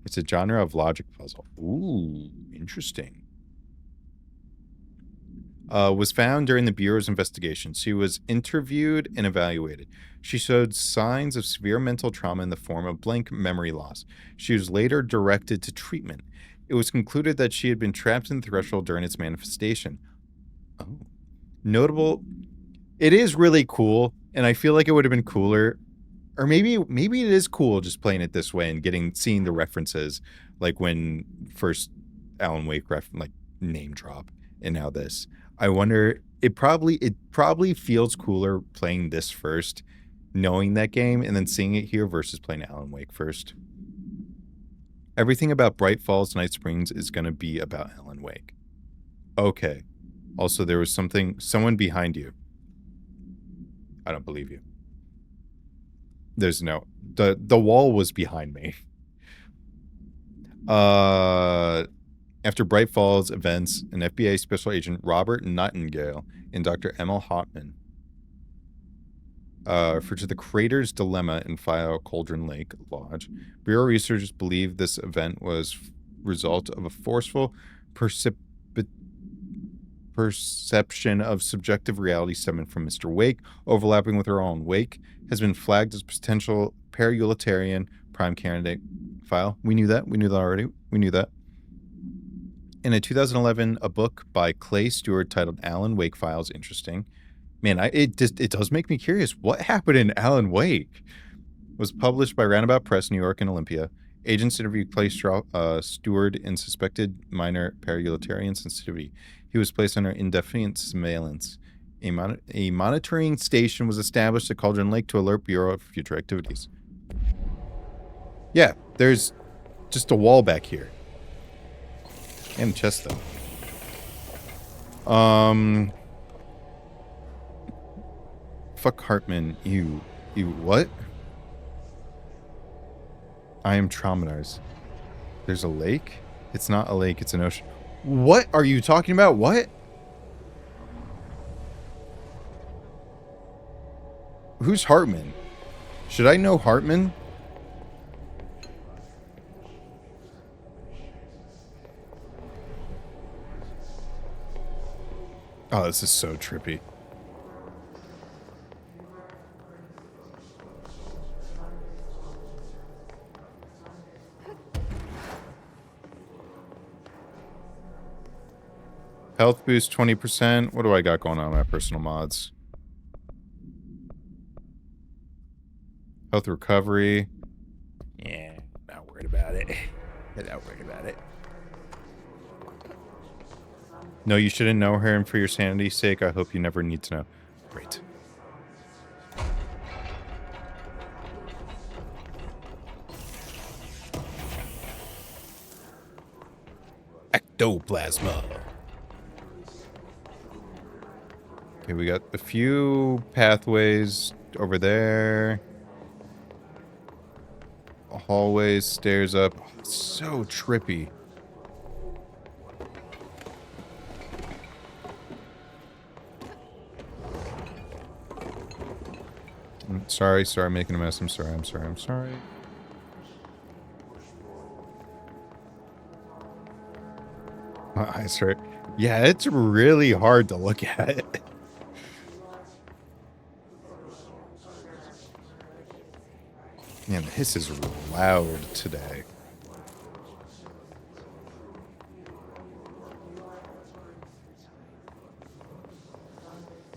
It's a genre of logic puzzle. Ooh, interesting. Was found during the Bureau's investigation. She was interviewed and evaluated. She showed signs of severe mental trauma in the form of blank memory loss. She was later directed to treatment. It was concluded that she had been trapped in the threshold during its manifestation. Oh. Notable... It is really cool, and I feel like it would have been cooler... Or maybe it is cool just playing it this way and seeing the references, like when first Alan Wake name drop, and now this. I wonder, it probably feels cooler playing this first, knowing that game, and then seeing it here versus playing Alan Wake first. Everything about Bright Falls, Night Springs is going to be about Alan Wake. Okay. Also, there was someone behind you. I don't believe you. There's no... The wall was behind me. After Bright Falls events, an FBI Special Agent Robert Nightingale and Dr. Emil Hoffman referred to the Crater's Dilemma in file Cauldron Lake Lodge. Bureau researchers believe this event was result of a forceful perception of subjective reality stemming from Mr. Wake, overlapping with her own. Wake has been flagged as potential para-utilitarian prime candidate file. We knew that. We knew that already. We knew that. In a 2011, a book by Clay Stewart titled Alan Wake Files, interesting. Man, it does make me curious. What happened in Alan Wake? Was published by Roundabout Press, New York, and Olympia. Agents interviewed Clay Stewart in suspected minor para-utilitarian sensitivity. He was placed under indefinite surveillance. A monitoring station was established at Cauldron Lake to alert Bureau of future activities. Yeah, there's just a wall back here. And chest, though. Fuck Hartman. You what? I am traumatized. There's a lake? It's not a lake, it's an ocean. What are you talking about? What? Who's Hartman? Should I know Hartman? Oh, this is so trippy. Health boost 20%. What do I got going on in my personal mods? Health recovery. Yeah, not worried about it. Not worried about it. No, you shouldn't know her, and for your sanity's sake, I hope you never need to know. Great. Ectoplasma. Okay, we got a few pathways over there. Hallways, stairs up. Oh, it's so trippy. I'm sorry, I'm making a mess. I'm sorry. My eyes hurt. Yeah, it's really hard to look at. Man, the hiss is loud today.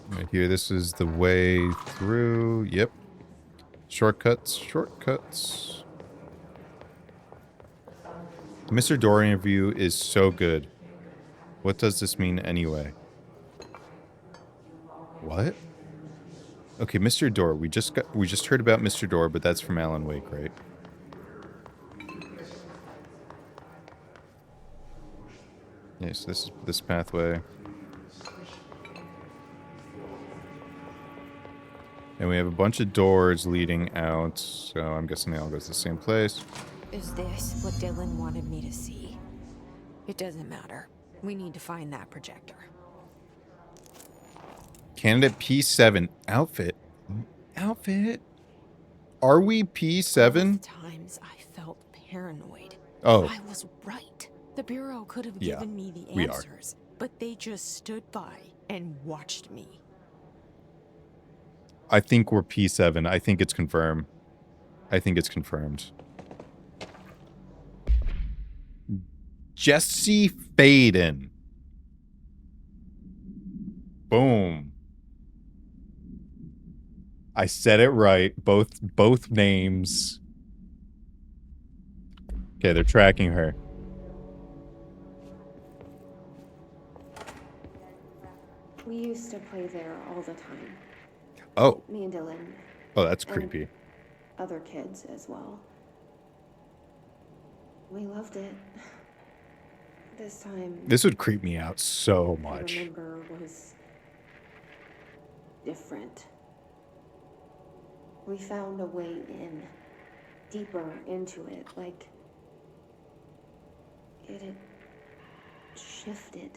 Right here, this is the way through. Yep. Shortcuts, shortcuts. The Mr. Door interview is so good. What does this mean anyway? What? Okay, Mr. Door. We just heard about Mr. Door, but that's from Alan Wake, right? Yeah, so this is this pathway. And we have a bunch of doors leading out, so I'm guessing they all go to the same place. Is this what Dylan wanted me to see? It doesn't matter. We need to find that projector. Candidate P7 outfit. Outfit? Are we P7? Both times I felt paranoid. Oh. I was right. The Bureau could have Yeah, given me the we are. answers, but they just stood by and watched me. I think we're P7. I think it's confirmed. I think it's confirmed. Jesse Faden. Boom. I said it right. Both names. Okay, they're tracking her. We used to play there all the time. Oh. Me and Dylan. Oh, that's and creepy. Other kids as well. We loved it. This time. This would creep me out so much. I remember was different. We found a way in, deeper into it, like it had shifted.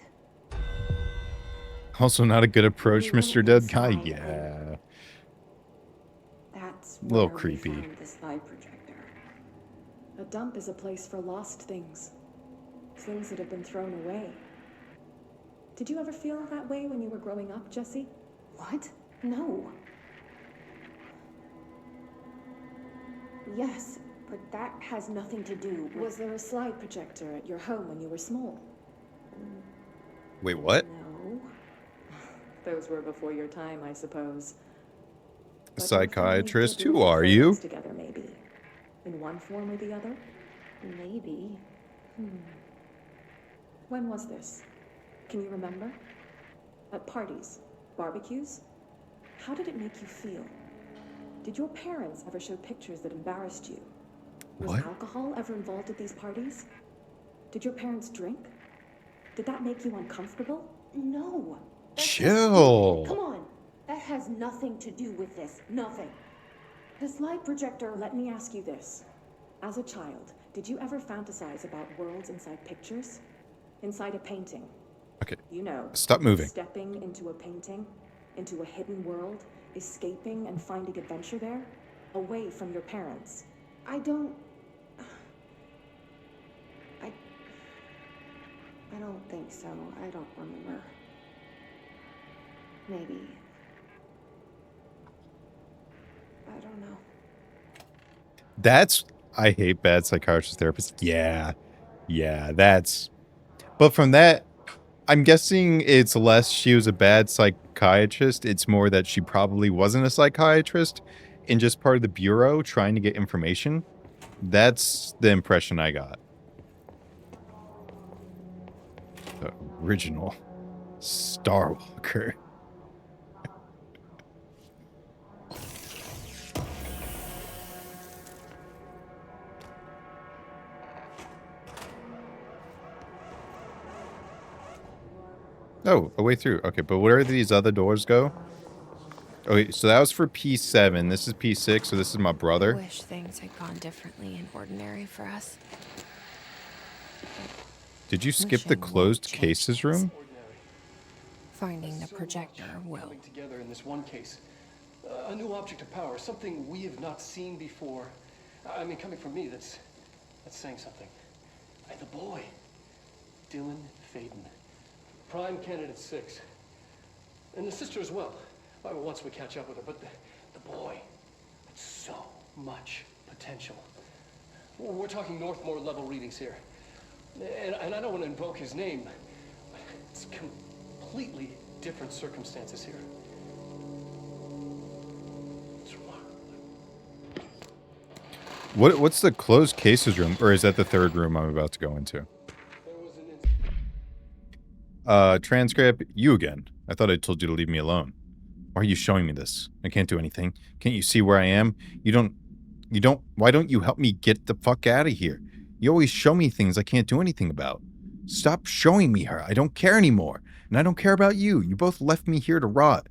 Also not a good approach, Mr. Dead Guy. Yeah. That's A little where we creepy. found this light projector. A dump is a place for lost things. Things that have been thrown away. Did you ever feel that way when you were growing up, Jesse? What? No. Yes, but that has nothing to do with... Was there a slide projector at your home when you were small? Wait, what? No. Those were before your time, I suppose. A But psychiatrist? your family Who did are live you? close together, maybe. In one form or the other? Maybe. When was this? Can you remember? At parties? Barbecues? How did it make you feel? Did your parents ever show pictures that embarrassed you? Was What? alcohol ever involved at these parties? Did your parents drink? Did that make you uncomfortable? No. Chill. Come on. That has nothing to do with this. Nothing. This light projector, let me ask you this. As a child, did you ever fantasize about worlds inside pictures? Inside a painting? Okay. You know. Stop moving. Stepping into a painting, into a hidden world, escaping and finding adventure there, away from your parents. I don't think so. I don't remember. Maybe. I don't know. That's... I hate bad psychiatrist therapists. Yeah. Yeah, that's... But from that, I'm guessing it's less she was a bad psychiatrist. It's more that she probably wasn't a psychiatrist and just part of the Bureau trying to get information. That's the impression I got. The original Starwalker. Oh, a way through. Okay, but where do these other doors go? Okay, so that was for P7. This is P6, so this is my brother. I wish things had gone differently in Ordinary for us. Did you skip the closed cases room? Finding the projector will. Coming together in this one case. A new object of power, something we have not seen before. I mean, coming from me, that's saying something. And the boy, Dylan Faden. Prime Candidate 6. And the sister as well. Once we catch up with her. But the boy, it's so much potential. We're talking Northmore level readings here. And I don't want to invoke his name, but it's completely different circumstances here. It's remarkable. What's the closed cases room? Or is that the third room I'm about to go into? Transcript, you again. I thought I told you to leave me alone. Why are you showing me this? I can't do anything. Can't you see where I am? Why don't you help me get the fuck out of here? You always show me things I can't do anything about. Stop showing me her. I don't care anymore. And I don't care about you. You both left me here to rot.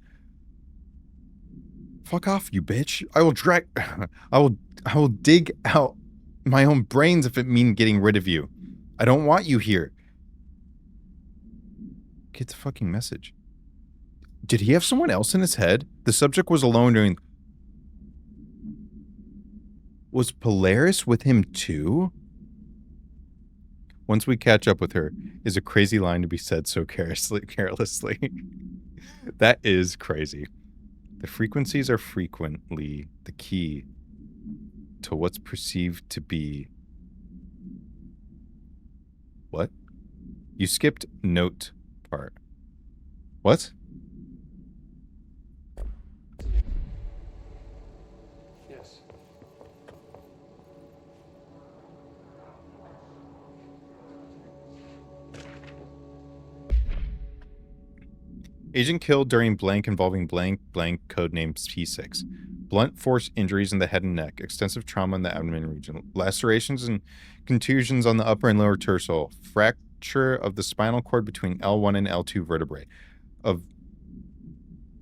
Fuck off, you bitch. I will dig out my own brains if it means getting rid of you. I don't want you here. Get the fucking message. Did he have someone else in his head? The subject was alone during... Was Polaris with him too? Once we catch up with her is a crazy line to be said so carelessly. That is crazy. The frequencies are frequently the key to what's perceived to be... What? You skipped note part. What? Yes. Agent killed during blank involving blank blank codename P6. Blunt force injuries in the head and neck. Extensive trauma in the abdomen region. Lacerations and contusions on the upper and lower torso. Fracture of the spinal cord between L1 and L2 vertebrae. Of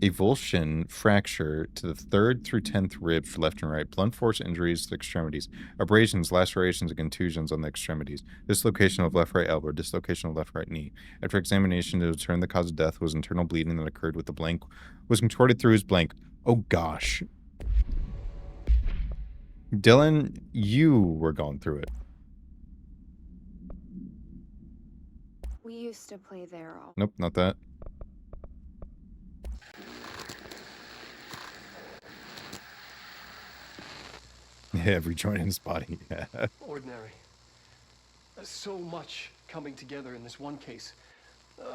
avulsion fracture to the 3rd through 10th ribs for left and right. Blunt force injuries to the extremities. Abrasions, lacerations, and contusions on the extremities. Dislocation of left right elbow. Dislocation of left right knee. After examination to determine the cause of death was internal bleeding that occurred with the blank. Was contorted through his blank. Oh gosh. Dylan, you were going through it. We used to play there all. Nope, not that. Yeah, every joint in his body. Yeah. Ordinary. So much coming together in this one case.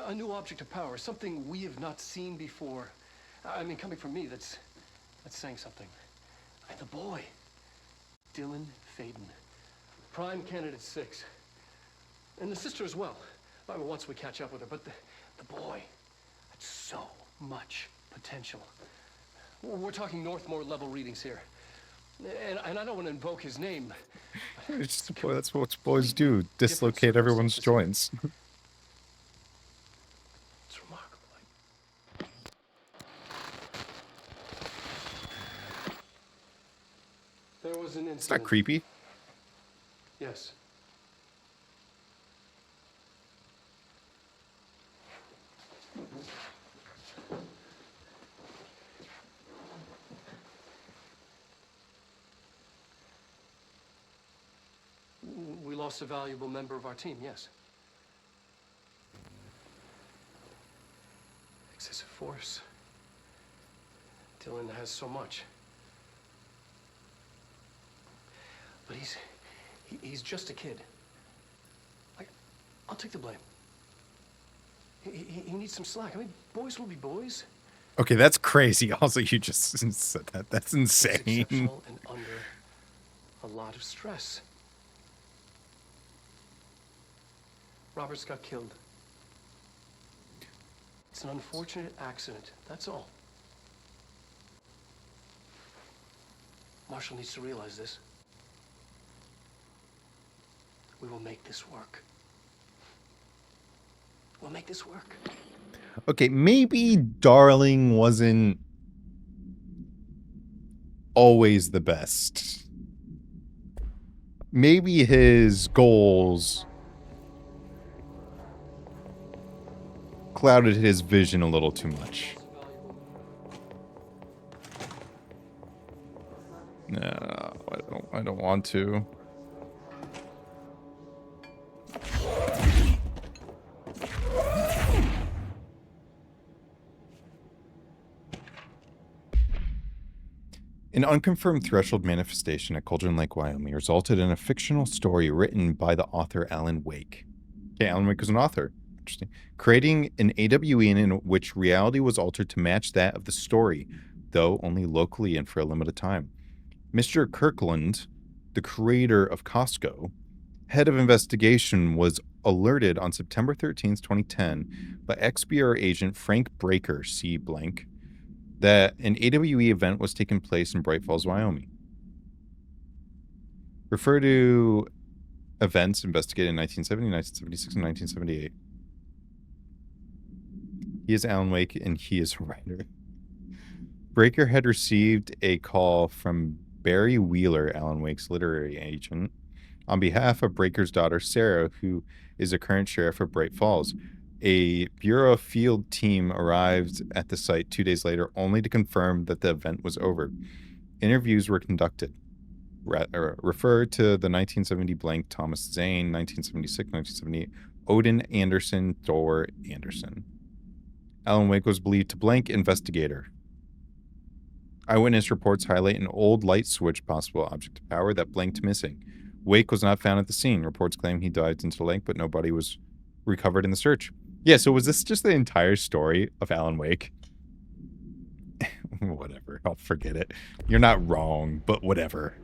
A new object of power, something we have not seen before. I mean, coming from me, that's saying something. And the boy, Dylan Faden, Prime Candidate 6. And the sister as well. Once we catch up with her, but the boy, that's so much potential. We're talking Northmore level readings here. And I don't want to invoke his name. It's just, boy, that's what boys do. Dislocate everyone's joints. It's remarkable. There was an incident. It's not creepy. Yes. We lost a valuable member of our team, yes. Excessive force. Dylan has so much. But he's just a kid. I'll take the blame. He needs some slack. I mean, boys will be boys. Okay, that's crazy. Also, you just said that. That's insane. He's exceptional and under a lot of stress. Roberts got killed. It's an unfortunate accident, that's all. Marshall needs to realize this. We will make this work. We'll make this work. Okay, maybe Darling wasn't always the best. Maybe his goals clouded his vision a little too much. No, I don't want to. unconfirmed threshold manifestation at Cauldron Lake, Wyoming resulted in a fictional story written by the author Alan Wake. Okay, Alan Wake was an author. Interesting. Creating an AWE in which reality was altered to match that of the story, though only locally and for a limited time. Mr. Kirkland, the creator of Costco, head of investigation, was alerted on September 13th, 2010 by XBR agent Frank Breaker, C. blank, that an AWE event was taking place in Bright Falls, Wyoming. Refer to events investigated in 1970, 1976, and 1978. He is Alan Wake, and he is a writer. Breaker had received a call from Barry Wheeler, Alan Wake's literary agent, on behalf of Breaker's daughter, Sarah, who is a current sheriff of Bright Falls. A Bureau field team arrived at the site 2 days later, only to confirm that the event was over. Interviews were conducted. Refer to the 1970 blank Thomas Zane, 1976, 1978, Odin Anderson, Thor Anderson. Alan Wake was believed to blank investigator. Eyewitness reports highlight an old light switch, possible object of power, that blinked missing. Wake was not found at the scene. Reports claim he dived into the lake, but no body was recovered in the search. Yeah, so was this just the entire story of Alan Wake? Whatever, I'll forget it. You're not wrong, but whatever.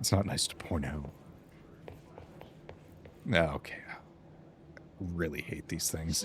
It's not nice to porno. Okay. I really hate these things.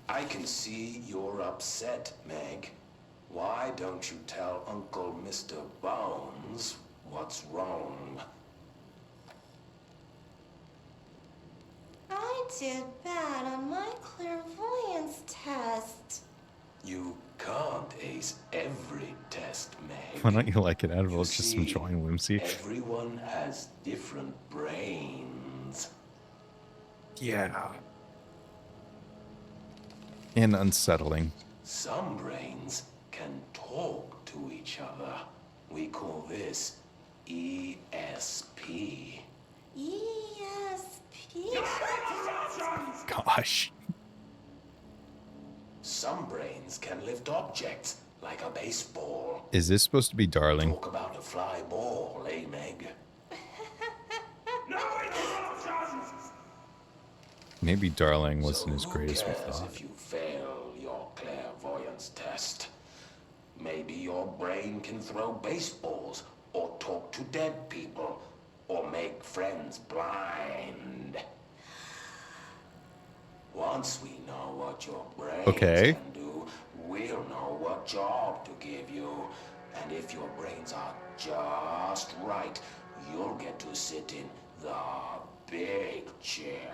I can see you're upset, Meg. Why don't you tell Uncle Mr. Bones what's wrong? I did bad on my clairvoyance test. You can't ace every test, Meg. Why don't you like it, Advil? Just enjoying whimsy. Everyone has different brains. Yeah. And unsettling. Some brains can talk to each other. We call this ESP. ESP? Gosh. Some brains can lift objects like a baseball. Is this supposed to be Darling? Talk about a fly ball, eh, Meg? Maybe Darling wasn't as great as we thought. If you fail your clairvoyance test, maybe your brain can throw baseballs, or talk to dead people, or make friends blind. Once we know what your brain can do, we'll know what job to give you. And if your brains are just right, you'll get to sit in the big chair.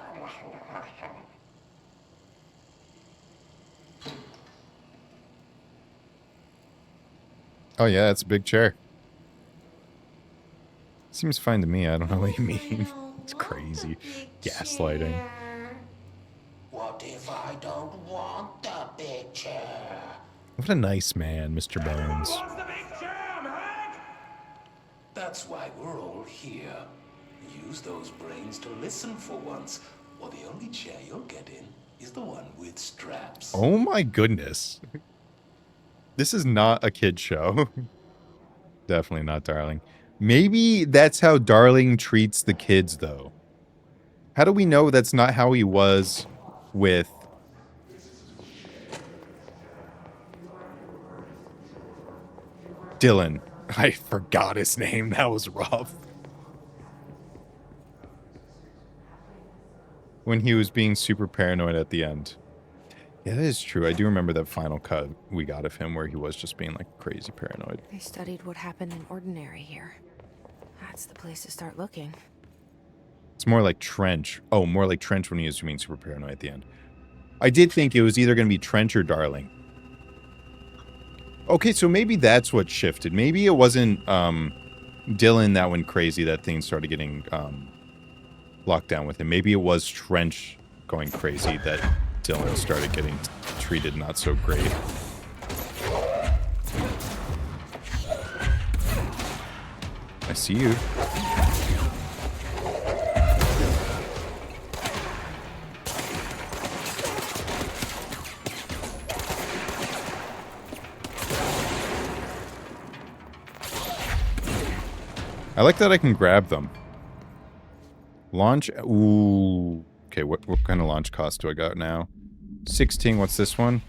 Oh yeah, it's a big chair. Seems fine to me. I don't know what you mean. It's crazy. Gaslighting. What if I don't want the big chair? What a nice man, Mr. Bones. That's why we're all here. Use those brains to listen for once, or the only chair you'll get in is the one with straps. Oh my goodness. This is not a kid show. Definitely not Darling. Maybe that's how Darling treats the kids, though. How do we know that's not how he was with... Dylan? I forgot his name. That was rough. When he was being super paranoid at the end. Yeah, that is true. I do remember that final cut we got of him where he was just being like crazy paranoid. They studied what happened in Ordinary here. That's the place to start looking. It's more like Trench. Oh, more like Trench when he was being super paranoid at the end. I did think it was either going to be Trench or Darling. Okay, so maybe that's what shifted. Maybe it wasn't Dylan that went crazy that things started getting locked down with him. Maybe it was Trench going crazy that Dylan started getting treated not so great. I see you. I like that I can grab them. Launch. Ooh. Okay, what kind of launch cost do I got now? 16. What's this one?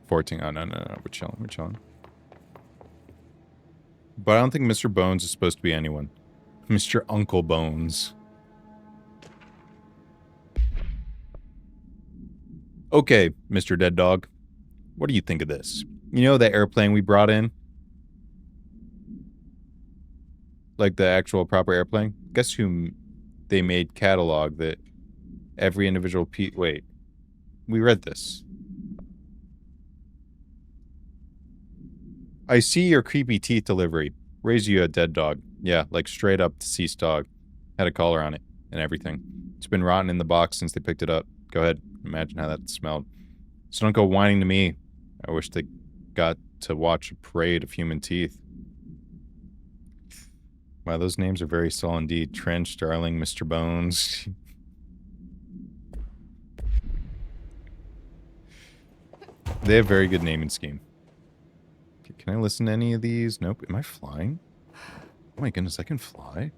14. Oh, no. We're chilling. But I don't think Mr. Bones is supposed to be anyone. Mr. Uncle Bones. Okay, Mr. Dead Dog. What do you think of this? You know that airplane we brought in? Like the actual proper airplane? Guess who they made catalog that every individual wait. We read this. I see your creepy teeth delivery. Raise you a dead dog. Yeah, like straight up deceased dog. Had a collar on it and everything. It's been rotten in the box since they picked it up. Go ahead. Imagine how that smelled. So don't go whining to me. I wish they got to watch a parade of human teeth. Wow, those names are very subtle indeed. Trench, Darling, Mr. Bones. They have very good naming scheme. Okay, can I listen to any of these? Nope. Am I flying? Oh my goodness, I can fly.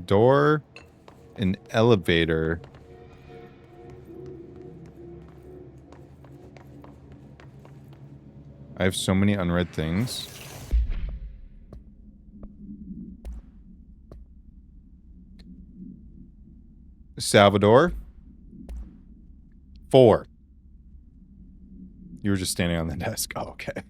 Door, an elevator. I have so many unread things. Salvador. 4. You were just standing on the desk. Oh, okay.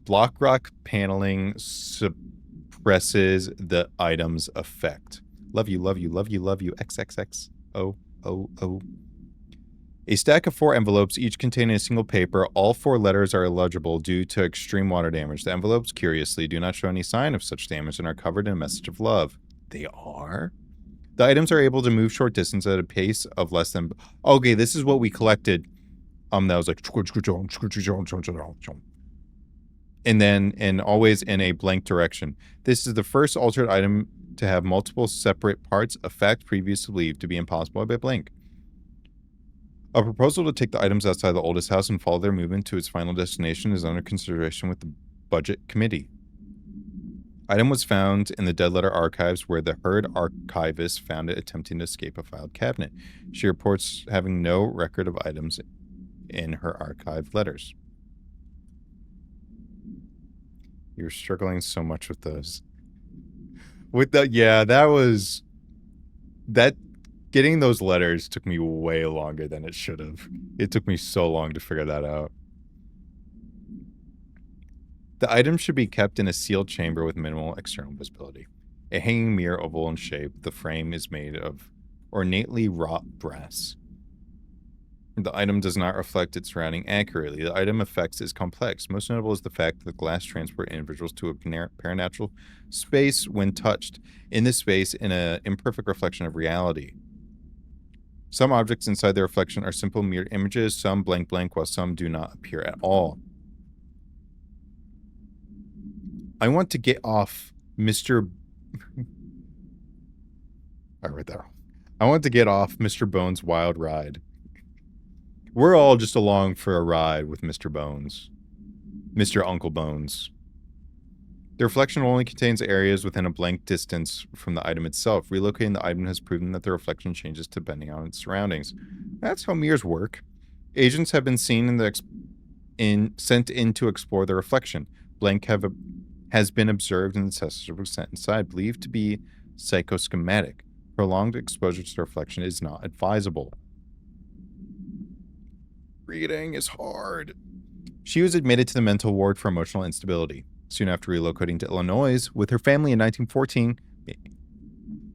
Block rock paneling suppresses the item's effect. Love you, love you, love you, love you. XXX. Oh. A stack of 4 envelopes, each containing a single paper. All 4 letters are illegible due to extreme water damage. The envelopes, curiously, do not show any sign of such damage and are covered in a message of love. They are? The items are able to move short distance at a pace of less than... Okay, this is what we collected. That was like... And always in a blank direction. This is the first altered item to have multiple separate parts, a fact previously believed to be impossible by blank. A proposal to take the items outside the oldest house and follow their movement to its final destination is under consideration with the Budget Committee. Item was found in the Dead Letter Archives, where the Herd archivist found it attempting to escape a filed cabinet. She reports having no record of items in her archived letters. You're struggling so much with those. Getting those letters took me way longer than it should have. It took me so long to figure that out. The item should be kept in a sealed chamber with minimal external visibility. A hanging mirror, oval in shape, the frame is made of ornately wrought brass. The item does not reflect its surrounding accurately. The item effects is complex. Most notable is the fact that the glass transports individuals to a paranatural space when touched. In this space, in an imperfect reflection of reality. Some objects inside the reflection are simple mirrored images, some blank, while some do not appear at all. I want to get off Mr. I read that wrong. I want to get off Mr. Bones' wild ride. We're all just along for a ride with Mr. Bones. Mr. Uncle Bones. The reflection only contains areas within a blank distance from the item itself. Relocating the item has proven that the reflection changes depending on its surroundings. That's how mirrors work. Agents have been seen sent in to explore the reflection. Blank has been observed in the test was sent inside, believed to be psychoschematic. Prolonged exposure to the reflection is not advisable. Reading is hard. She was admitted to the mental ward for emotional instability. Soon after relocating to Illinois with her family in 1914,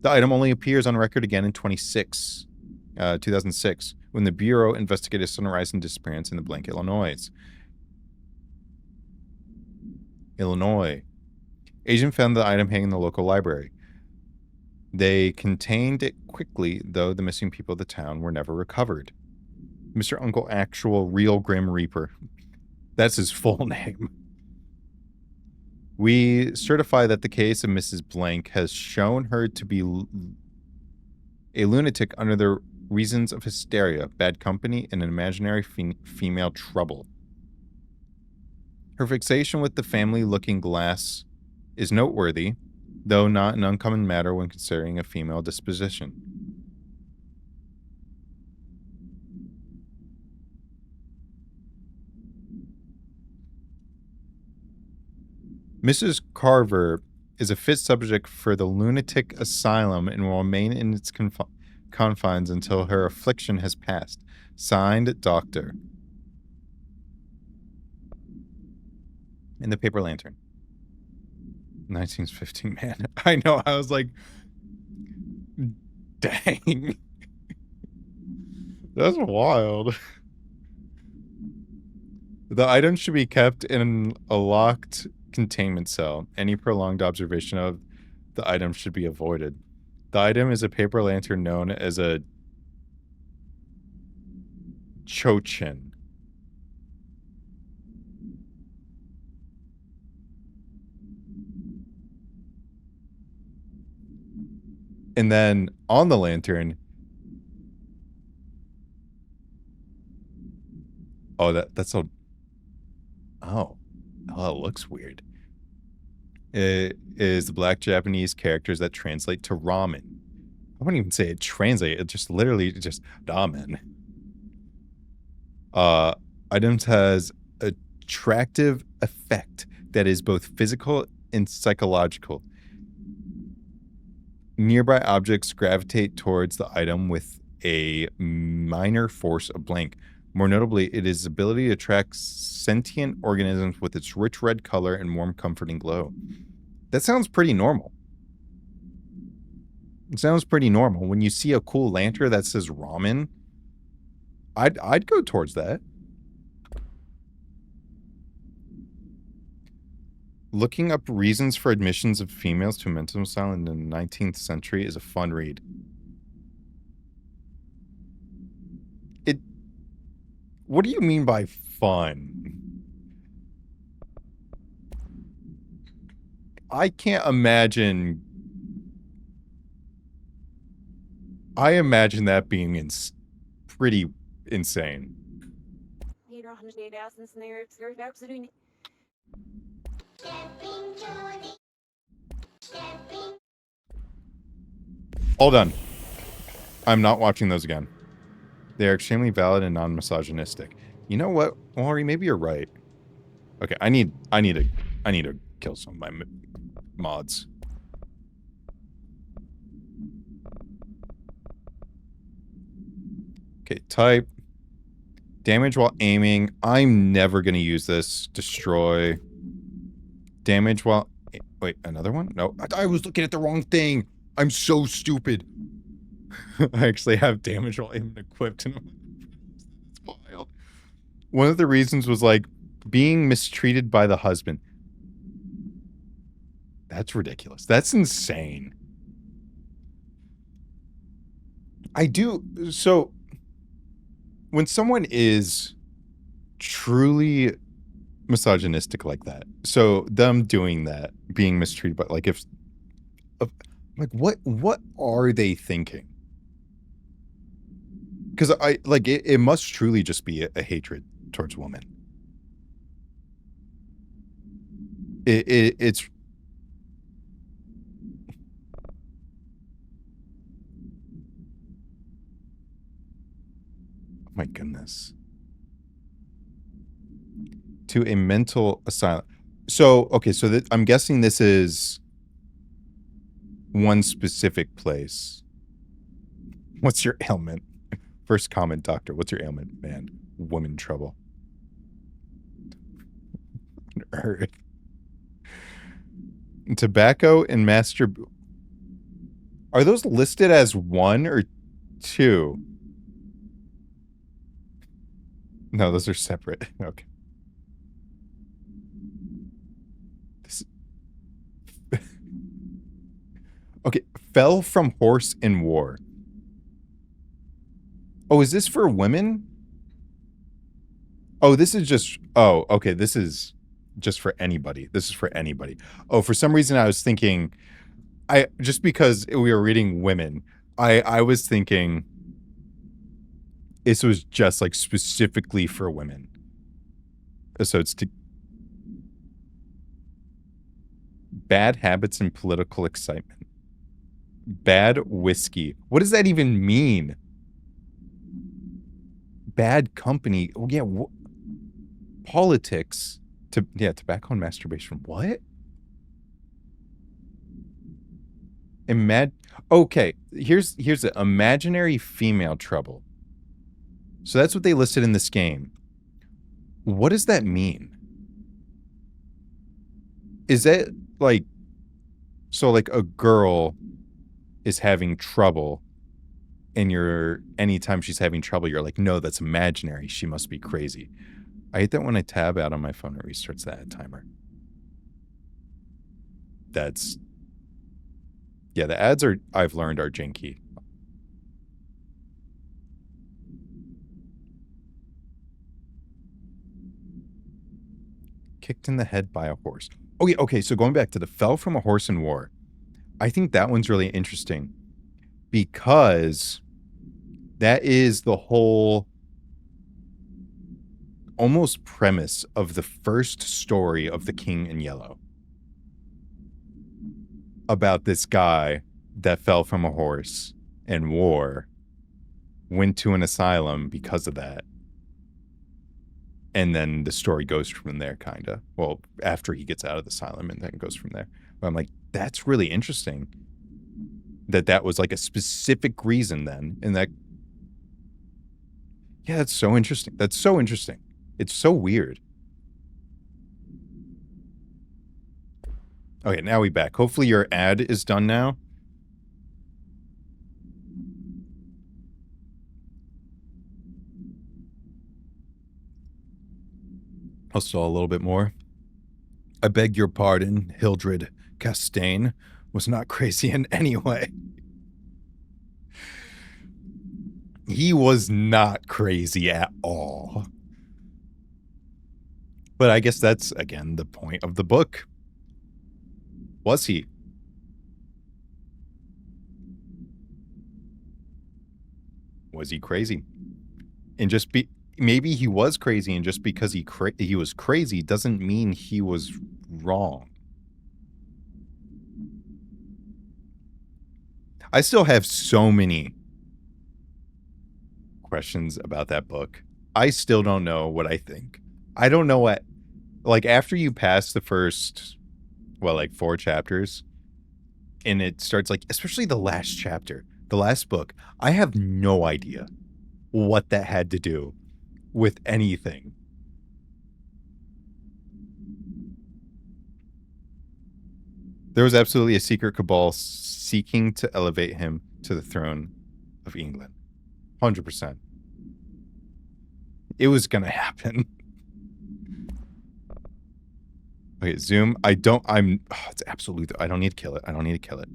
the item only appears on record again in 2006, when the Bureau investigated a sudden rise in disappearance in the blank, Illinois. Illinois. Agent found the item hanging in the local library. They contained it quickly, though the missing people of the town were never recovered. Mr. Uncle Actual Real Grim Reaper. That's his full name. We certify that the case of Mrs. Blank has shown her to be a lunatic under the reasons of hysteria, bad company, and an imaginary female trouble. Her fixation with the family-looking glass is noteworthy, though not an uncommon matter when considering a female disposition. Mrs. Carver is a fit subject for the lunatic asylum and will remain in its confines until her affliction has passed. Signed, Doctor. In the paper lantern. 1915, man. I know, I was like, dang. That's wild. The item should be kept in a locked containment cell. Any prolonged observation of the item should be avoided. The item is a paper lantern known as a chochin. And then on the lantern, oh, that's so. Oh, it looks weird. It is the black Japanese characters that translate to ramen. I wouldn't even say it translate. It just literally just ramen. Items has attractive effect that is both physical and psychological. Nearby objects gravitate towards the item with a minor force of blank. More notably, it is ability to attract sentient organisms with its rich red color and warm, comforting glow. That sounds pretty normal. It sounds pretty normal. When you see a cool lantern that says ramen, I'd go towards that. Looking up reasons for admissions of females to a mental asylum in the 19th century is a fun read. What do you mean by fun? I can't imagine. I imagine that being pretty insane. Hold on. I'm not watching those again. They are extremely valid and non-misogynistic. You know what, Maury? Maybe you're right. Okay, I need to kill some of my mods. Okay, type. Damage while aiming. I'm never gonna use this. Destroy. Damage while... Wait, another one? No, I was looking at the wrong thing. I'm so stupid. I actually have damage while aiming equipped. And it's wild. One of the reasons was like being mistreated by the husband. That's ridiculous. That's insane. So when someone is truly misogynistic like that, so them doing that, being mistreated, but like what are they thinking? Because it must truly just be a hatred towards women. It's oh my goodness. To a mental asylum. So, okay, so I'm guessing this is one specific place. What's your ailment? First comment, doctor. What's your ailment, man? Woman trouble. On earth. Tobacco and are those listed as 1 or 2? No, those are separate. Okay. Okay, fell from horse in war. Oh, is this for women? Oh, this is just... Oh, okay, this is just for anybody. This is for anybody. Oh, for some reason I was thinking... Just because we were reading women, I was thinking this was just like specifically for women. So it's bad habits and political excitement. Bad whiskey. What does that even mean? Bad company. Oh yeah. Politics. Tobacco and masturbation. What? Okay, here's the imaginary female trouble. So that's what they listed in this game. What does that mean? Is that like, so like a girl is having trouble and anytime she's having trouble, you're like, no, that's imaginary. She must be crazy. I hate that when I tab out on my phone, it restarts that timer. Yeah, the ads I've learned are janky. Kicked in the head by a horse. Okay, so going back to the fell from a horse in war. I think that one's really interesting because that is the whole almost premise of the first story of The King in Yellow. About this guy that fell from a horse in war, went to an asylum because of that. And then the story goes from there, kind of. Well, after he gets out of the asylum and then goes from there. But I'm like, that's really interesting. That was like a specific reason then. And that, yeah, that's so interesting. That's so interesting. It's so weird. Okay, now we back. Hopefully your ad is done now. I'll stall a little bit more. I beg your pardon, Hildred Castaigne was not crazy in any way. He was not crazy at all. But I guess that's, again, the point of the book. Was he? Was he crazy? And maybe he was crazy, and just because he was crazy doesn't mean he was wrong. I still have so many questions about that book. I still don't know what I think. I don't know what, like, after you pass the first, 4 chapters, and it starts, like, especially the last chapter, the last book, I have no idea what that had to do with anything. There was absolutely a secret cabal seeking to elevate him to the throne of England. 100%. It was gonna happen. Okay, zoom. It's absolute. I don't need to kill it. I don't need to kill it.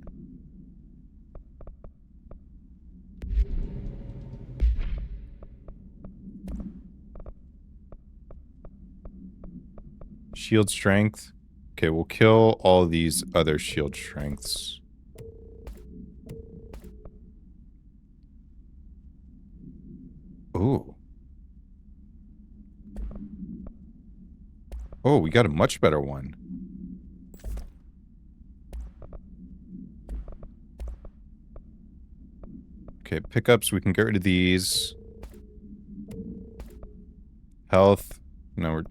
Shield strength. Okay, we'll kill all these other shield strengths. Ooh. Oh, we got a much better one. Okay, pickups. We can get rid of these. Health. No, we're...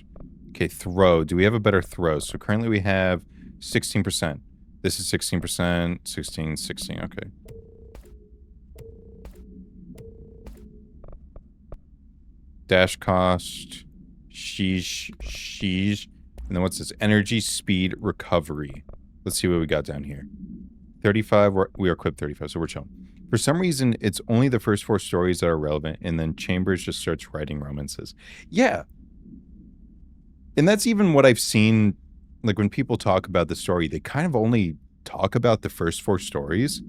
Okay, throw. Do we have a better throw? So currently we have 16%. This is 16%. 16. Okay. Dash cost. Sheesh. And then what's this? Energy, speed, recovery. Let's see what we got down here. 35. We are equipped 35, so we're chilling. For some reason, it's only the first 4 stories that are relevant, and then Chambers just starts writing romances. Yeah. And that's even what I've seen, like when people talk about the story, they kind of only talk about the first 4 stories.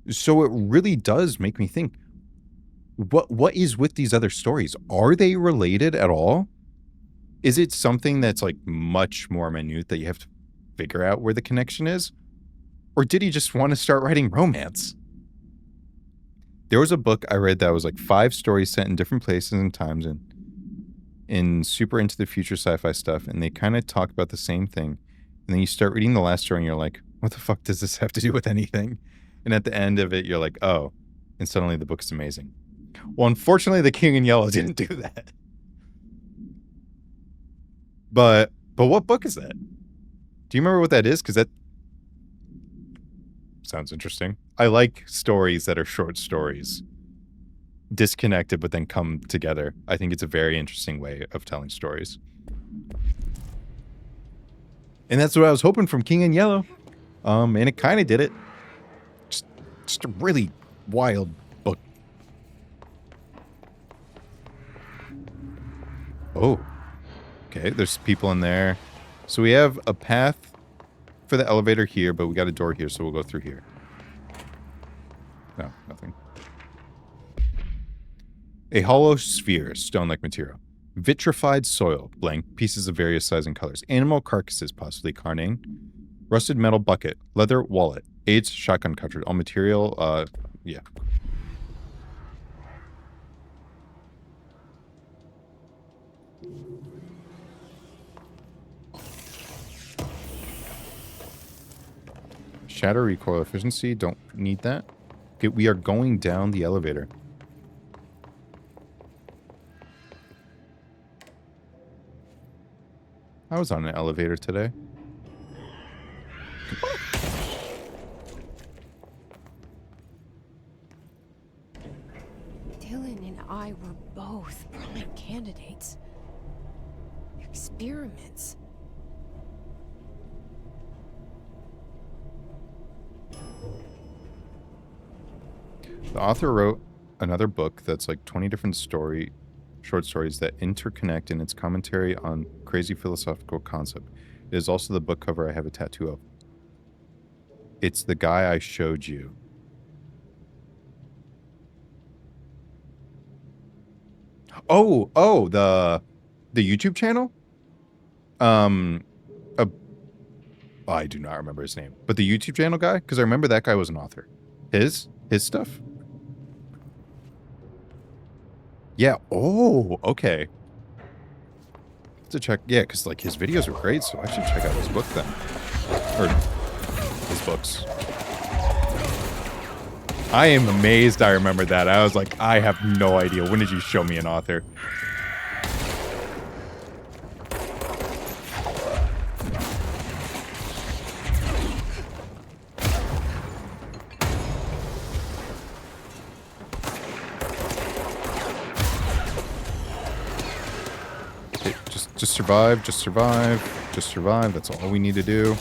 So it really does make me think, what is with these other stories? Are they related at all? Is it something that's like much more minute that you have to figure out where the connection is? Or did he just want to start writing romance? There was a book I read that was like 5 stories set in different places and times and in super into the future sci-fi stuff, and they kind of talk about the same thing. And then you start reading the last story and you're like, what the fuck does this have to do with anything? And at the end of it, you're like, oh, and suddenly the book is amazing. Well, unfortunately, The King in Yellow didn't do that. But what book is that? Do you remember what that is? Because that sounds interesting. I like stories that are short stories, disconnected, but then come together. I think it's a very interesting way of telling stories. And that's what I was hoping from King in Yellow. And it kind of did it. Just a really wild book. Oh. Okay, there's people in there. So we have a path for the elevator here, but we got a door here, so we'll go through here. No, nothing. A hollow sphere, stone-like material. Vitrified soil, blank, pieces of various sizes and colors. Animal carcasses, possibly carnane. Rusted metal bucket. Leather wallet. AIDS shotgun cartridge. All material, yeah. Shatter recoil efficiency. Don't need that. Okay, we are going down the elevator. I was on an elevator today. Dylan and I were both prime candidates. Experiments. The author wrote another book that's like 20 different short stories that interconnect in its commentary on crazy philosophical concept. It is also the book cover I have a tattoo of. It's the guy I showed you. Oh, the YouTube channel? I do not remember his name, but the YouTube channel guy, because I remember that guy was an author. His stuff. Yeah. Oh, okay. To check, yeah, because like his videos are great, so I should check out his book then, or his books. I am amazed I remembered that. I was like, I have no idea. When did you show me an author? Okay, just survive, just survive, just survive. That's all we need to do.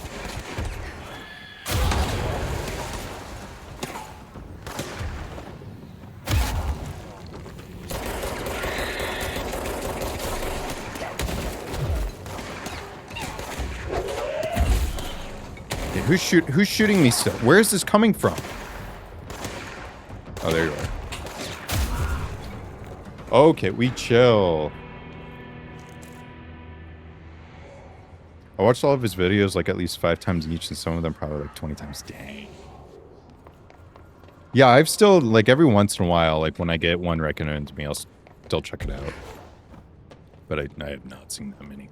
Who's shooting me still? Where is this coming from? Oh, there you are. Okay, we chill. I watched all of his videos like at least 5 times each, and some of them probably like 20 times. Dang. Yeah, I've still, like every once in a while, like when I get one recommended to me, I'll still check it out. But I have not seen that many.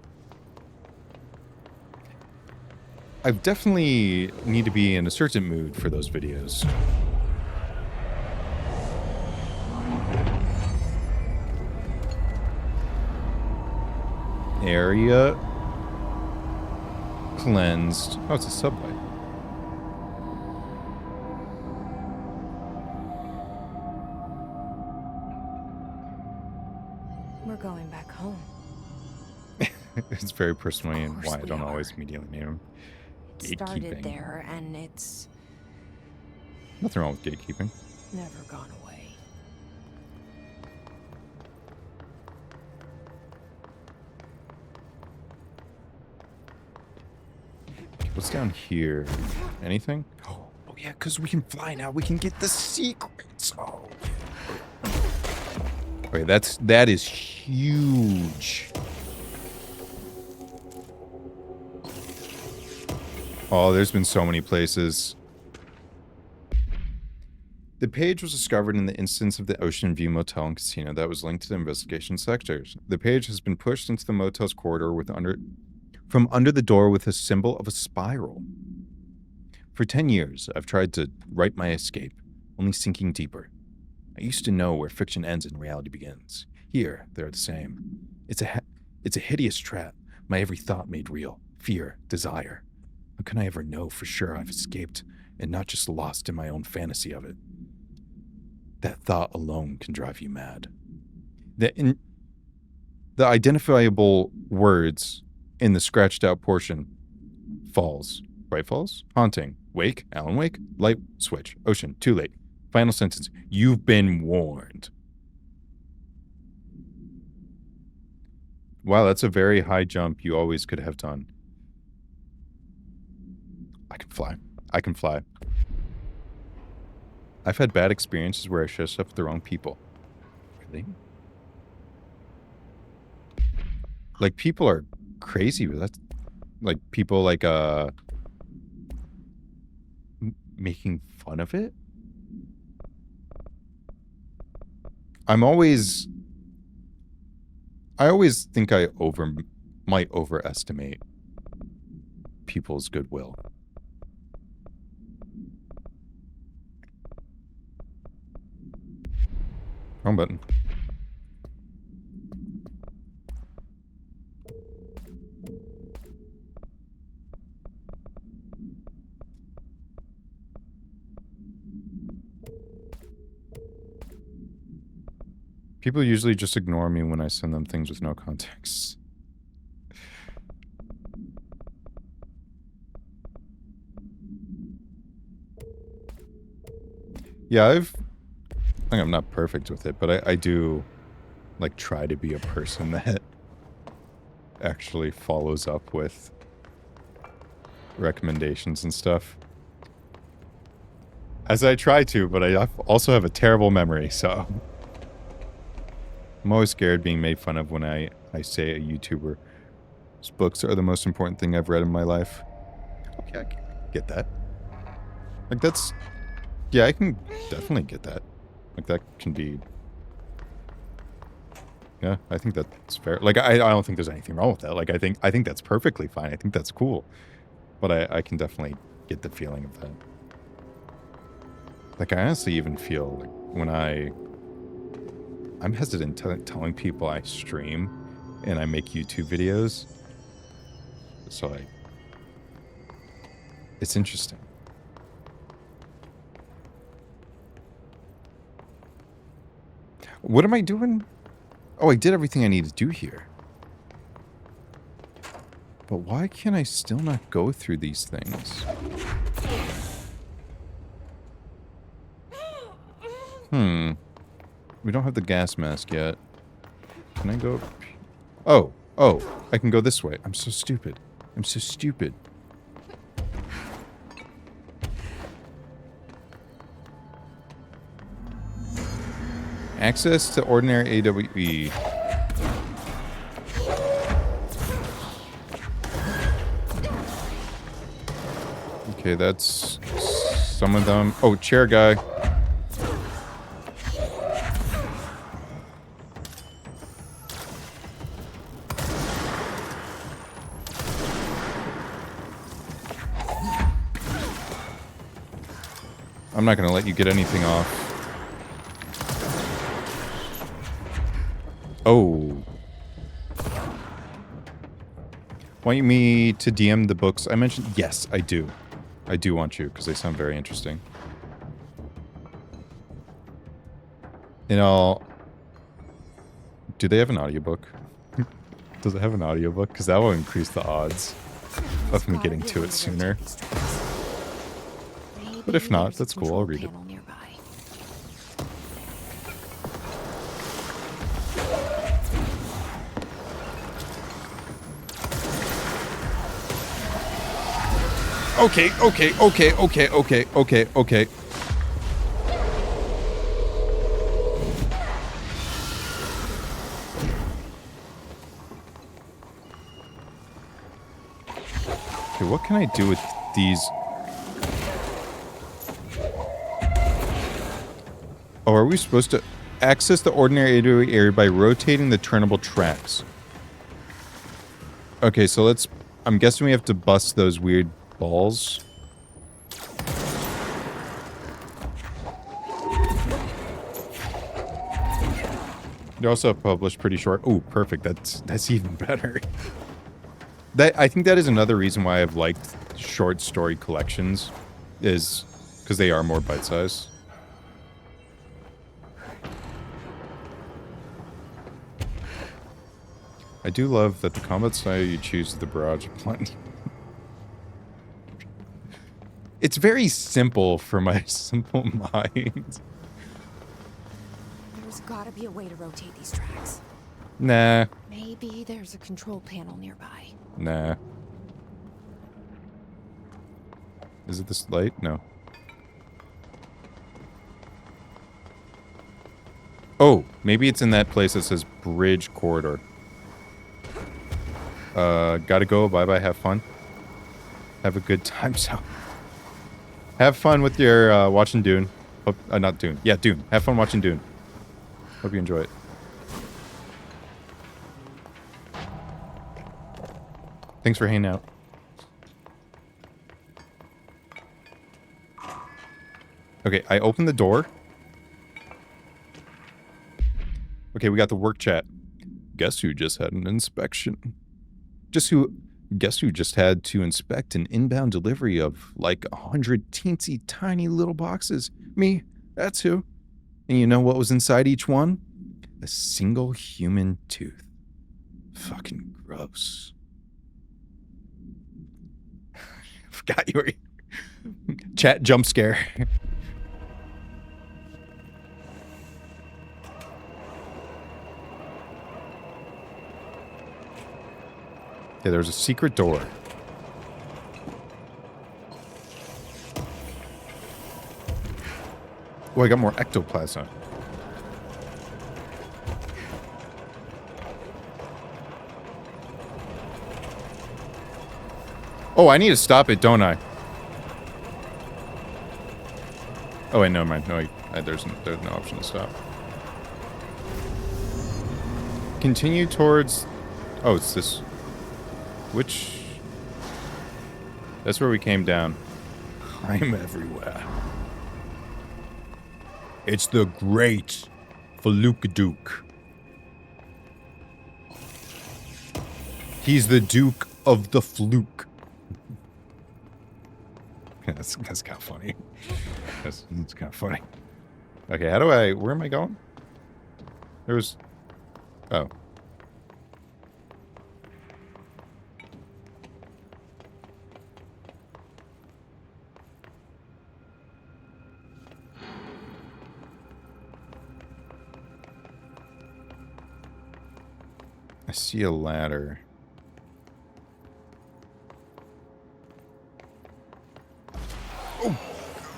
I definitely need to be in a certain mood for those videos. Area cleansed. Oh, it's a subway. We're going back home. It's very personal and why I don't always immediately name him. It started there, and it's nothing wrong with gatekeeping. never gone away. What's down here? Anything? Oh yeah, because we can fly now. We can get the secrets. Oh. Okay, that is huge. Oh, there's been so many places. The page was discovered in the instance of the Ocean View Motel and Casino that was linked to the investigation sectors. The page has been pushed into the motel's corridor from under the door with a symbol of a spiral. For 10 years, I've tried to write my escape, only sinking deeper. I used to know where fiction ends and reality begins. Here, they're the same. It's a hideous trap, my every thought made real. Fear, desire. How can I ever know for sure I've escaped and not just lost in my own fantasy of it? That thought alone can drive you mad. The identifiable words in the scratched out portion: falls, right falls, haunting, wake, Alan Wake, light switch, ocean, too late, final sentence, you've been warned. Wow, that's a very high jump you always could have done. I can fly. I can fly. I've had bad experiences where I share stuff with the wrong people. Really? Like, people are crazy with that. Like, people, like, making fun of it? I always think I might overestimate people's goodwill. Wrong button. People usually just ignore me when I send them things with no context. Yeah, I think I'm not perfect with it, but I do, like, try to be a person that actually follows up with recommendations and stuff. As I try to, but I also have a terrible memory, so I'm always scared being made fun of when I say a YouTuber's books are the most important thing I've read in my life. Okay, I can get that. Like, that's... Yeah, I can definitely get that. Like, that can be... Yeah, I think that's fair. Like, I don't think there's anything wrong with that. Like, I think that's perfectly fine. I think that's cool. But I can definitely get the feeling of that. Like, I honestly even feel like when I'm hesitant telling people I stream and I make YouTube videos. So it's interesting. What am I doing? Oh, I did everything I need to do here. But why can I still not go through these things? We don't have the gas mask yet. Can I go? Oh, I can go this way. I'm so stupid. I'm so stupid. Access to ordinary AWE. Okay, that's some of them. Oh, chair guy. I'm not going to let you get anything off. Oh. Want me to DM the books I mentioned? Yes, I do. I do want you, because they sound very interesting. You know, do they have an audiobook? Does it have an audiobook? Because that will increase the odds of me getting to it sooner. But if not, that's cool. I'll read it. Okay. Okay, what can I do with these? Oh, are we supposed to access the ordinary area by rotating the turnable tracks? Okay, so let's... I'm guessing we have to bust those weird balls. They also published pretty short... Oh, perfect. That's even better. I think that is another reason why I've liked short story collections, is because they are more bite-sized. I do love that the combat style you choose is the barrage of plenty. It's very simple for my simple mind. There's gotta be a way to rotate these tracks. Nah. Maybe there's a control panel nearby. Nah. Is it this light? No. Oh, maybe it's in that place that says bridge corridor. Gotta go. Bye-bye. Have fun. Have a good time. So, have fun with your watching Dune. Hope, not Dune. Yeah, Dune. Have fun watching Dune. Hope you enjoy it. Thanks for hanging out. Okay, I opened the door. Okay, we got the work chat. Guess who just had an inspection? Guess who just had to inspect an inbound delivery of like 100 teensy tiny little boxes? Me, that's who. And you know what was inside each one? A single human tooth. Fucking gross. Forgot you were... Chat jump scare. Okay, there's a secret door. Oh, I got more ectoplasm. Oh, I need to stop it, don't I? Oh, wait, never mind. No, there's no option to stop. Continue towards... Oh, it's this... Which... That's where we came down. I'm everywhere. It's the great Faluka-Duke. He's the Duke of the Fluke. That's kind of funny. That's kind of funny. Okay, how do I... Where am I going? There was... Oh. I see a ladder. Oh!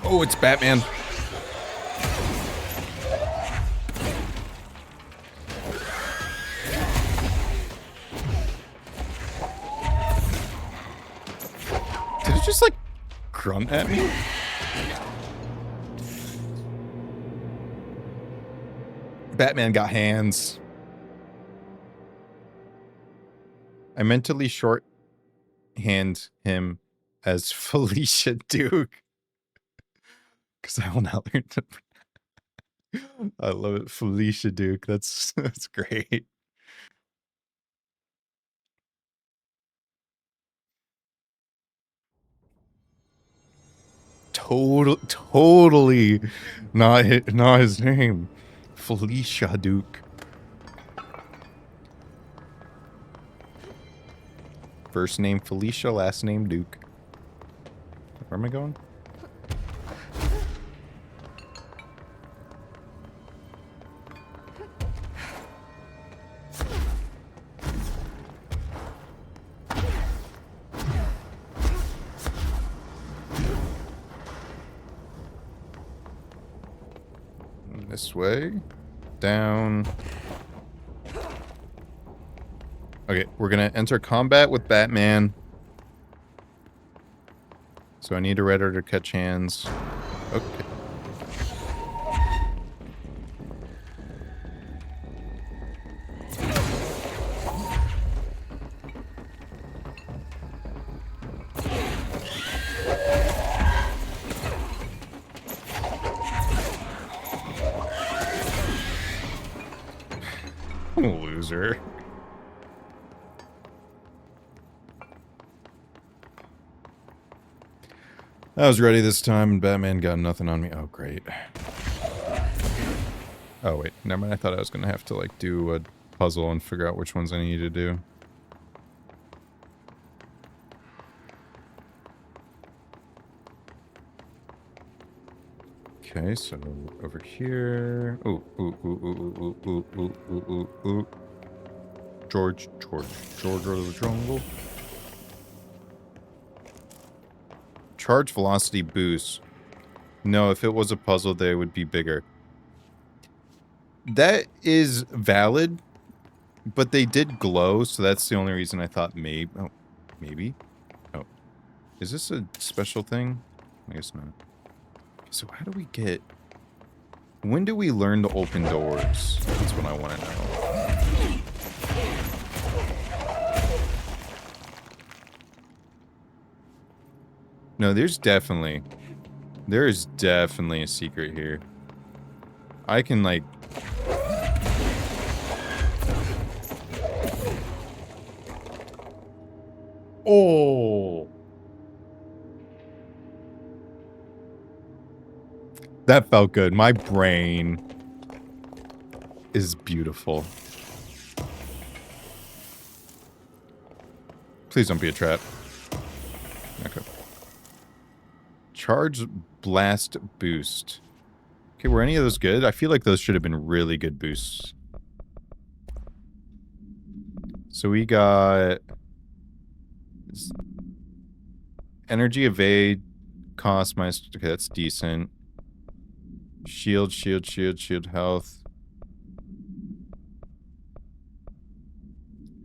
Oh, it's Batman. Did it just, like, grunt at me? Batman got hands. I mentally shorthand him as Felicia Duke. Because I will not learn to... I love it. Felicia Duke. That's great. Totally not his name. Felicia Duke. First name Felicia, last name Duke. Where am I going? This way. Down. Okay, we're gonna enter combat with Batman. So I need a Redder to catch hands. Okay. Loser. I was ready this time, and Batman got nothing on me. Oh, great. Oh, wait. Never mind. I thought I was going to have to, like, do a puzzle and figure out which ones I need to do. Okay, so over here. Ooh, ooh, ooh, ooh, ooh, ooh, ooh, ooh, ooh, ooh. George of the Jungle. Charge velocity boost. No, if it was a puzzle, they would be bigger. That is valid, but they did glow, so that's the only reason I thought maybe. Oh, maybe? Oh. Is this a special thing? I guess not. So how do we get... When do we learn to open doors? That's what I want to know. No, there is definitely a secret here. I can, like... Oh! That felt good. My brain is beautiful. Please don't be a trap. Okay. Charge blast boost. Okay, were any of those good? I feel like those should have been really good boosts. So we got... Energy evade cost minus... Okay, that's decent. Shield health.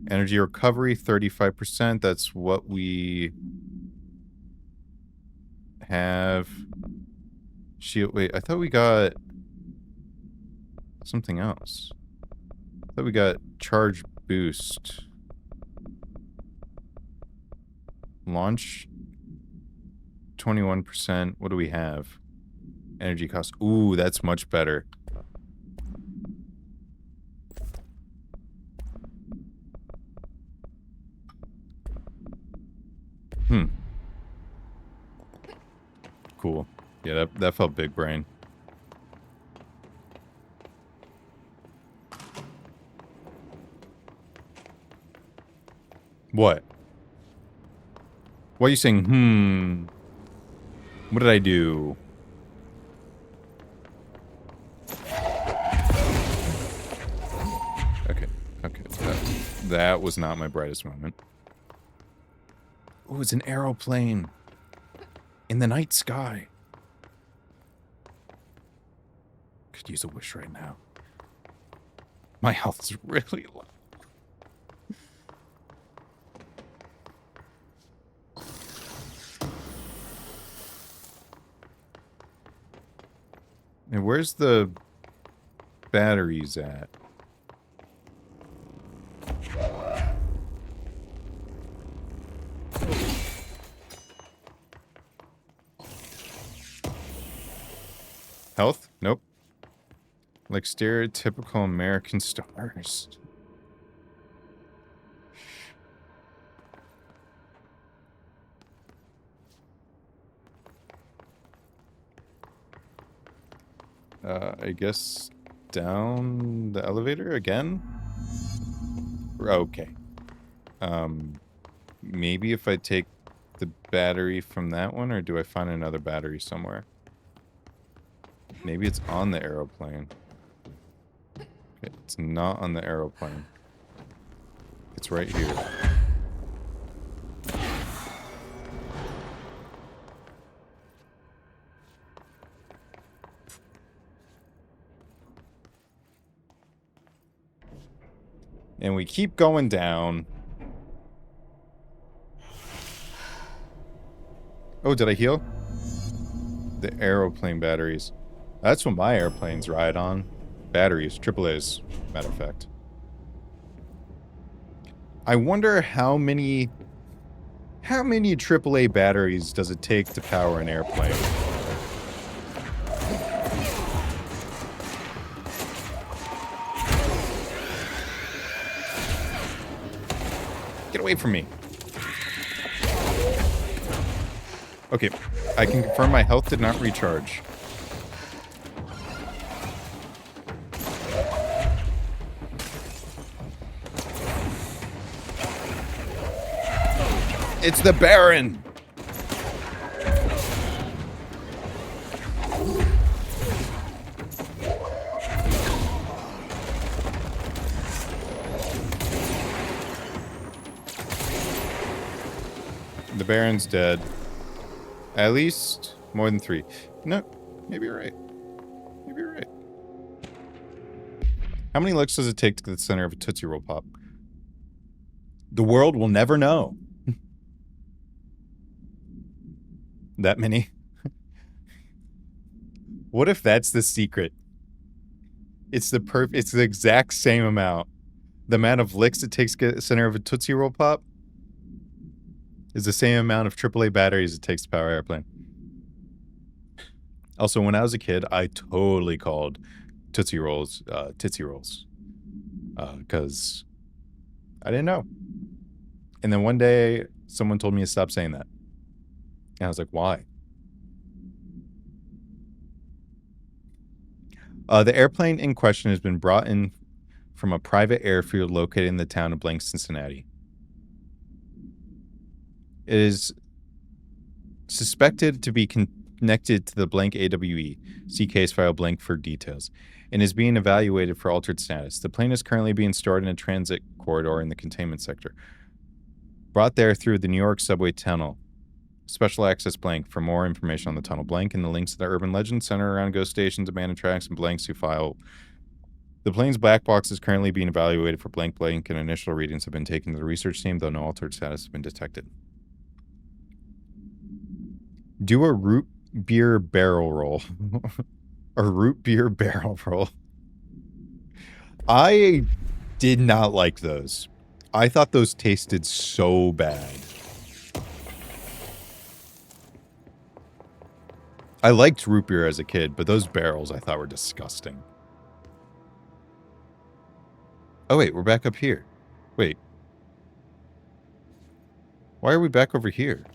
Energy recovery, 35%. That's what we have. Shield, wait, I thought we got something else. I thought we got charge boost. Launch, 21%. What do we have? Energy cost. Ooh, that's much better. Cool. Yeah, that felt big brain. What? Why are you saying, What did I do? Okay. That was not my brightest moment. Oh, it's an aeroplane. In the night sky. Could use a wish right now. My health is really low. And where's the batteries at? Health? Nope. Like stereotypical American stars. I guess down the elevator again? Okay. Maybe if I take the battery from that one, or do I find another battery somewhere? Maybe it's on the aeroplane. Okay, it's not on the aeroplane. It's right here. And we keep going down. Oh, did I heal? The aeroplane batteries. That's what my airplanes ride on. Batteries, AAA's, matter of fact. I wonder how many AAA batteries does it take to power an airplane? Get away from me. Okay, I can confirm my health did not recharge. It's the Baron! The Baron's dead. At least more than 3. No, maybe you're right. Maybe you're right. How many licks does it take to get the center of a Tootsie Roll Pop? The world will never know. That many? What if that's the secret? It's the exact same amount. The amount of licks it takes to get the center of a Tootsie Roll Pop is the same amount of AAA batteries it takes to power an airplane. Also, when I was a kid, I totally called Tootsie Rolls Tootsie Rolls. Because I didn't know. And then one day, someone told me to stop saying that. And I was like, why? The airplane in question has been brought in from a private airfield located in the town of Blank, Cincinnati. It is suspected to be connected to the Blank AWE. See case file Blank for details. And is being evaluated for altered status. The plane is currently being stored in a transit corridor in the containment sector. Brought there through the New York subway tunnel. Special access Blank for more information on the tunnel. Blank and the links to the urban legends center around ghost stations, abandoned tracks, and Blanks who file. The plane's black box is currently being evaluated for Blank, and initial readings have been taken to the research team, though no altered status has been detected. Do a root beer barrel roll. A root beer barrel roll. I did not like those. I thought those tasted so bad. I liked root beer as a kid, but those barrels I thought were disgusting. Oh wait, we're back up here. Wait. Why are we back over here?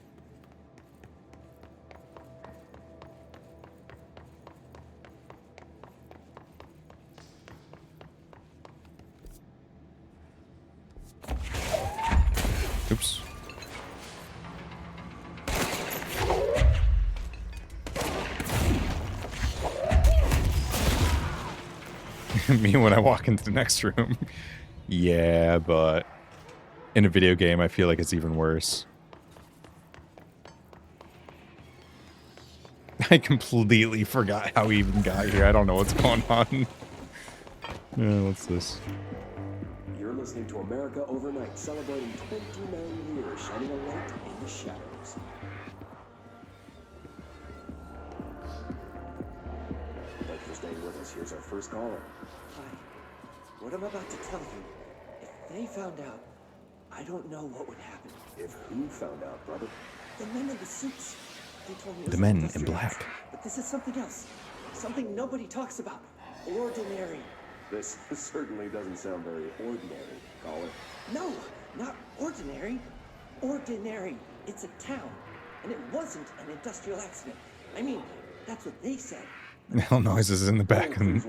Oops. Me when I walk into the next room. Yeah, but in a video game, I feel like it's even worse. I completely forgot how we even got here. I don't know what's going on. What's this? You're listening to America Overnight, celebrating 29 years, shining a light in the shadows. Thank you for staying with us. Here's our first caller. Hi. What I'm about to tell you, if they found out, I don't know what would happen. If who found out, brother? The men in the suits. They told me it was The men in industrial black. accident, but this is something else. Something nobody talks about. Ordinary. This certainly doesn't sound very ordinary, caller. No, not ordinary. Ordinary. It's a town. And it wasn't an industrial accident. I mean, that's what they said. Hell noises in the back and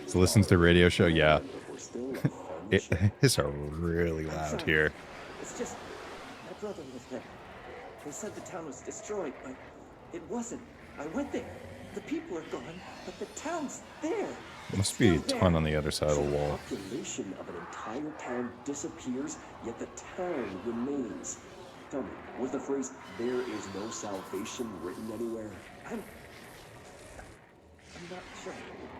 so listens to the radio show. Yeah. It's really loud here. It's just, my brother was there. They said the town was destroyed, but it wasn't. I went there. The people are gone, but the town's there. Must be a ton on the other side of the wall. The population of an entire town disappears, yet the town remains. Tell me, was the phrase, "there is no salvation," written anywhere? I'm not sure.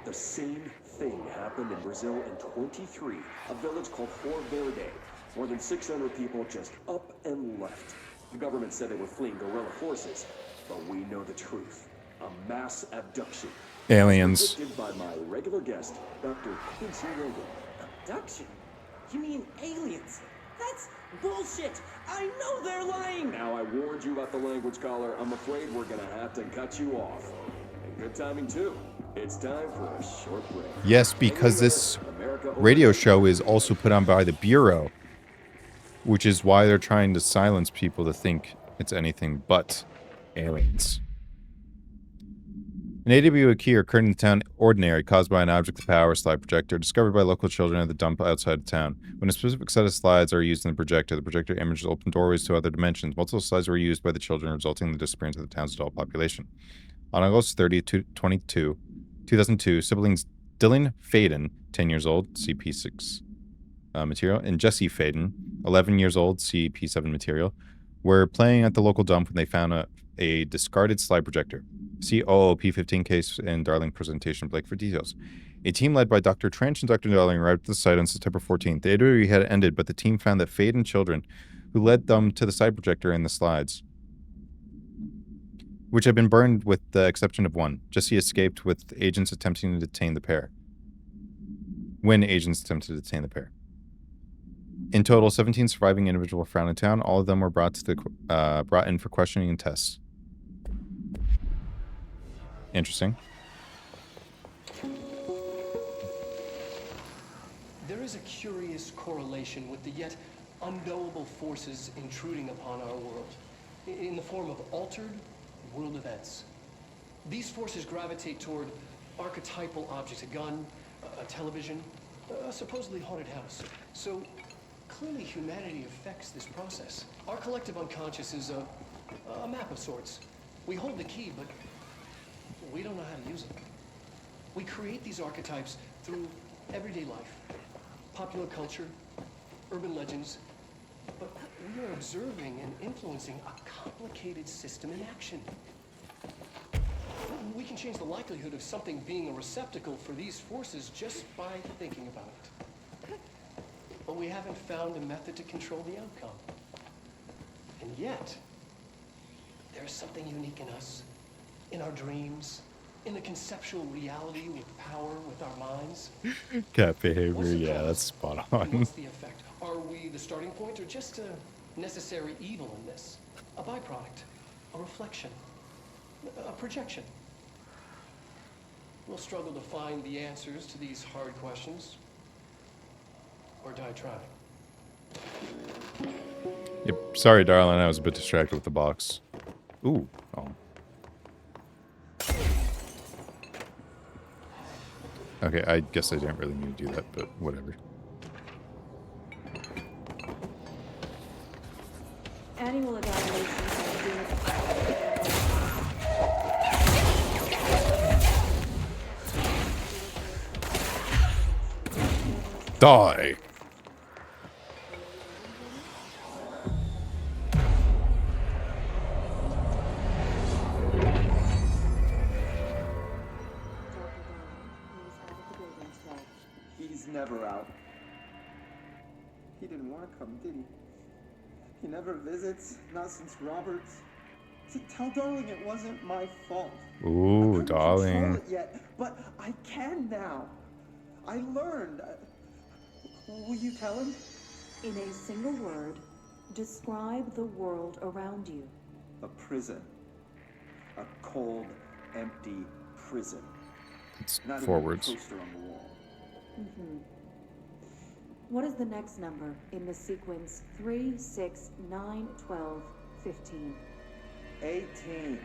The same thing happened in Brazil in 23, a village called Fort Verde. More than 600 people just up and left. The government said they were fleeing guerrilla forces, but we know the truth. A mass abduction. Aliens. Predicted by my regular guest, Dr. Quincy Logan. Abduction? You mean aliens? That's bullshit! I know they're lying! Now I warned you about the language caller. I'm afraid we're gonna have to cut you off. And good timing too. It's time for a short break. Yes, because this radio show is also put on by the Bureau, which is why they're trying to silence people to think it's anything but aliens. An AWO key occurred in the town Ordinary, caused by an object of power slide projector discovered by local children at the dump outside of town. When a specific set of slides are used in the projector images open doorways to other dimensions. Multiple slides were used by the children, resulting in the disappearance of the town's adult population. On August 30, 2002, siblings Dylan Faden, 10 years old, CP6 material, and Jesse Faden, 11 years old, CP7 material, were playing at the local dump when they found a discarded slide projector. See OOP15 case and Darling presentation Blake for details. A team led by Dr. Trench and Dr. Darling arrived at the site on September 14th. The AWE had ended, but the team found that Faden children who led them to the slide projector and the slides, which had been burned with the exception of one. Jesse escaped with agents attempting to detain the pair. When agents attempted to detain the pair. In total, 17 surviving individuals were found in town. All of them were brought in for questioning and tests. Interesting. There is a curious correlation with the yet unknowable forces intruding upon our world, in the form of altered world events. These forces gravitate toward archetypal objects, a gun, a television, a supposedly haunted house. So clearly humanity affects this process. Our collective unconscious is a map of sorts. We hold the key, but we don't know how to use it. We create these archetypes through everyday life, popular culture, urban legends, but we are observing and influencing a complicated system in action. We can change the likelihood of something being a receptacle for these forces just by thinking about it. But we haven't found a method to control the outcome. And yet, there's something unique in us, in our dreams, in the conceptual reality with power with our minds. Cat behavior, yeah, that's spot on. What's the effect? Are we the starting point or just a necessary evil in this? A byproduct, a reflection, a projection? We'll struggle to find the answers to these hard questions, or die trying. Yep. Sorry, darling, I was a bit distracted with the box. Ooh. Oh. Okay, I guess I didn't really need to do that, but whatever. Annual evaluations Die! He's never out. He didn't want to come, did he? He never visits, not since Roberts. So tell Darling it wasn't my fault. Ooh, I Darling. couldn't control it yet, but I can now. I learned. Will you tell him? In a single word, describe the world around you. A prison. A cold, empty prison. It's Not forwards. even a poster on the wall. What is the next number in the sequence 3, 6, 9, 12, 15? 18.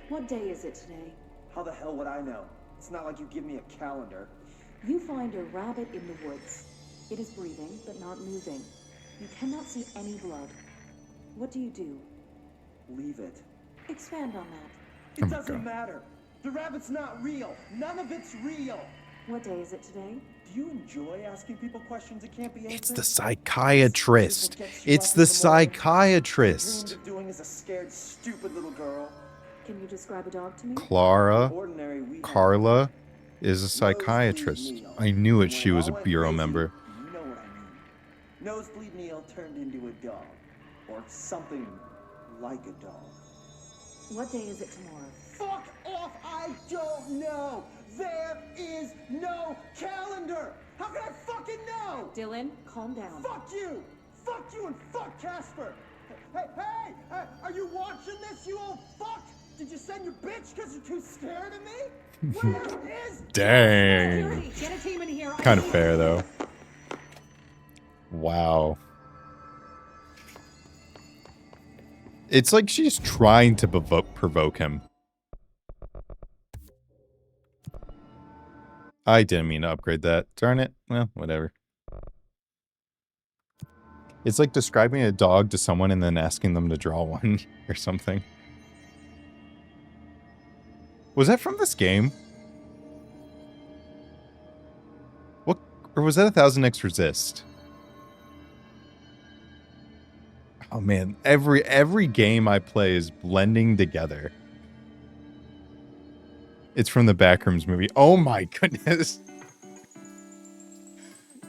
What day is it today? How the hell would I know? It's not like you give me a calendar. You find a rabbit in the woods. It is breathing, but not moving. You cannot see any blood. What do you do? Leave it. Expand on that. It doesn't matter. The rabbit's not real. None of it's real. What day is it today? Do you enjoy asking people questions that can't be answered? It's the psychiatrist. It's the psychiatrist. Dreamed of doing as a scared, stupid little girl. Can you describe a dog to me? Clara. Ordinary, we Carla. is a psychiatrist. I knew it. She was a bureau member. You know what I mean. Nosebleed Neil turned into a dog. Or something like a dog. What day is it tomorrow? Fuck off! I don't know! There is no calendar! How can I fucking know? Dylan, calm down. Fuck you! Fuck you and fuck Casper! Hey! Are you watching this, you old fuck? Did you send your bitch because you're too scared of me? Where is... Dang. Get a team in here. Kind of fair, though. Wow. It's like she's trying to provoke him. I didn't mean to upgrade that. Darn it. Well, whatever. It's like describing a dog to someone and then asking them to draw one or something. Was that from this game? What? Or was that 1000 X Resist? Oh man, every game I play is blending together. It's from the Backrooms movie. Oh my goodness.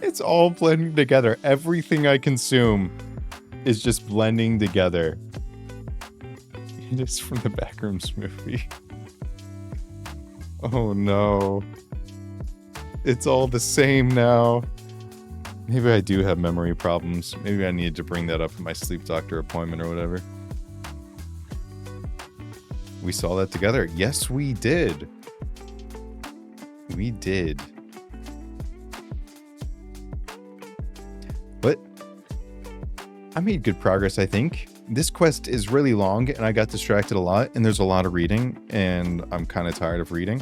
It's all blending together. Everything I consume is just blending together. It is from the Backrooms movie. Oh no. It's all the same now. Maybe I do have memory problems. Maybe I need to bring that up at my sleep doctor appointment or whatever. We saw that together. Yes, we did. We did. But I made good progress, I think. This quest is really long and I got distracted a lot and there's a lot of reading and I'm kind of tired of reading.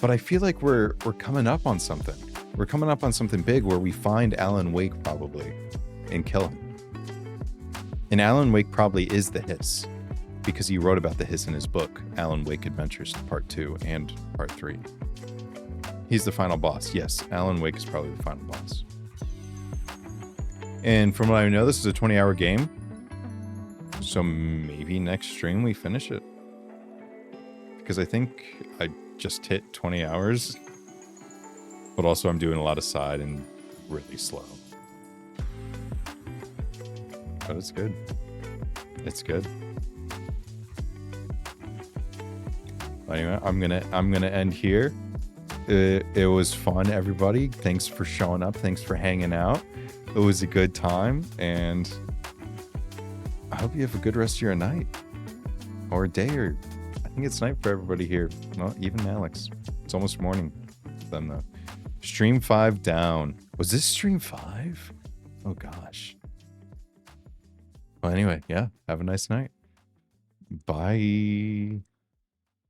But I feel like we're coming up on something. We're coming up on something big where we find Alan Wake probably and kill him. And Alan Wake probably is the Hiss because he wrote about the Hiss in his book, Alan Wake Adventures Part 2 and Part 3. He's the final boss. Yes, Alan Wake is probably the final boss. And from what I know, this is a 20-hour game. So maybe next stream we finish it. Because I think I just hit 20 hours. But also I'm doing a lot of side and really slow. But it's good. It's good. Anyway, I'm gonna end here. It was fun, everybody. Thanks for showing up. Thanks for hanging out. It was a good time, and I hope you have a good rest of your night or day, or I think it's night for everybody here. Well, even Alex. It's almost morning for them though. Stream 5 down. Was this stream 5? Oh gosh. Well, anyway, yeah. Have a nice night. Bye.